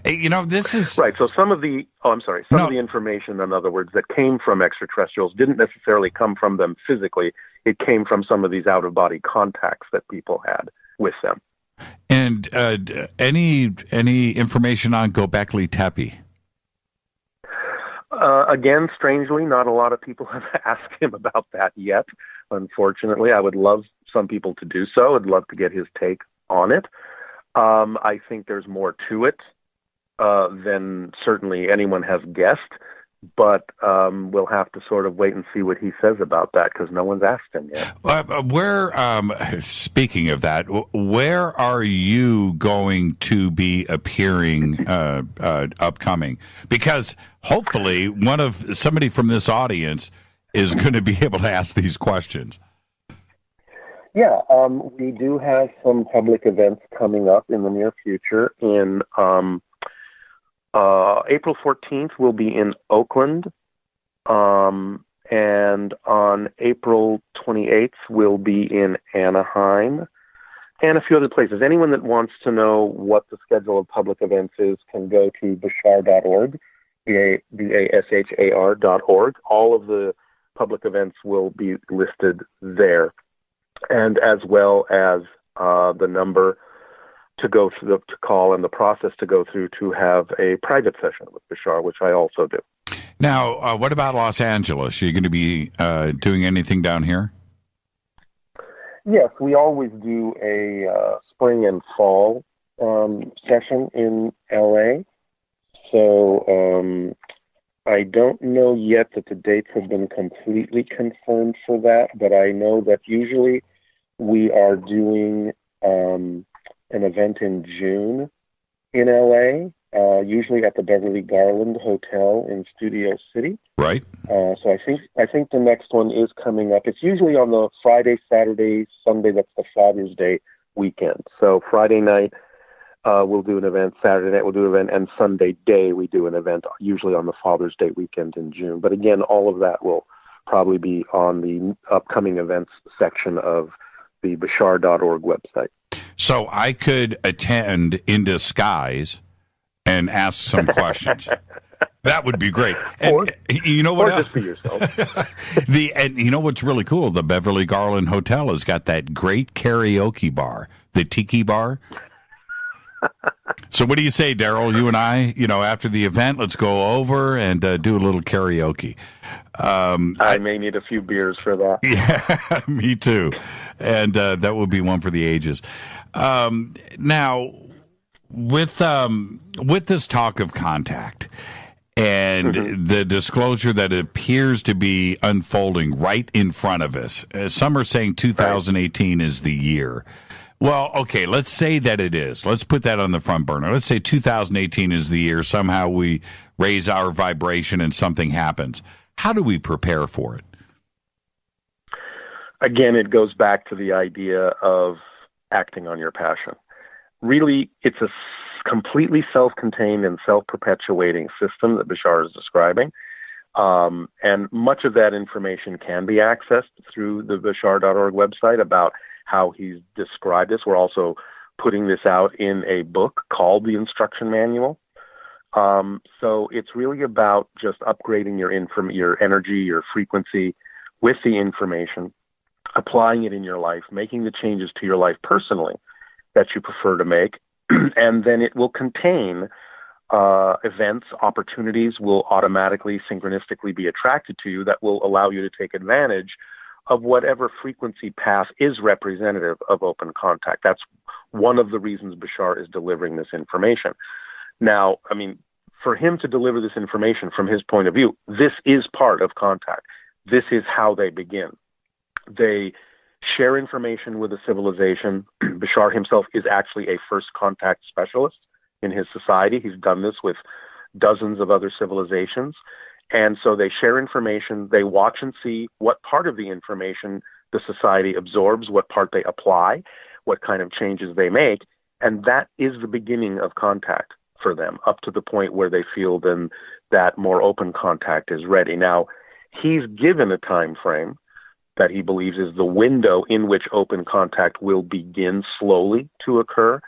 This is right. So some of the of the information, in other words, that came from extraterrestrials didn't necessarily come from them physically. It came from some of these out-of-body contacts that people had with them. And any information on Göbekli Tepe? Again, strangely, not a lot of people have asked him about that yet. Unfortunately, I would love some people to do so. I'd love to get his take on it. I think there's more to it than certainly anyone has guessed, but we'll have to sort of wait and see what he says about that, because no one's asked him yet. Speaking of that, where are you going to be appearing upcoming? Because hopefully somebody from this audience is going to be able to ask these questions. Yeah, we do have some public events coming up in the near future. In April 14th, we'll be in Oakland, and on April 28th, we'll be in Anaheim, and a few other places. Anyone that wants to know what the schedule of public events is can go to bashar.org, BASHAR.org. All of the public events will be listed there, and as well as the number to go through, to call, and the process to go through to have a private session with Bashar, which I also do. Now, what about Los Angeles? Are you going to be doing anything down here? Yes, we always do a spring and fall session in LA. So I don't know yet that the dates have been completely confirmed for that, but I know that usually we are doing an event in June in LA, usually at the Beverly Garland Hotel in Studio City. Right. So I think the next one is coming up. It's usually on the Friday, Saturday, Sunday. That's the Father's Day weekend. So Friday night we'll do an event. Saturday night we'll do an event, and Sunday day we do an event. Usually on the Father's Day weekend in June. But again, all of that will probably be on the upcoming events section of the Bashar.org website. So I could attend in disguise and ask some questions. That would be great. And you know what? Or just for yourself. And you know what's really cool? The Beverly Garland Hotel has got that great karaoke bar, the Tiki Bar. So what do you say, Darryl? You and I, after the event, let's go over and do a little karaoke. I may need a few beers for that. Yeah, me too. And that will be one for the ages. Now, with this talk of contact, and the disclosure that it appears to be unfolding right in front of us. Some are saying 2018 is the year. Well, okay, let's say that it is. Let's put that on the front burner. Let's say 2018 is the year. Somehow we raise our vibration and something happens. How do we prepare for it? Again, it goes back to the idea of acting on your passion. Really, it's a completely self-contained and self-perpetuating system that Bashar is describing. And much of that information can be accessed through the Bashar.org website about how he's described this. We're also putting this out in a book called The Instruction Manual. So it's really about just upgrading your energy, your frequency with the information, applying it in your life, making the changes to your life personally that you prefer to make. And then it will contain events, opportunities will automatically, synchronistically be attracted to you that will allow you to take advantage of whatever frequency path is representative of open contact. That's one of the reasons Bashar is delivering this information. Now, I mean, for him to deliver this information from his point of view, this is part of contact. This is how they begin. They share information with a civilization. Bashar himself is actually a first contact specialist in his society. He's done this with dozens of other civilizations. And so they share information. They watch and see what part of the information the society absorbs, what part they apply, what kind of changes they make. And that is the beginning of contact for them, up to the point where they feel then that more open contact is ready. Now, he's given a time frame that he believes is the window in which open contact will begin slowly to occur.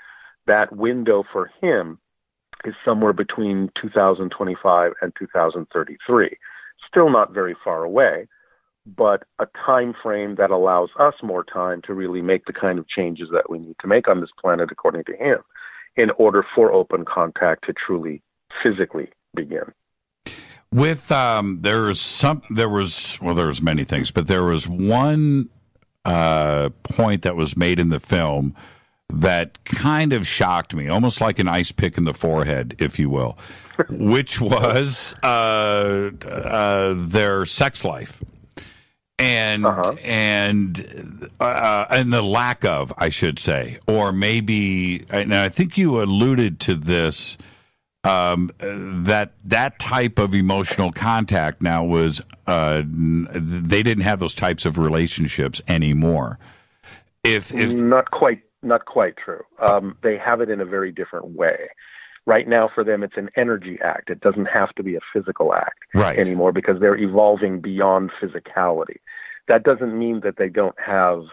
That window for him is somewhere between 2025 and 2033. Still not very far away, but a time frame that allows us more time to really make the kind of changes that we need to make on this planet, according to him, in order for open contact to truly physically begin. With there was many things, but there was one point that was made in the film that kind of shocked me, almost like an ice pick in the forehead, if you will, which was their sex life and the lack of, I should say, or maybe, and I think you alluded to this. That type of emotional contact now was they didn't have those types of relationships anymore. If not quite true. They have it in a very different way. Right now, for them, it's an energy act. It doesn't have to be a physical act anymore because they're evolving beyond physicality. That doesn't mean that they don't have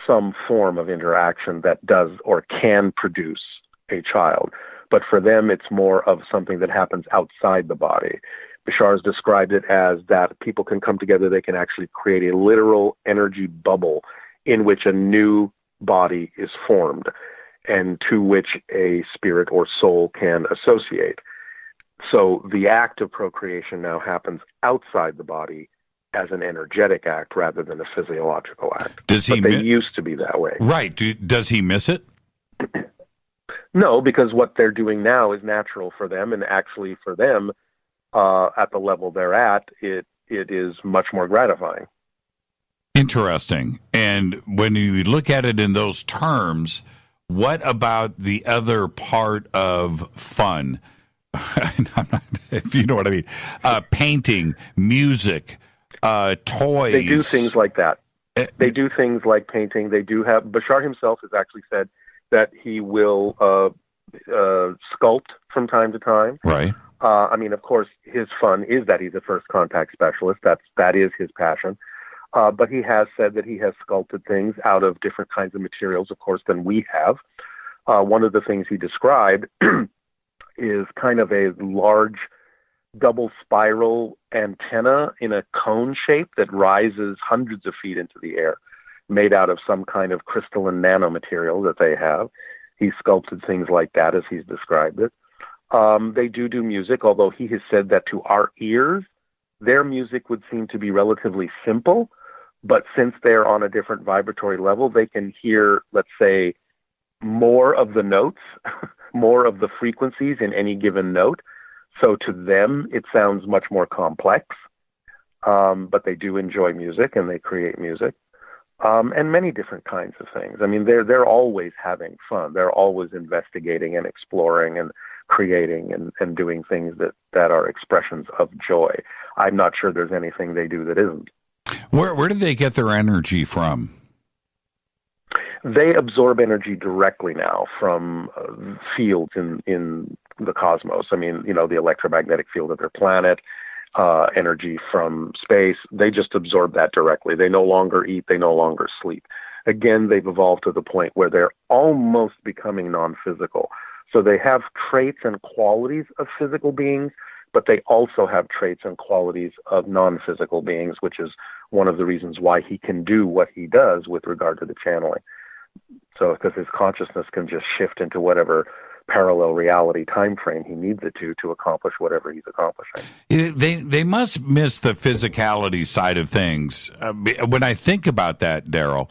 some form of interaction that does or can produce a child. But for them, it's more of something that happens outside the body. Bashar has described it as that people can come together, they can actually create a literal energy bubble in which a new body is formed and to which a spirit or soul can associate. So the act of procreation now happens outside the body as an energetic act rather than a physiological act. They used to be that way. Right. Does he miss it? No, because what they're doing now is natural for them, and actually for them, at the level they're at, it is much more gratifying. Interesting. And when you look at it in those terms, what about the other part of fun? If you know what I mean. Painting, music, toys. They do things like that. They do things like painting. They do have, Bashar himself has actually said that he will sculpt from time to time. Right. I mean, of course, his fun is that he's a first contact specialist. That is his passion. But he has said that he has sculpted things out of different kinds of materials, of course, than we have. One of the things he described is kind of a large double spiral antenna in a cone shape that rises hundreds of feet into the air, made out of some kind of crystalline nanomaterial that they have. He sculpted things like that as he's described it. They do music, although he has said that to our ears, their music would seem to be relatively simple, but since they're on a different vibratory level, they can hear, let's say, more of the notes, more of the frequencies in any given note. So to them, it sounds much more complex, but they do enjoy music and they create music, and many different kinds of things. I mean, they're always having fun. They're always investigating and exploring and creating and doing things that are expressions of joy. I'm not sure there's anything they do that isn't. Where do they get their energy from? They absorb energy directly now from fields in the cosmos. I mean, the electromagnetic field of their planet, energy from space. They just absorb that directly. They no longer eat. They no longer sleep. Again, they've evolved to the point where they're almost becoming non-physical. So they have traits and qualities of physical beings, but they also have traits and qualities of non-physical beings, which is one of the reasons why he can do what he does with regard to the channeling. So because his consciousness can just shift into whatever parallel reality time frame he needs it to accomplish whatever he's accomplishing. They must miss the physicality side of things. When I think about that, Darryl,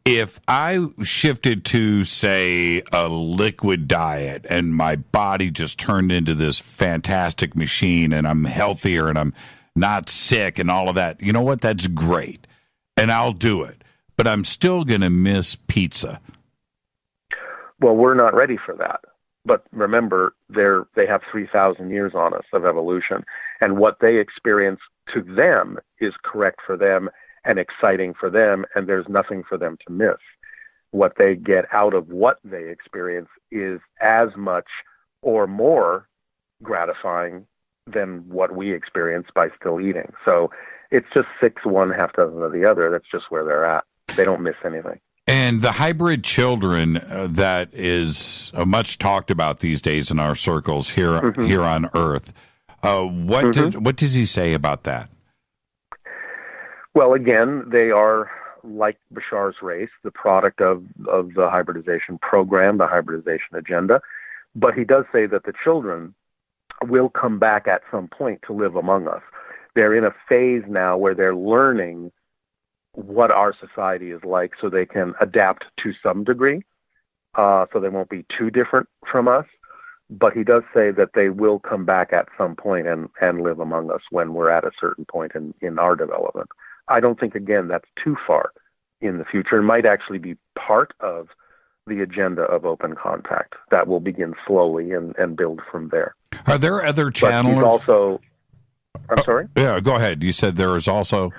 if I shifted to, say, a liquid diet and my body just turned into this fantastic machine and I'm healthier and I'm not sick and all of that, you know what? That's great. And I'll do it. But I'm still going to miss pizza. Well, we're not ready for that. But remember, they have 3,000 years on us of evolution. And what they experience to them is correct for them and exciting for them, and there's nothing for them to miss. What they get out of what they experience is as much or more gratifying than what we experience by still eating. So it's just 6, 1, half dozen of the other. That's just where they're at. They don't miss anything. And the hybrid children that is much talked about these days in our circles here on Earth. What does he say about that? Well, again, they are like Bashar's race, the product of the hybridization program, the hybridization agenda. But he does say that the children will come back at some point to live among us. They're in a phase now where they're learning what our society is like so they can adapt to some degree, so they won't be too different from us. But he does say that they will come back at some point and live among us when we're at a certain point in our development. I don't think, again, that's too far in the future. It might actually be part of the agenda of open contact that will begin slowly and build from there. Are there other channelers? I'm sorry? Yeah, go ahead. You said there is also...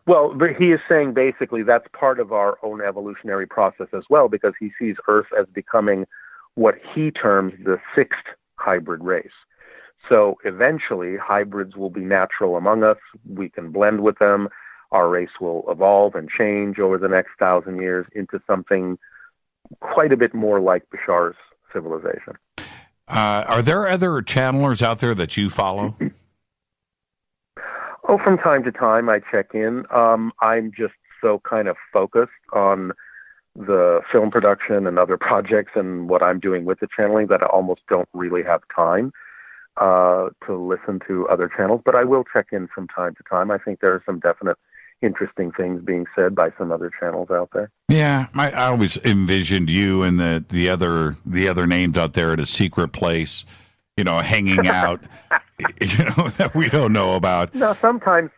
Well, he is saying basically that's part of our own evolutionary process as well, because he sees Earth as becoming what he terms the 6th hybrid race. So eventually, hybrids will be natural among us. We can blend with them. Our race will evolve and change over the next 1,000 years into something quite a bit more like Bashar's civilization. Are there other channelers out there that you follow? Oh, from time to time I check in. I'm just so kind of focused on the film production and other projects and what I'm doing with the channeling that I almost don't really have time to listen to other channels. But I will check in from time to time. I think there are some definite interesting things being said by some other channels out there. Yeah, I always envisioned you and the other names out there at a secret place, hanging out, that we don't know about. No, sometimes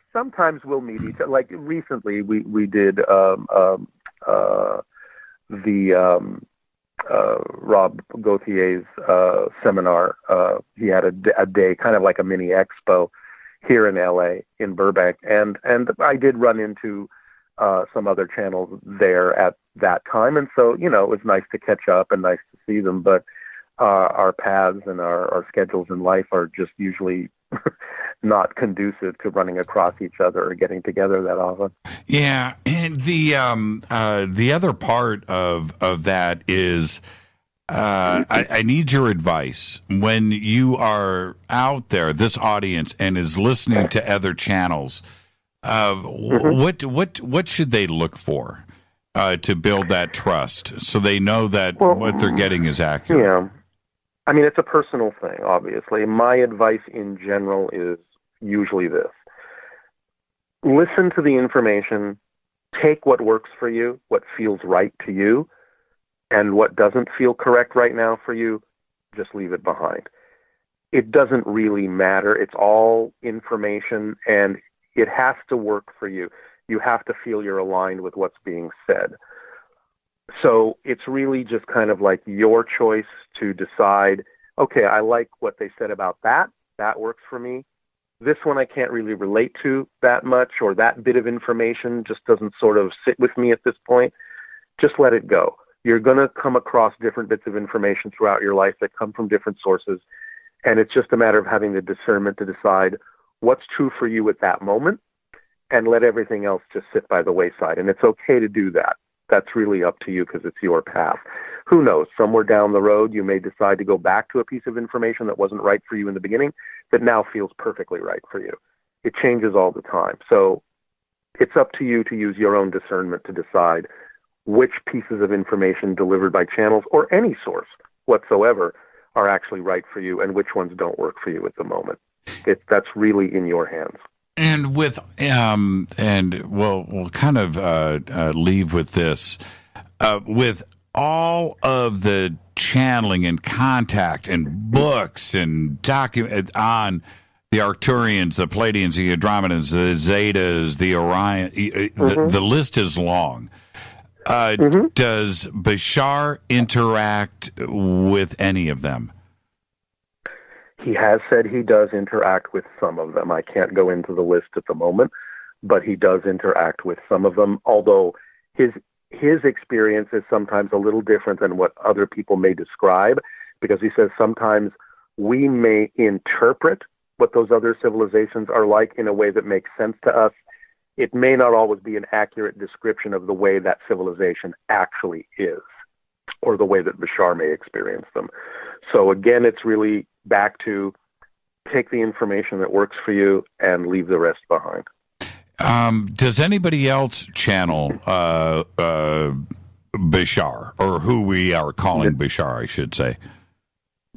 we'll meet each other. Like recently, we did Rob Gauthier's seminar. He had a day, kind of like a mini expo here in LA, in Burbank, and I did run into some other channels there at that time, and so it was nice to catch up and nice to see them, but our paths and our schedules in life are just usually not conducive to running across each other or getting together that often. Yeah, and the other part of that is I need your advice when you are out there, this audience, and is listening to other channels. What should they look for to build that trust so they know that what they're getting is accurate? Yeah. I mean, it's a personal thing, obviously. My advice in general is usually this. Listen to the information, take what works for you, what feels right to you, and what doesn't feel correct right now for you, just leave it behind. it doesn't really matter. It's all information, and it has to work for you. You have to feel you're aligned with what's being said. So it's really just kind of like your choice to decide, okay, I like what they said about that. That works for me. This one I can't really relate to that much, or that bit of information just doesn't sort of sit with me at this point. Just let it go. You're going to come across different bits of information throughout your life that come from different sources, and it's just a matter of having the discernment to decide what's true for you at that moment and let everything else just sit by the wayside. And it's okay to do that. That's really up to you because it's your path. Who knows? Somewhere down the road, you may decide to go back to a piece of information that wasn't right for you in the beginning that now feels perfectly right for you. It changes all the time. So it's up to you to use your own discernment to decide which pieces of information delivered by channels or any source whatsoever are actually right for you and which ones don't work for you at the moment. That's really in your hands. And with and we'll kind of leave with this. With all of the channeling and contact and books and document on the Arcturians, the Pleiadians, the Andromedans, the Zetas, the Orion, the list is long. Does Bashar interact with any of them? He has said he does interact with some of them. I can't go into the list at the moment, but he does interact with some of them, although his experience is sometimes a little different than what other people may describe, because he says sometimes we may interpret what those other civilizations are like in a way that makes sense to us. It may not always be an accurate description of the way that civilization actually is, or the way that Bashar may experience them. So again, it's really back to take the information that works for you and leave the rest behind. Does anybody else channel Bashar, or who we are calling Bashar, I should say?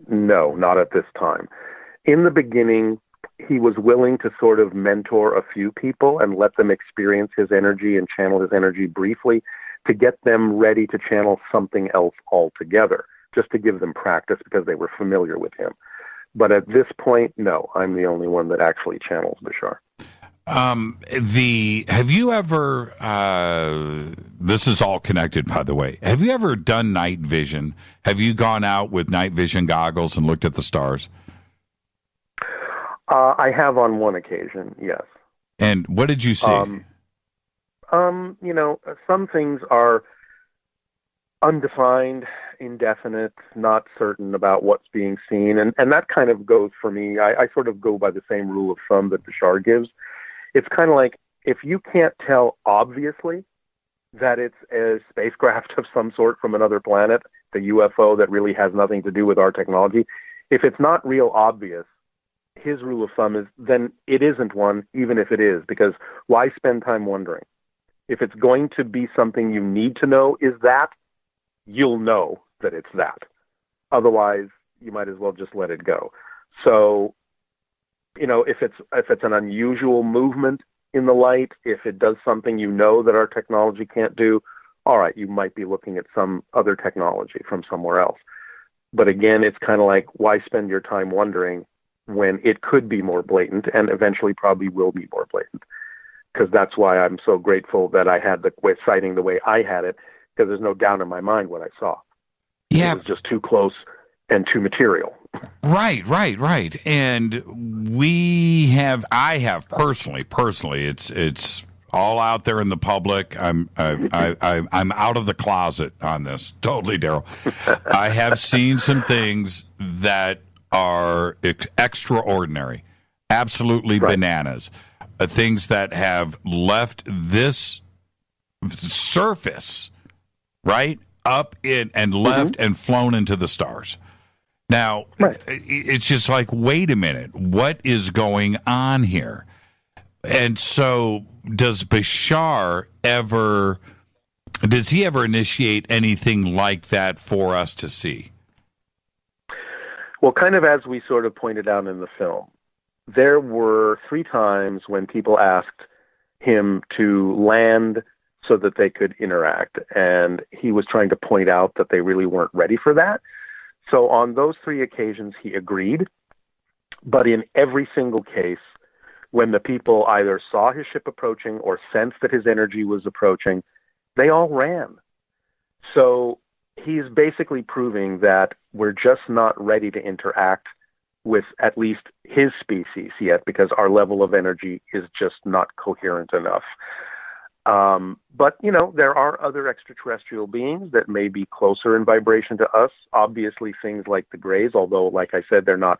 No, not at this time. In the beginning, he was willing to sort of mentor a few people and let them experience his energy and channel his energy briefly to get them ready to channel something else altogether, just to give them practice because they were familiar with him. But at this point, no, I'm the only one that actually channels Bashar. Have you ever, this is all connected, by the way, have you ever done night vision? Have you gone out with night vision goggles and looked at the stars? I have on one occasion, yes. And what did you see? You know, some things are undefined, indefinite, not certain about what's being seen. And that kind of goes for me. I sort of go by the same rule of thumb that Bashar gives. It's kind of like, if you can't tell obviously that it's a spacecraft of some sort from another planet, the UFO that really has nothing to do with our technology, if it's not real obvious, his rule of thumb is then it isn't one, even if it is, because why spend time wondering? If it's going to be something you need to know is that, you'll know that it's that. Otherwise, you might as well just let it go. So, you know, if it's an unusual movement in the light, if it does something you know that our technology can't do, all right, you might be looking at some other technology from somewhere else. But again, it's kind of like, why spend your time wondering when it could be more blatant and eventually probably will be more blatant? Because that's why I'm so grateful that I had the sighting the way I had it, because there's no doubt in my mind what I saw. Yeah. It was just too close and too material. Right. And I have personally, it's all out there in the public. I'm out of the closet on this. Totally, Darryl. I have seen some things that are extraordinary, absolutely bananas. Things that have left this surface right up in and left and flown into the stars. Now, it's just like, wait a minute, what is going on here? And so, does Bashar ever initiate anything like that for us to see? Well, kind of as we sort of pointed out in the film, there were 3 times when people asked him to land so that they could interact, and he was trying to point out that they really weren't ready for that. So on those 3 occasions, he agreed, But in every single case, when the people either saw his ship approaching or sensed that his energy was approaching, they all ran. So he's basically proving that we're just not ready to interact with at least his species yet, because our level of energy is just not coherent enough. But, you know, there are other extraterrestrial beings that may be closer in vibration to us. Obviously, things like the Greys, although, like I said, they're not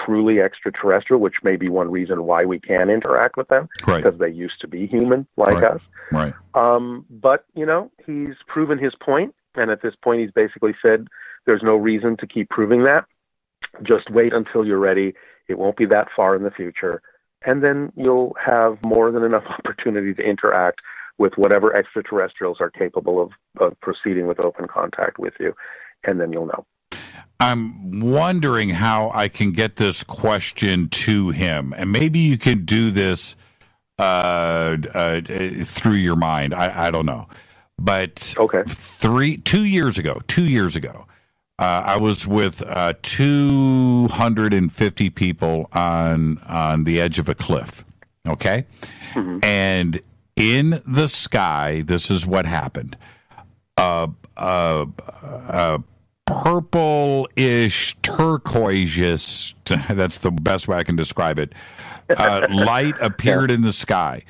truly extraterrestrial, which may be one reason why we can interact with them, because they used to be human like us. Right. But, you know, he's proven his point, and at this point he's basically said there's no reason to keep proving that. Just wait until you're ready. It won't be that far in the future, and then you'll have more than enough opportunity to interact with whatever extraterrestrials are capable of proceeding with open contact with you, and then you'll know. I'm wondering how I can get this question to him, and maybe you can do this through your mind. I don't know, but 2 years ago, I was with 250 people on the edge of a cliff. Okay, and in the sky, this is what happened. Purple-ish, turquoise, that's the best way I can describe it, light appeared in the sky,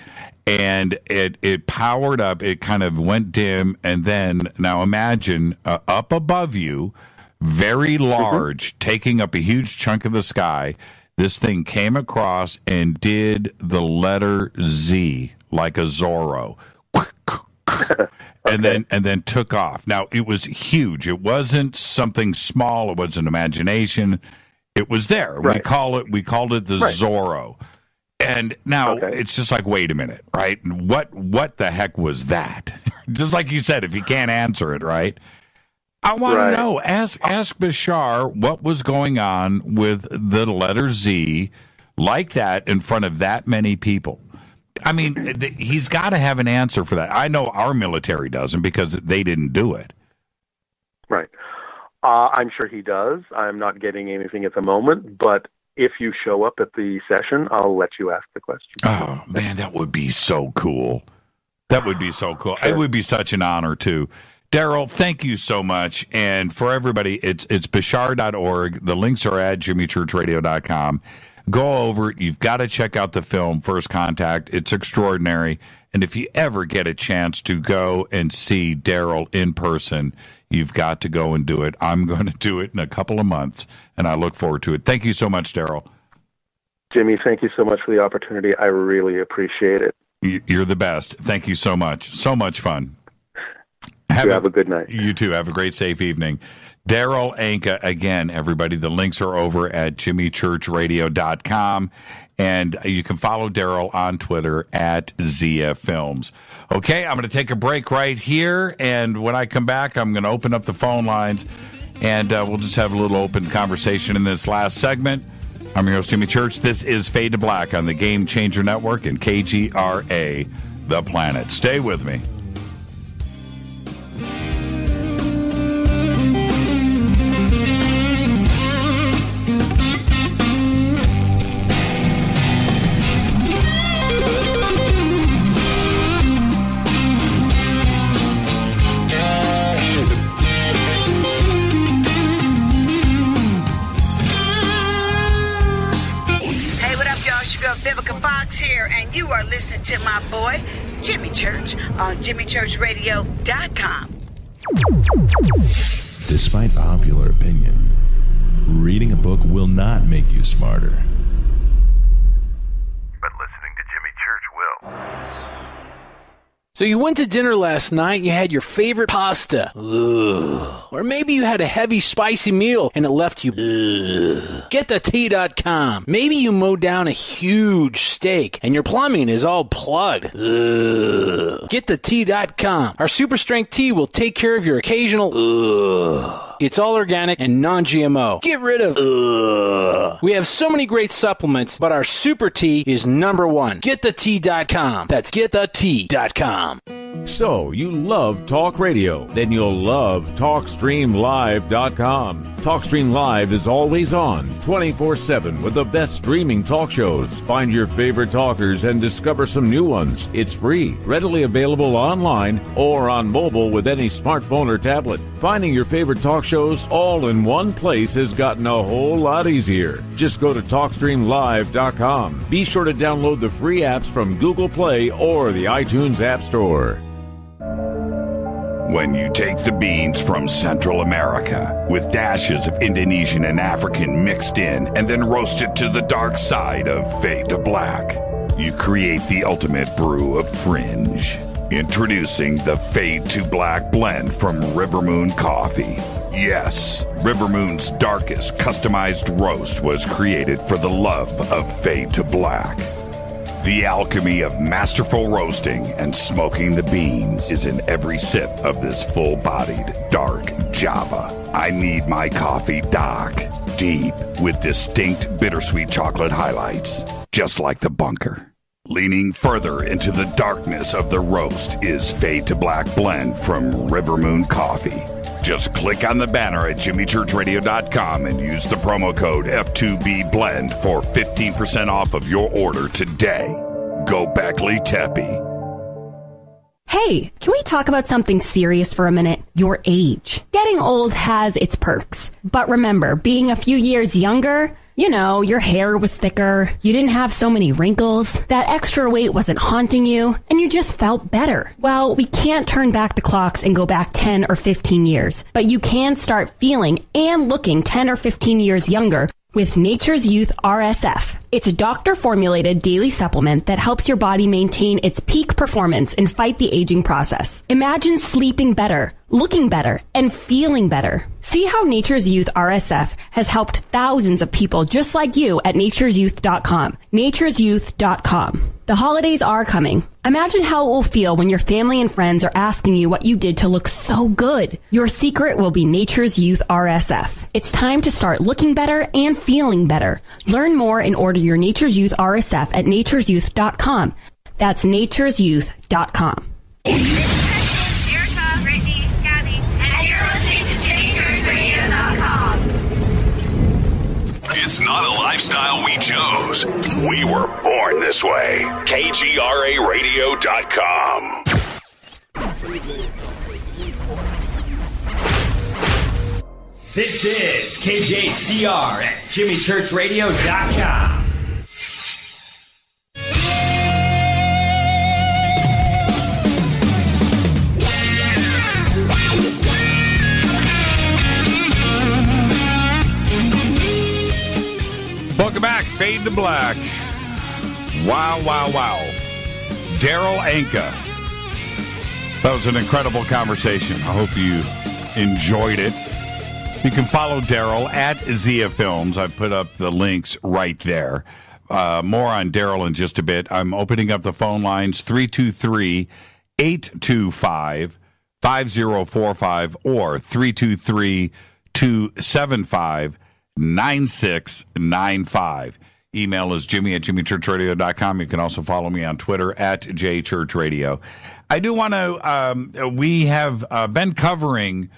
and it powered up. It kind of went dim, and then, now imagine, up above you, very large, taking up a huge chunk of the sky, this thing came across and did the letter Z, like a Zorro. And then took off. Now, it was huge. It wasn't something small. It wasn't imagination. It was there. We called it the Zorro. And now it's just like, wait a minute, right? What the heck was that? Just like you said, if you can't answer it, right? I want to know. Ask Bashar what was going on with the letter Z like that in front of that many people. I mean, he's got to have an answer for that. I know our military doesn't, because they didn't do it. Right. I'm sure he does. I'm not getting anything at the moment, but if you show up at the session, I'll let you ask the question. Oh, man, that would be so cool. That would be so cool. Sure. It would be such an honor, too. Darryl, thank you so much. And for everybody, it's bashar.org. The links are at jimmychurchradio.com. Go over it. You've got to check out the film, First Contact. It's extraordinary. And if you ever get a chance to go and see Darryl in person, you've got to go and do it. I'm going to do it in a couple of months, and I look forward to it. Thank you so much, Darryl. Jimmy, thank you so much for the opportunity. I really appreciate it. You're the best. Thank you so much. So much fun. Have a good night. You too. Have a great, safe evening. Darryl Anka, again, everybody, the links are over at jimmychurchradio.com, and you can follow Darryl on Twitter at Zia Films. Okay, I'm going to take a break right here, and when I come back, I'm going to open up the phone lines, and we'll just have a little open conversation in this last segment. I'm your host, Jimmy Church. This is Fade to Black on the Game Changer Network and KGRA, The Planet. Stay with me. Here, and you are listening to my boy Jimmy Church on jimmychurchradio.com. Despite popular opinion, reading a book will not make you smarter, but listening to Jimmy Church will. So you went to dinner last night, you had your favorite pasta. Ugh. Or maybe you had a heavy, spicy meal and it left you. Ugh. Get the tea.com. Maybe you mowed down a huge steak and your plumbing is all plugged. Ugh. Get the tea.com. Our super strength tea will take care of your occasional. Ugh. It's all organic and non-GMO. Get rid of ugh. We have so many great supplements, but our super tea is number one. GetTheTea.com. That's GetTheTea.com. So, you love talk radio? Then you'll love TalkStreamLive.com. TalkStream Live is always on, 24/7 with the best streaming talk shows. Find your favorite talkers and discover some new ones. It's free, readily available online or on mobile with any smartphone or tablet. Finding your favorite talk shows all in one place has gotten a whole lot easier. Just go to TalkStreamLive.com. Be sure to download the free apps from Google Play or the iTunes App Store. When you take the beans from Central America with dashes of Indonesian and African mixed in and then roast it to the dark side of fade to black, you create the ultimate brew of fringe. Introducing the Fade to Black blend from Rivermoon Coffee. Yes, Rivermoon's darkest customized roast was created for the love of Fade to Black. The alchemy of masterful roasting and smoking the beans is in every sip of this full-bodied, dark Java. I need my coffee dark, deep, with distinct bittersweet chocolate highlights, just like the bunker. Leaning further into the darkness of the roast is Fade to Black blend from Rivermoon Coffee. Just click on the banner at jimmychurchradio.com and use the promo code F2BBLEND for 15% off of your order today. Go Beckley Teppy. Hey, can we talk about something serious for a minute? Your age. Getting old has its perks. But remember, being a few years younger, you know, your hair was thicker, you didn't have so many wrinkles, that extra weight wasn't haunting you, and you just felt better. Well, we can't turn back the clocks and go back 10 or 15 years, but you can start feeling and looking 10 or 15 years younger with Nature's Youth RSF. It's a doctor-formulated daily supplement that helps your body maintain its peak performance and fight the aging process. Imagine sleeping better, looking better, and feeling better. See how Nature's Youth RSF has helped thousands of people just like you at nature'syouth.com. nature'syouth.com. The holidays are coming. Imagine how it will feel when your family and friends are asking you what you did to look so good. Your secret will be Nature's Youth RSF. It's time to start looking better and feeling better. Learn more and order your Nature's Youth RSF at nature'syouth.com. That's nature'syouth.com. It's not a lifestyle we chose. We were born this way. KGRARadio.com. This is KJCR at JimmyChurchRadio.com. Welcome back, Fade to Black. Wow, wow, wow. Darryl Anka. That was an incredible conversation. I hope you enjoyed it. You can follow Darryl at Zia Films. I put up the links right there. More on Darryl in just a bit. I'm opening up the phone lines, 323-825-5045 or 323-275-9695. Email is jimmy@jimmychurchradio.com. You can also follow me on Twitter at jchurchradio. I do want to, we have been covering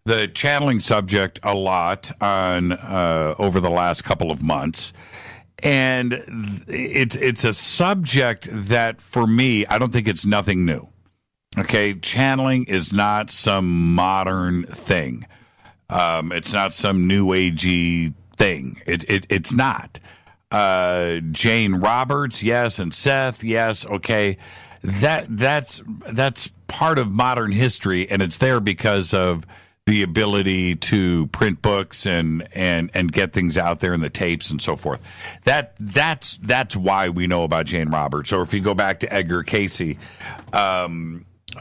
the channeling subject a lot on over the last couple of months. And it's a subject that, for me, I don't think it's nothing new. Okay, channeling is not some modern thing. It's not some new agey thing. It's not. Jane Roberts, yes, and Seth, yes, okay. That's part of modern history, and it's there because of the ability to print books and get things out there in the tapes and so forth. That's why we know about Jane Roberts. Or if you go back to Edgar Cayce,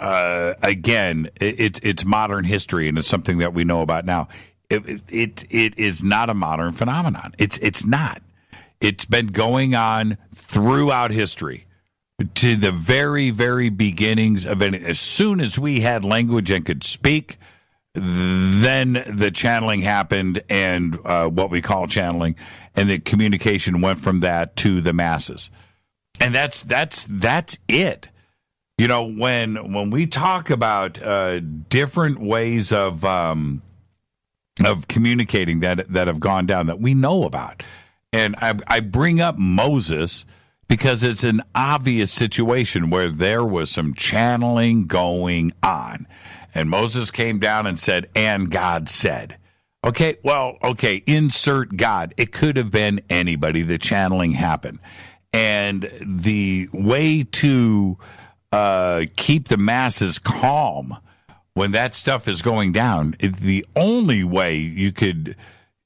again, it's modern history, and it's something that we know about now. It is not a modern phenomenon. It's not. It's been going on throughout history to the very, very beginnings of it. As soon as we had language and could speak, then the channeling happened, and what we call channeling, and the communication went from that to the masses. And that's it. You know, when we talk about different ways of communicating that have gone down that we know about, and I bring up Moses because it's an obvious situation where there was some channeling going on. And Moses came down and said, and God said. Okay, insert God. It could have been anybody. The channeling happened. And the way to keep the masses calm when that stuff is going down, the only way you could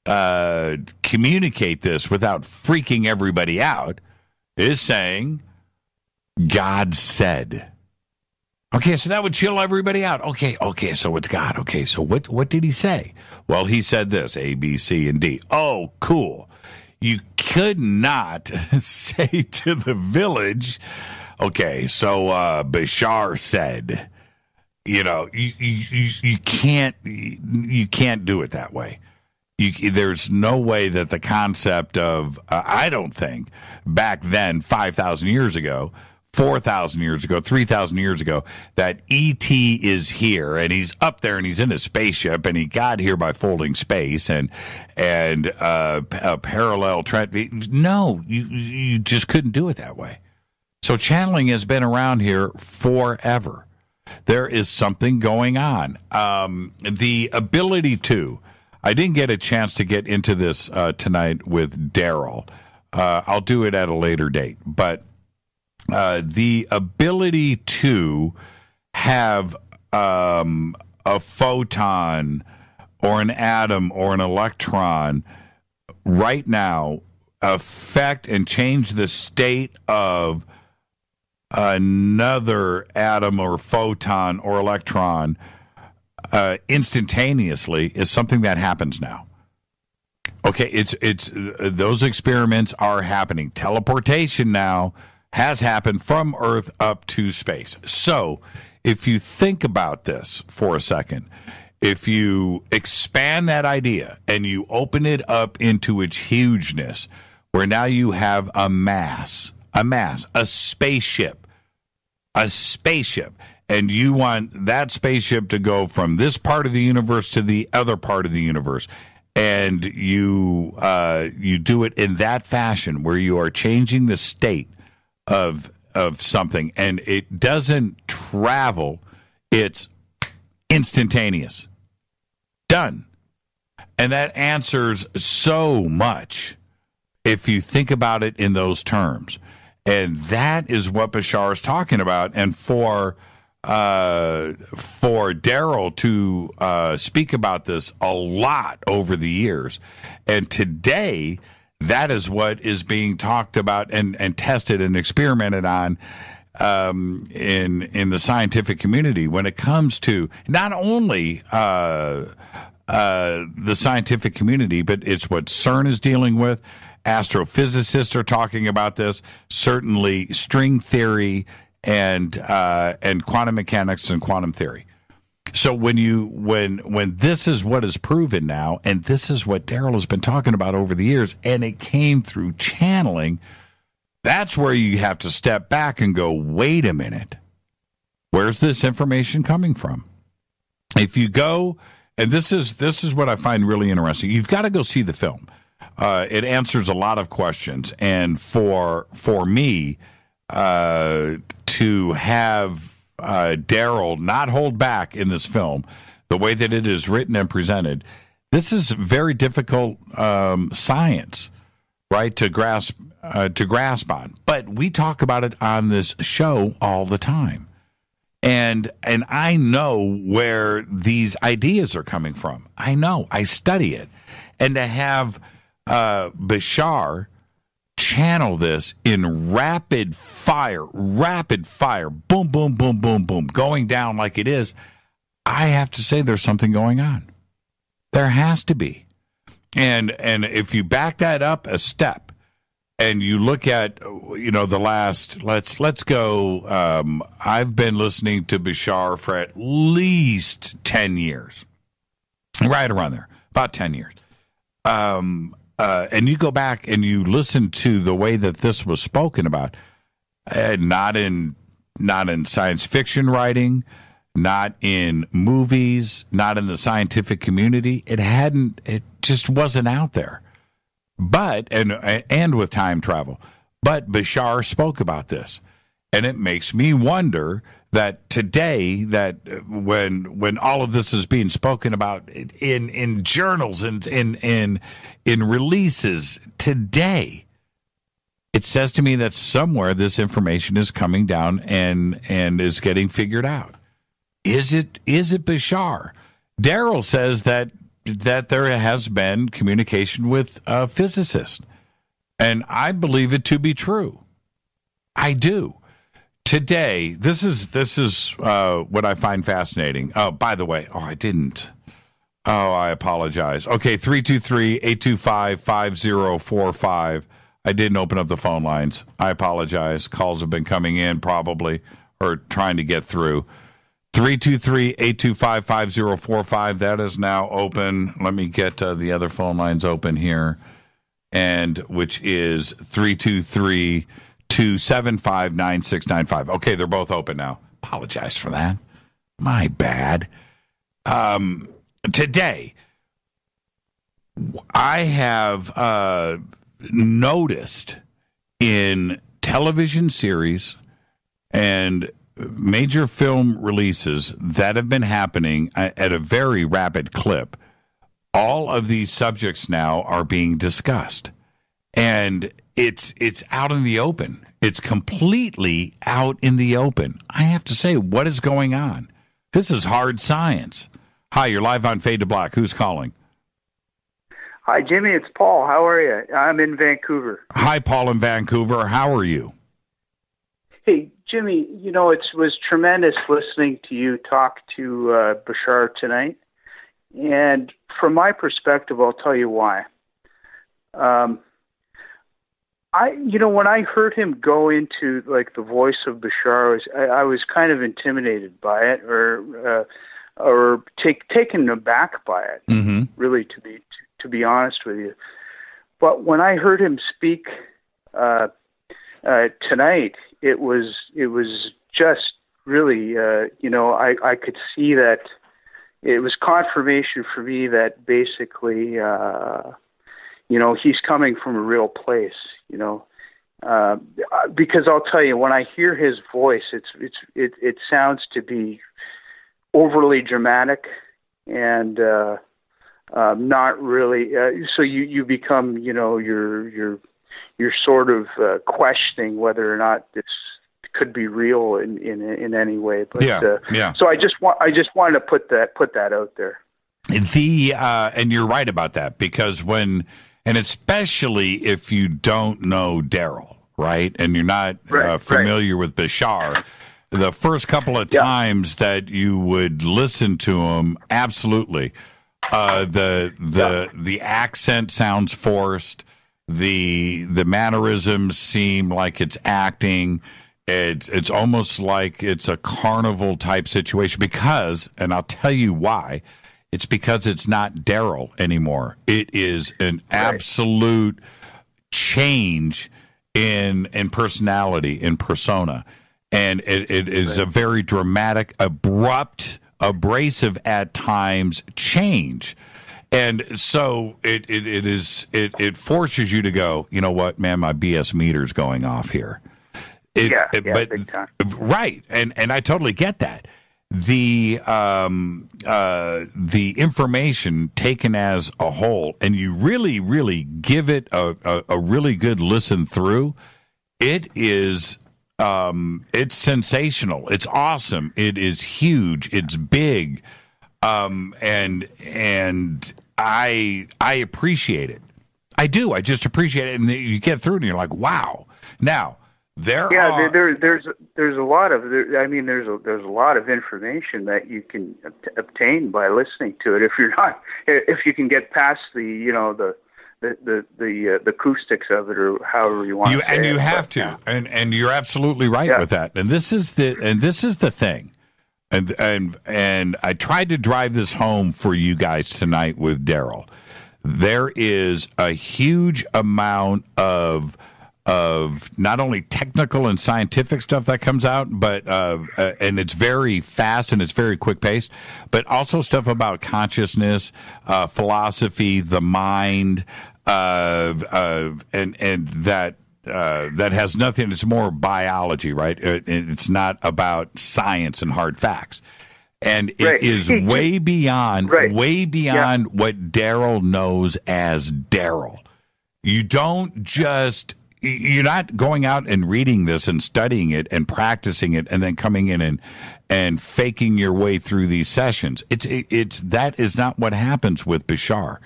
communicate this without freaking everybody out is saying, God said. Okay, so that would chill everybody out. Okay, so it's God. Okay, so what did he say? Well, he said this, A, B, C, and D. Oh, cool. You could not say to the village, okay, so Bashar said, you know, you can't do it that way. There's no way that the concept of, I don't think, back then, 5,000 years ago, 4,000 years ago, 3,000 years ago, that E.T. is here, and he's up there, and he's in a spaceship, and he got here by folding space, and a parallel trend. No, you just couldn't do it that way. So channeling has been around here forever. There is something going on. The ability to, I didn't get a chance to get into this tonight with Darryl. I'll do it at a later date, but the ability to have a photon or an atom or an electron right now affect and change the state of another atom or photon or electron instantaneously is something that happens now. Okay, it's those experiments are happening. Teleportation now has happened from Earth up to space. So, if you think about this for a second, if you expand that idea and you open it up into its hugeness, where now you have a spaceship, and you want that spaceship to go from this part of the universe to the other part of the universe, and you do it in that fashion where you are changing the state of something, and it doesn't travel, it's instantaneous. Done. And that answers so much if you think about it in those terms. And that is what Bashar is talking about. And for Darryl to speak about this a lot over the years, and today that is what is being talked about and tested and experimented on in the scientific community when it comes to not only the scientific community, but it's what CERN is dealing with. Astrophysicists are talking about this. Certainly, string theory and quantum mechanics and quantum theory. So when this is what is proven now, and this is what Darryl has been talking about over the years, and it came through channeling, that's where you have to step back and go, wait a minute, where's this information coming from? If you go, and this is what I find really interesting, you've got to go see the film. It answers a lot of questions, and for me to have Darryl not hold back in this film, the way that it is written and presented, this is very difficult science, right, to grasp on. But we talk about it on this show all the time, and I know where these ideas are coming from. I know, I study it, and to have Bashar channel this in rapid fire, boom, boom, boom, boom, boom, going down like it is, I have to say there's something going on. There has to be. And if you back that up a step and you look at, the last, let's go, I've been listening to Bashar for at least 10 years. Right around there, about 10 years. And you go back and you listen to the way that this was spoken about, not in science fiction writing, not in movies, not in the scientific community. It just wasn't out there. But, and with time travel. But Bashar spoke about this. And it makes me wonder that today, that when all of this is being spoken about in journals and in releases today, it says to me that somewhere this information is coming down and is getting figured out. Is it Bashar? Darryl says that there has been communication with a physicist, and I believe it to be true. I do. Today, this is what I find fascinating. Oh, by the way, I didn't. Oh, I apologize. Okay, 323-825-5045. I didn't open up the phone lines. I apologize. Calls have been coming in probably, or trying to get through. 323-825-5045. That is now open. Let me get the other phone lines open here, and which is 323-275-9695. Okay, they're both open now. Apologize for that. My bad. Today, I have noticed in television series and major film releases that have been happening at a very rapid clip, all of these subjects now are being discussed. And it's out in the open. It's completely out in the open. I have to say, what is going on? This is hard science. Hi, you're live on Fade to Black. Who's calling? Hi, Jimmy. It's Paul. How are you? I'm in Vancouver. Hi, Paul in Vancouver. How are you? Hey, Jimmy, it was tremendous listening to you talk to Bashar tonight. And from my perspective, I'll tell you why. When I heard him go into like the voice of Bashar, I was kind of intimidated by it, or taken aback by it. Mm-hmm. Really, to be honest with you. But when I heard him speak tonight, it was just really, I could see that it was confirmation for me that basically, he's coming from a real place, because I'll tell you, when I hear his voice, it sounds to be overly dramatic and not really. So you become, you're sort of questioning whether or not this could be real in any way. But, yeah. So I just wanted to put that out there. And you're right about that, because and especially if you don't know Darryl, right, and you're not familiar with Bashar, the first couple of times that you would listen to him, absolutely, the accent sounds forced. The mannerisms seem like it's acting. It's almost like it's a carnival type situation, because, and I'll tell you why, it's because it's not Darryl anymore. It is an absolute change in personality, in persona, and it is a very dramatic, abrupt, abrasive at times change. And so it forces you to go, you know what, man, my BS meter's going off here. Big time. Right, and I totally get that. The information taken as a whole, and you really, really give it a really good listen through, it is it's sensational. It's awesome. It is huge. It's big. And I appreciate it. I do. I just appreciate it. And you get through it and you're like, wow. Now, there's a lot of there's a lot of information that you can obtain by listening to it if you can get past the acoustics of it, or however you want to say it. And you have to. And you're absolutely right with that. And this is the thing. And I tried to drive this home for you guys tonight with Darryl. There is a huge amount of not only technical and scientific stuff that comes out, but and it's very fast and it's very quick paced, but also stuff about consciousness, philosophy, the mind, and that has nothing. It's more biology, right? It's not about science and hard facts. And it is way beyond what Darryl knows as Darryl. You're not going out and reading this and studying it and practicing it and then coming in and faking your way through these sessions. That is not what happens with Bashar.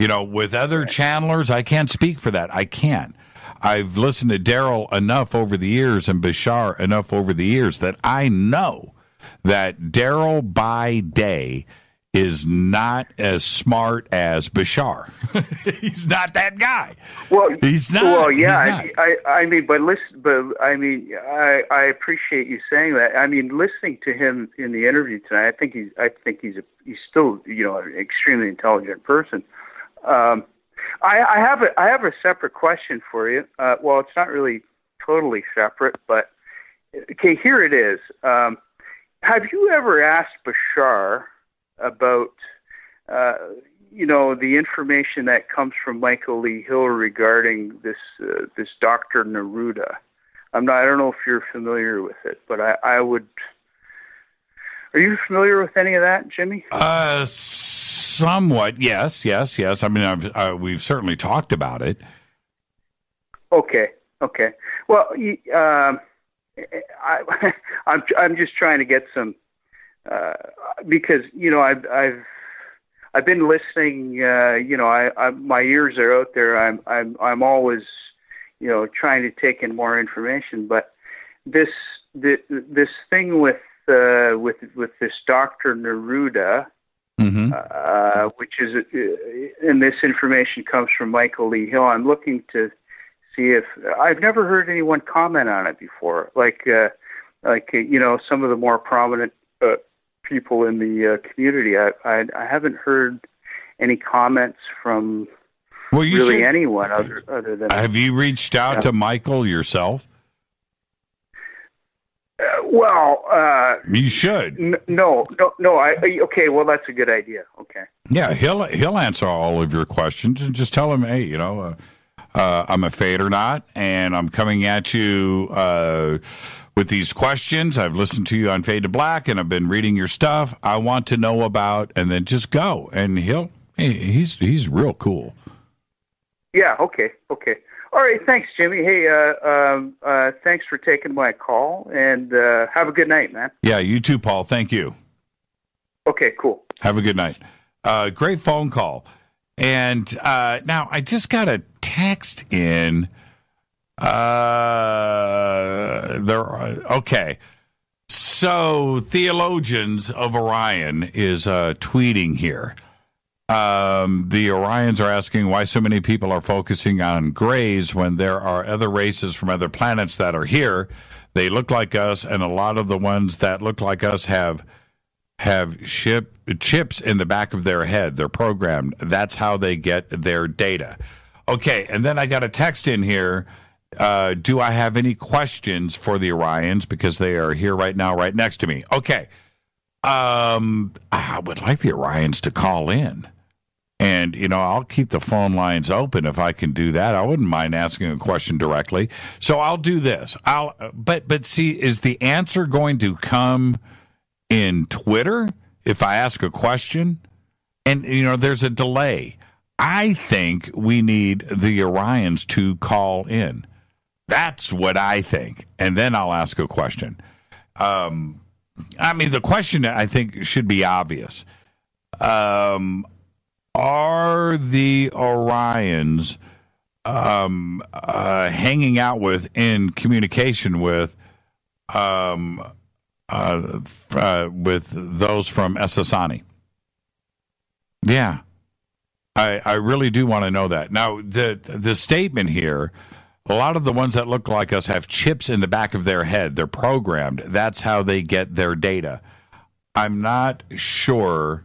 With other channelers, I can't speak for that. I can't. I've listened to Darryl enough over the years and Bashar enough over the years that I know that Darryl by day is not as smart as Bashar. He's not that guy. Well, he's not. Well, yeah. He's not. I appreciate you saying that. I mean, listening to him in the interview tonight, I think he's still an extremely intelligent person. I have a separate question for you. Well, it's not really totally separate, but okay, here it is. Have you ever asked Bashar about the information that comes from Michael Lee Hill regarding this Dr. Neruda? I don't know if you're familiar with it, but I would. Are you familiar with any of that, Jimmy? Somewhat, yes. I mean, we've certainly talked about it. Okay. Well, I'm just trying to get some because I've been listening. My ears are out there. I'm always trying to take in more information. But this thing with this Dr. Neruda. Mm-hmm. Which is, and this information comes from Michael Lee Hill. I'm looking to see if I've never heard anyone comment on it before. Like some of the more prominent people in the community. I haven't heard any comments from anyone other than. Have you reached out to Michael yourself? You should. No. Okay, well, that's a good idea. Okay. Yeah, he'll answer all of your questions and just tell him, hey, I'm a fade or not, and I'm coming at you with these questions. I've listened to you on Fade to Black, and I've been reading your stuff. I want to know about, and then just go, and he's real cool. Yeah. Okay. All right, thanks, Jimmy. Hey, thanks for taking my call, and have a good night, man. Yeah, you too, Paul. Thank you. Okay, cool. Have a good night. Great phone call. And now I just got a text in. Okay. So Theologians of Orion is tweeting here. The Orions are asking why so many people are focusing on grays when there are other races from other planets that are here. They look like us, and a lot of the ones that look like us have chips in the back of their head. They're programmed. That's how they get their data. Okay, and then I got a text in here. Do I have any questions for the Orions? Because they are here right now, right next to me. Okay. I would like the Orions to call in. And, I'll keep the phone lines open if I can do that. I wouldn't mind asking a question directly. So I'll do this. But see, is the answer going to come in Twitter if I ask a question? And, there's a delay. I think we need the Orions to call in. That's what I think. And then I'll ask a question. The question, I think, should be obvious. Are the Orions hanging out with, in communication with those from Essassani? Yeah. I really do want to know that. Now, the statement here, a lot of the ones that look like us have chips in the back of their head. They're programmed. That's how they get their data. I'm not sure.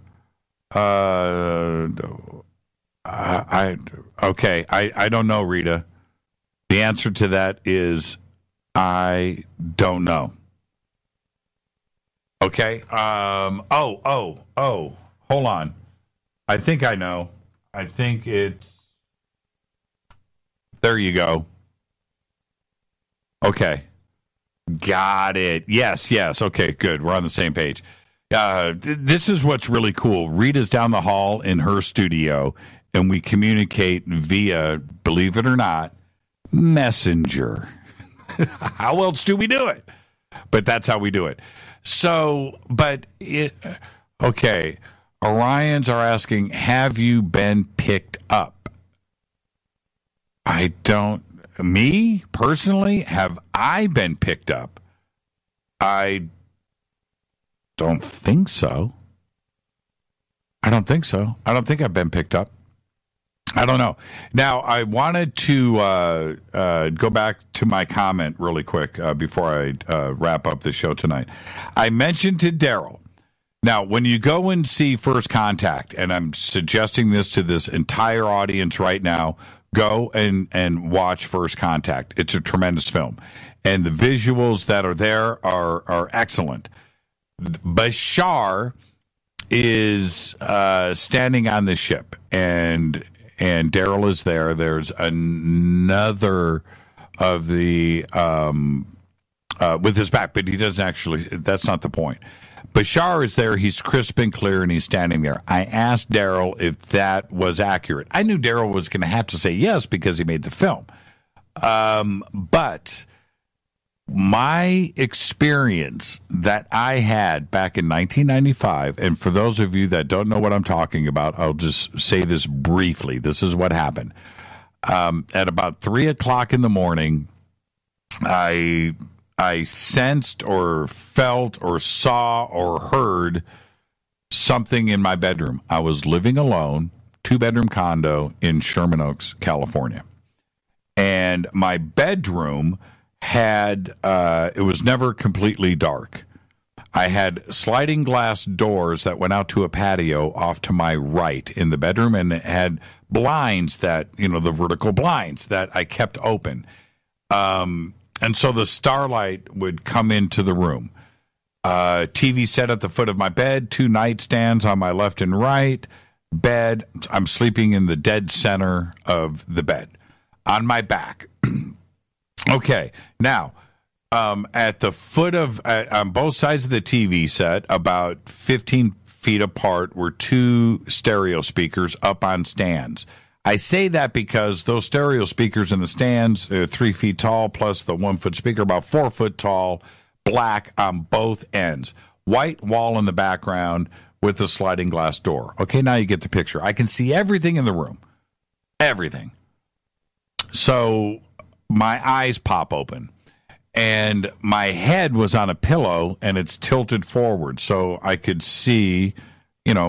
I don't know, Rita. The answer to that is I don't know. Okay. Hold on. I think I know. I think it's. There you go. Okay. Got it. Yes. Okay, good. We're on the same page. This is what's really cool. Rita's down the hall in her studio, and we communicate via, believe it or not, Messenger. How else do we do it? But that's how we do it. So, okay. Orions are asking, have you been picked up? Me, personally, have I been picked up? I don't think so. I don't think I've been picked up. I don't know. Now, I wanted to go back to my comment really quick before I wrap up the show tonight. I mentioned to Darryl, now, when you go and see First Contact, and I'm suggesting this to this entire audience right now, go and watch First Contact. It's a tremendous film. And the visuals that are there are excellent. Bashar is standing on the ship, and Darryl is there. There's another of the with his back, but he doesn't actually. That's not the point. Bashar is there. He's crisp and clear, and he's standing there. I asked Darryl if that was accurate. I knew Darryl was going to have to say yes because he made the film. But my experience that I had back in 1995, and for those of you that don't know what I'm talking about, I'll just say this briefly. This is what happened. At about 3 o'clock in the morning, I sensed or felt or saw or heard something in my bedroom. I was living alone, 2-bedroom condo in Sherman Oaks, California. And my bedroom had, it was never completely dark. I had sliding glass doors that went out to a patio off to my right in the bedroom, and it had blinds that, the vertical blinds that I kept open. And so the starlight would come into the room. TV set at the foot of my bed, 2 nightstands on my left and right, bed. I'm sleeping in the dead center of the bed, on my back. Okay, now, at the foot of, on both sides of the TV set, about 15 feet apart, were 2 stereo speakers up on stands. I say that because those stereo speakers in the stands are 3 feet tall, plus the 1-foot speaker, about 4 foot tall, black on both ends. White wall in the background with the sliding glass door. Okay, now you get the picture. I can see everything in the room. Everything. So my eyes pop open. And my head was on a pillow, and it's tilted forward, so I could see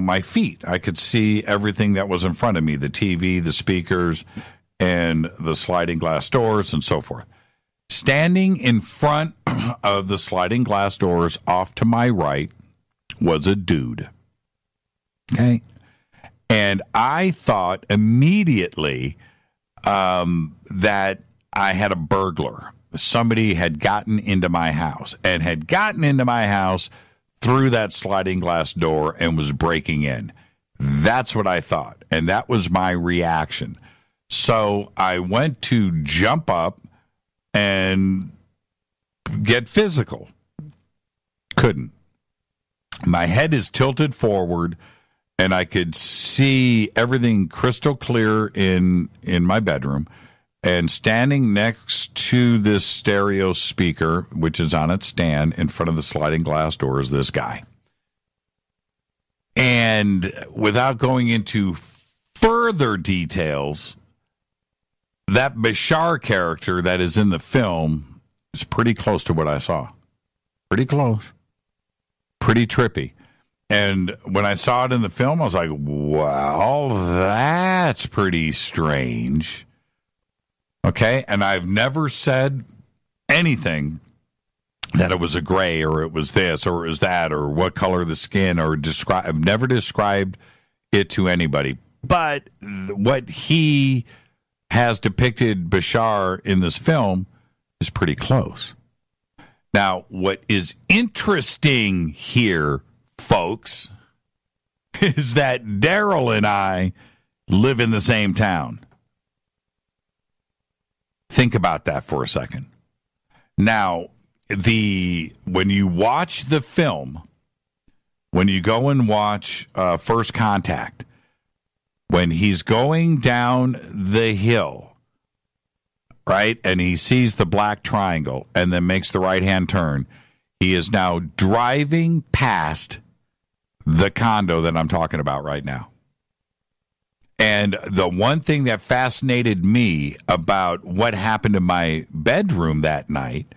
my feet. I could see everything that was in front of me, the TV, the speakers, and the sliding glass doors, and so forth. Standing in front of the sliding glass doors off to my right was a dude. Okay? And I thought immediately that I had a burglar. Somebody had gotten into my house through that sliding glass door and was breaking in. That's what I thought, and that was my reaction. So I went to jump up and get physical. Couldn't. My head is tilted forward, and I could see everything crystal clear in my bedroom. And standing next to this stereo speaker, which is on its stand in front of the sliding glass door, is this guy. And without going into further details, that Bashar character that is in the film is pretty close to what I saw. Pretty close. Pretty trippy. And when I saw it in the film, I was like, wow, that's pretty strange. Okay, and I've never said anything that it was a gray or it was this or it was that or what color the skin or I've never described it to anybody. But what he has depicted Bashar in this film is pretty close. Now, what is interesting here, folks, is that Darryl and I live in the same town. Think about that for a second. Now, when you watch the film, when you go and watch First Contact, when he's going down the hill, right, and he sees the black triangle and then makes the right-hand turn, he is now driving past the condo that I'm talking about right now. And the one thing that fascinated me about what happened in my bedroom that night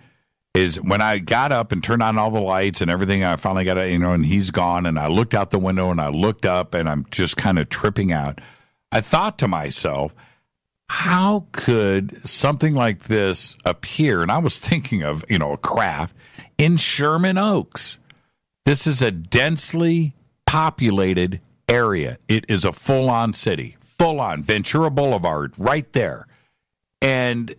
is when I got up and turned on all the lights and everything, I finally got it, and he's gone, and I looked out the window and I looked up and I'm just kind of tripping out. I thought to myself, how could something like this appear? And I was thinking of, a craft in Sherman Oaks. This is a densely populated area. It is a full-on city, full-on Ventura Boulevard right there. And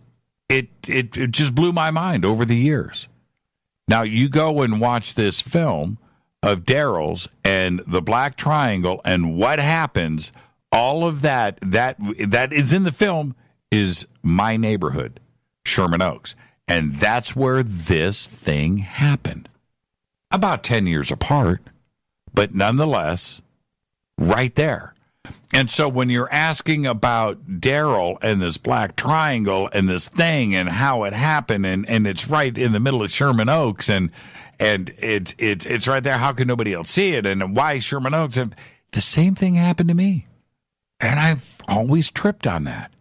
it just blew my mind over the years. Now, you go and watch this film of Darryl's and the Black Triangle and what happens, all of that is in the film is my neighborhood, Sherman Oaks. And that's where this thing happened. About 10 years apart, but nonetheless, right there. And so when you're asking about Darryl and this black triangle and this thing and how it happened, and it's right in the middle of Sherman Oaks, and it's right there. How can nobody else see it? And why Sherman Oaks? And the same thing happened to me. And I've always tripped on that.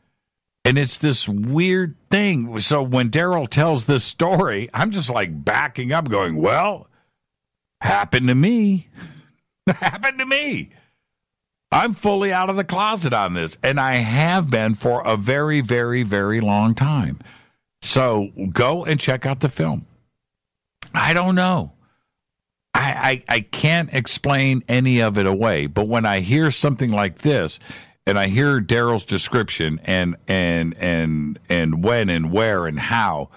And it's this weird thing. So when Darryl tells this story, I'm just like backing up going, well, happened to me. Happened to me. I'm fully out of the closet on this, and I have been for a very, very, very long time. So go and check out the film. I don't know. I can't explain any of it away, but when I hear something like this, and I hear Darryl's description and when and where and how,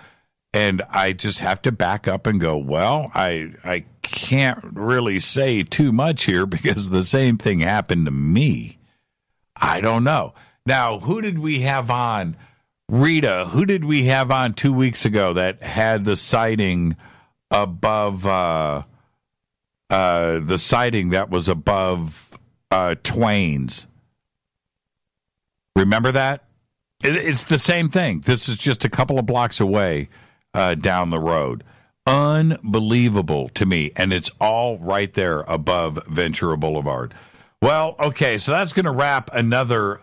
and I just have to back up and go, well, I can't really say too much here because the same thing happened to me. I don't know. Now, who did we have on? Rita, who did we have on 2 weeks ago that had the sighting above, the sighting that was above Twain's? Remember that? It's the same thing. This is just a couple of blocks away down the road. Unbelievable to me. And it's all right there above Ventura Boulevard. Well, okay, so that's going to wrap another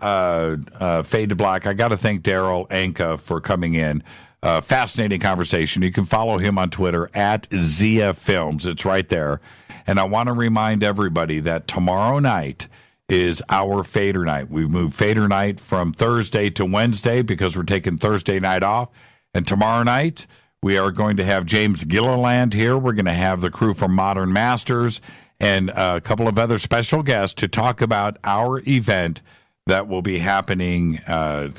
Fade to Black. I got to thank Darryl Anka for coming in. Fascinating conversation. You can follow him on Twitter at Zia Films. It's right there. And I want to remind everybody that tomorrow night is our Fader night. We've moved Fader night from Thursday to Wednesday because we're taking Thursday night off. And tomorrow night, we are going to have James Gilliland here. We're going to have the crew from Modern Masters and a couple of other special guests to talk about our event that will be happening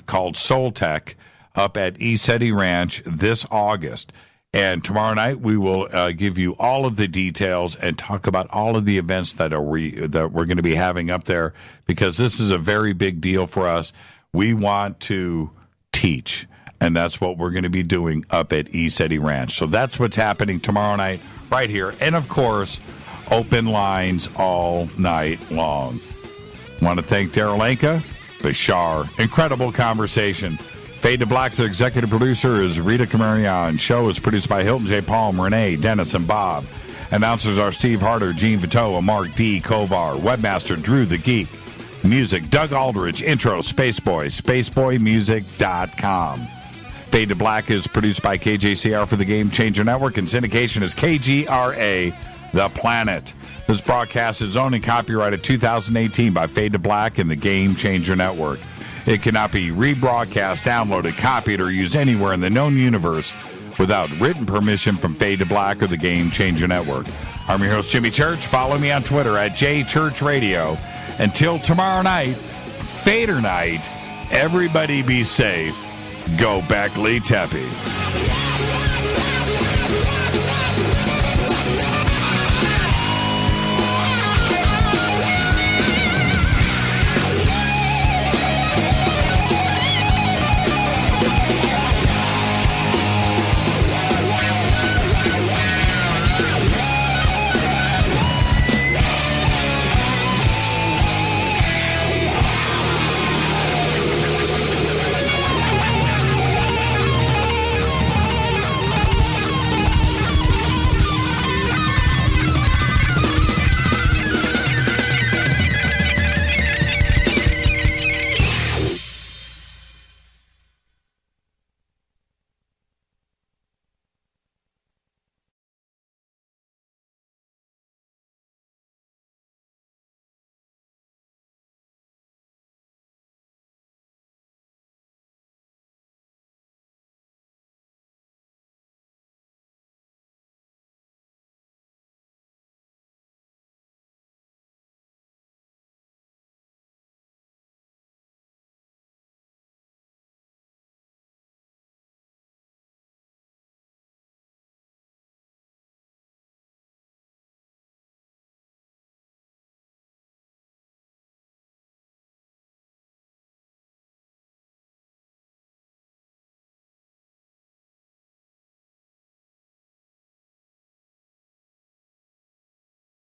called Soul Tech up at East Ranch this August. And tomorrow night, we will give you all of the details and talk about all of the events that we're going to be having up there, because this is a very big deal for us. We want to teach, and that's what we're going to be doing up at East Ranch. So that's what's happening tomorrow night right here. And, of course, open lines all night long. I want to thank Darryl Anka, Bashar. Incredible conversation. Fade to Black's executive producer is Rita Camarion. Show is produced by Hilton J. Palm, Renee, Dennis, and Bob. Announcers are Steve Harder, Gene Vitoa, Mark D. Kovar. Webmaster Drew the Geek. Music, Doug Aldridge. Intro, Spaceboy, spaceboymusic.com. Fade to Black is produced by KJCR for the Game Changer Network, and syndication is KGRA, The Planet. This broadcast is owned and copyrighted 2018 by Fade to Black and the Game Changer Network. It cannot be rebroadcast, downloaded, copied, or used anywhere in the known universe without written permission from Fade to Black or the Game Changer Network. I'm your host, Jimmy Church. Follow me on Twitter at JChurchRadio. Until tomorrow night, Fader night, everybody be safe. Go back, Lee Tepe.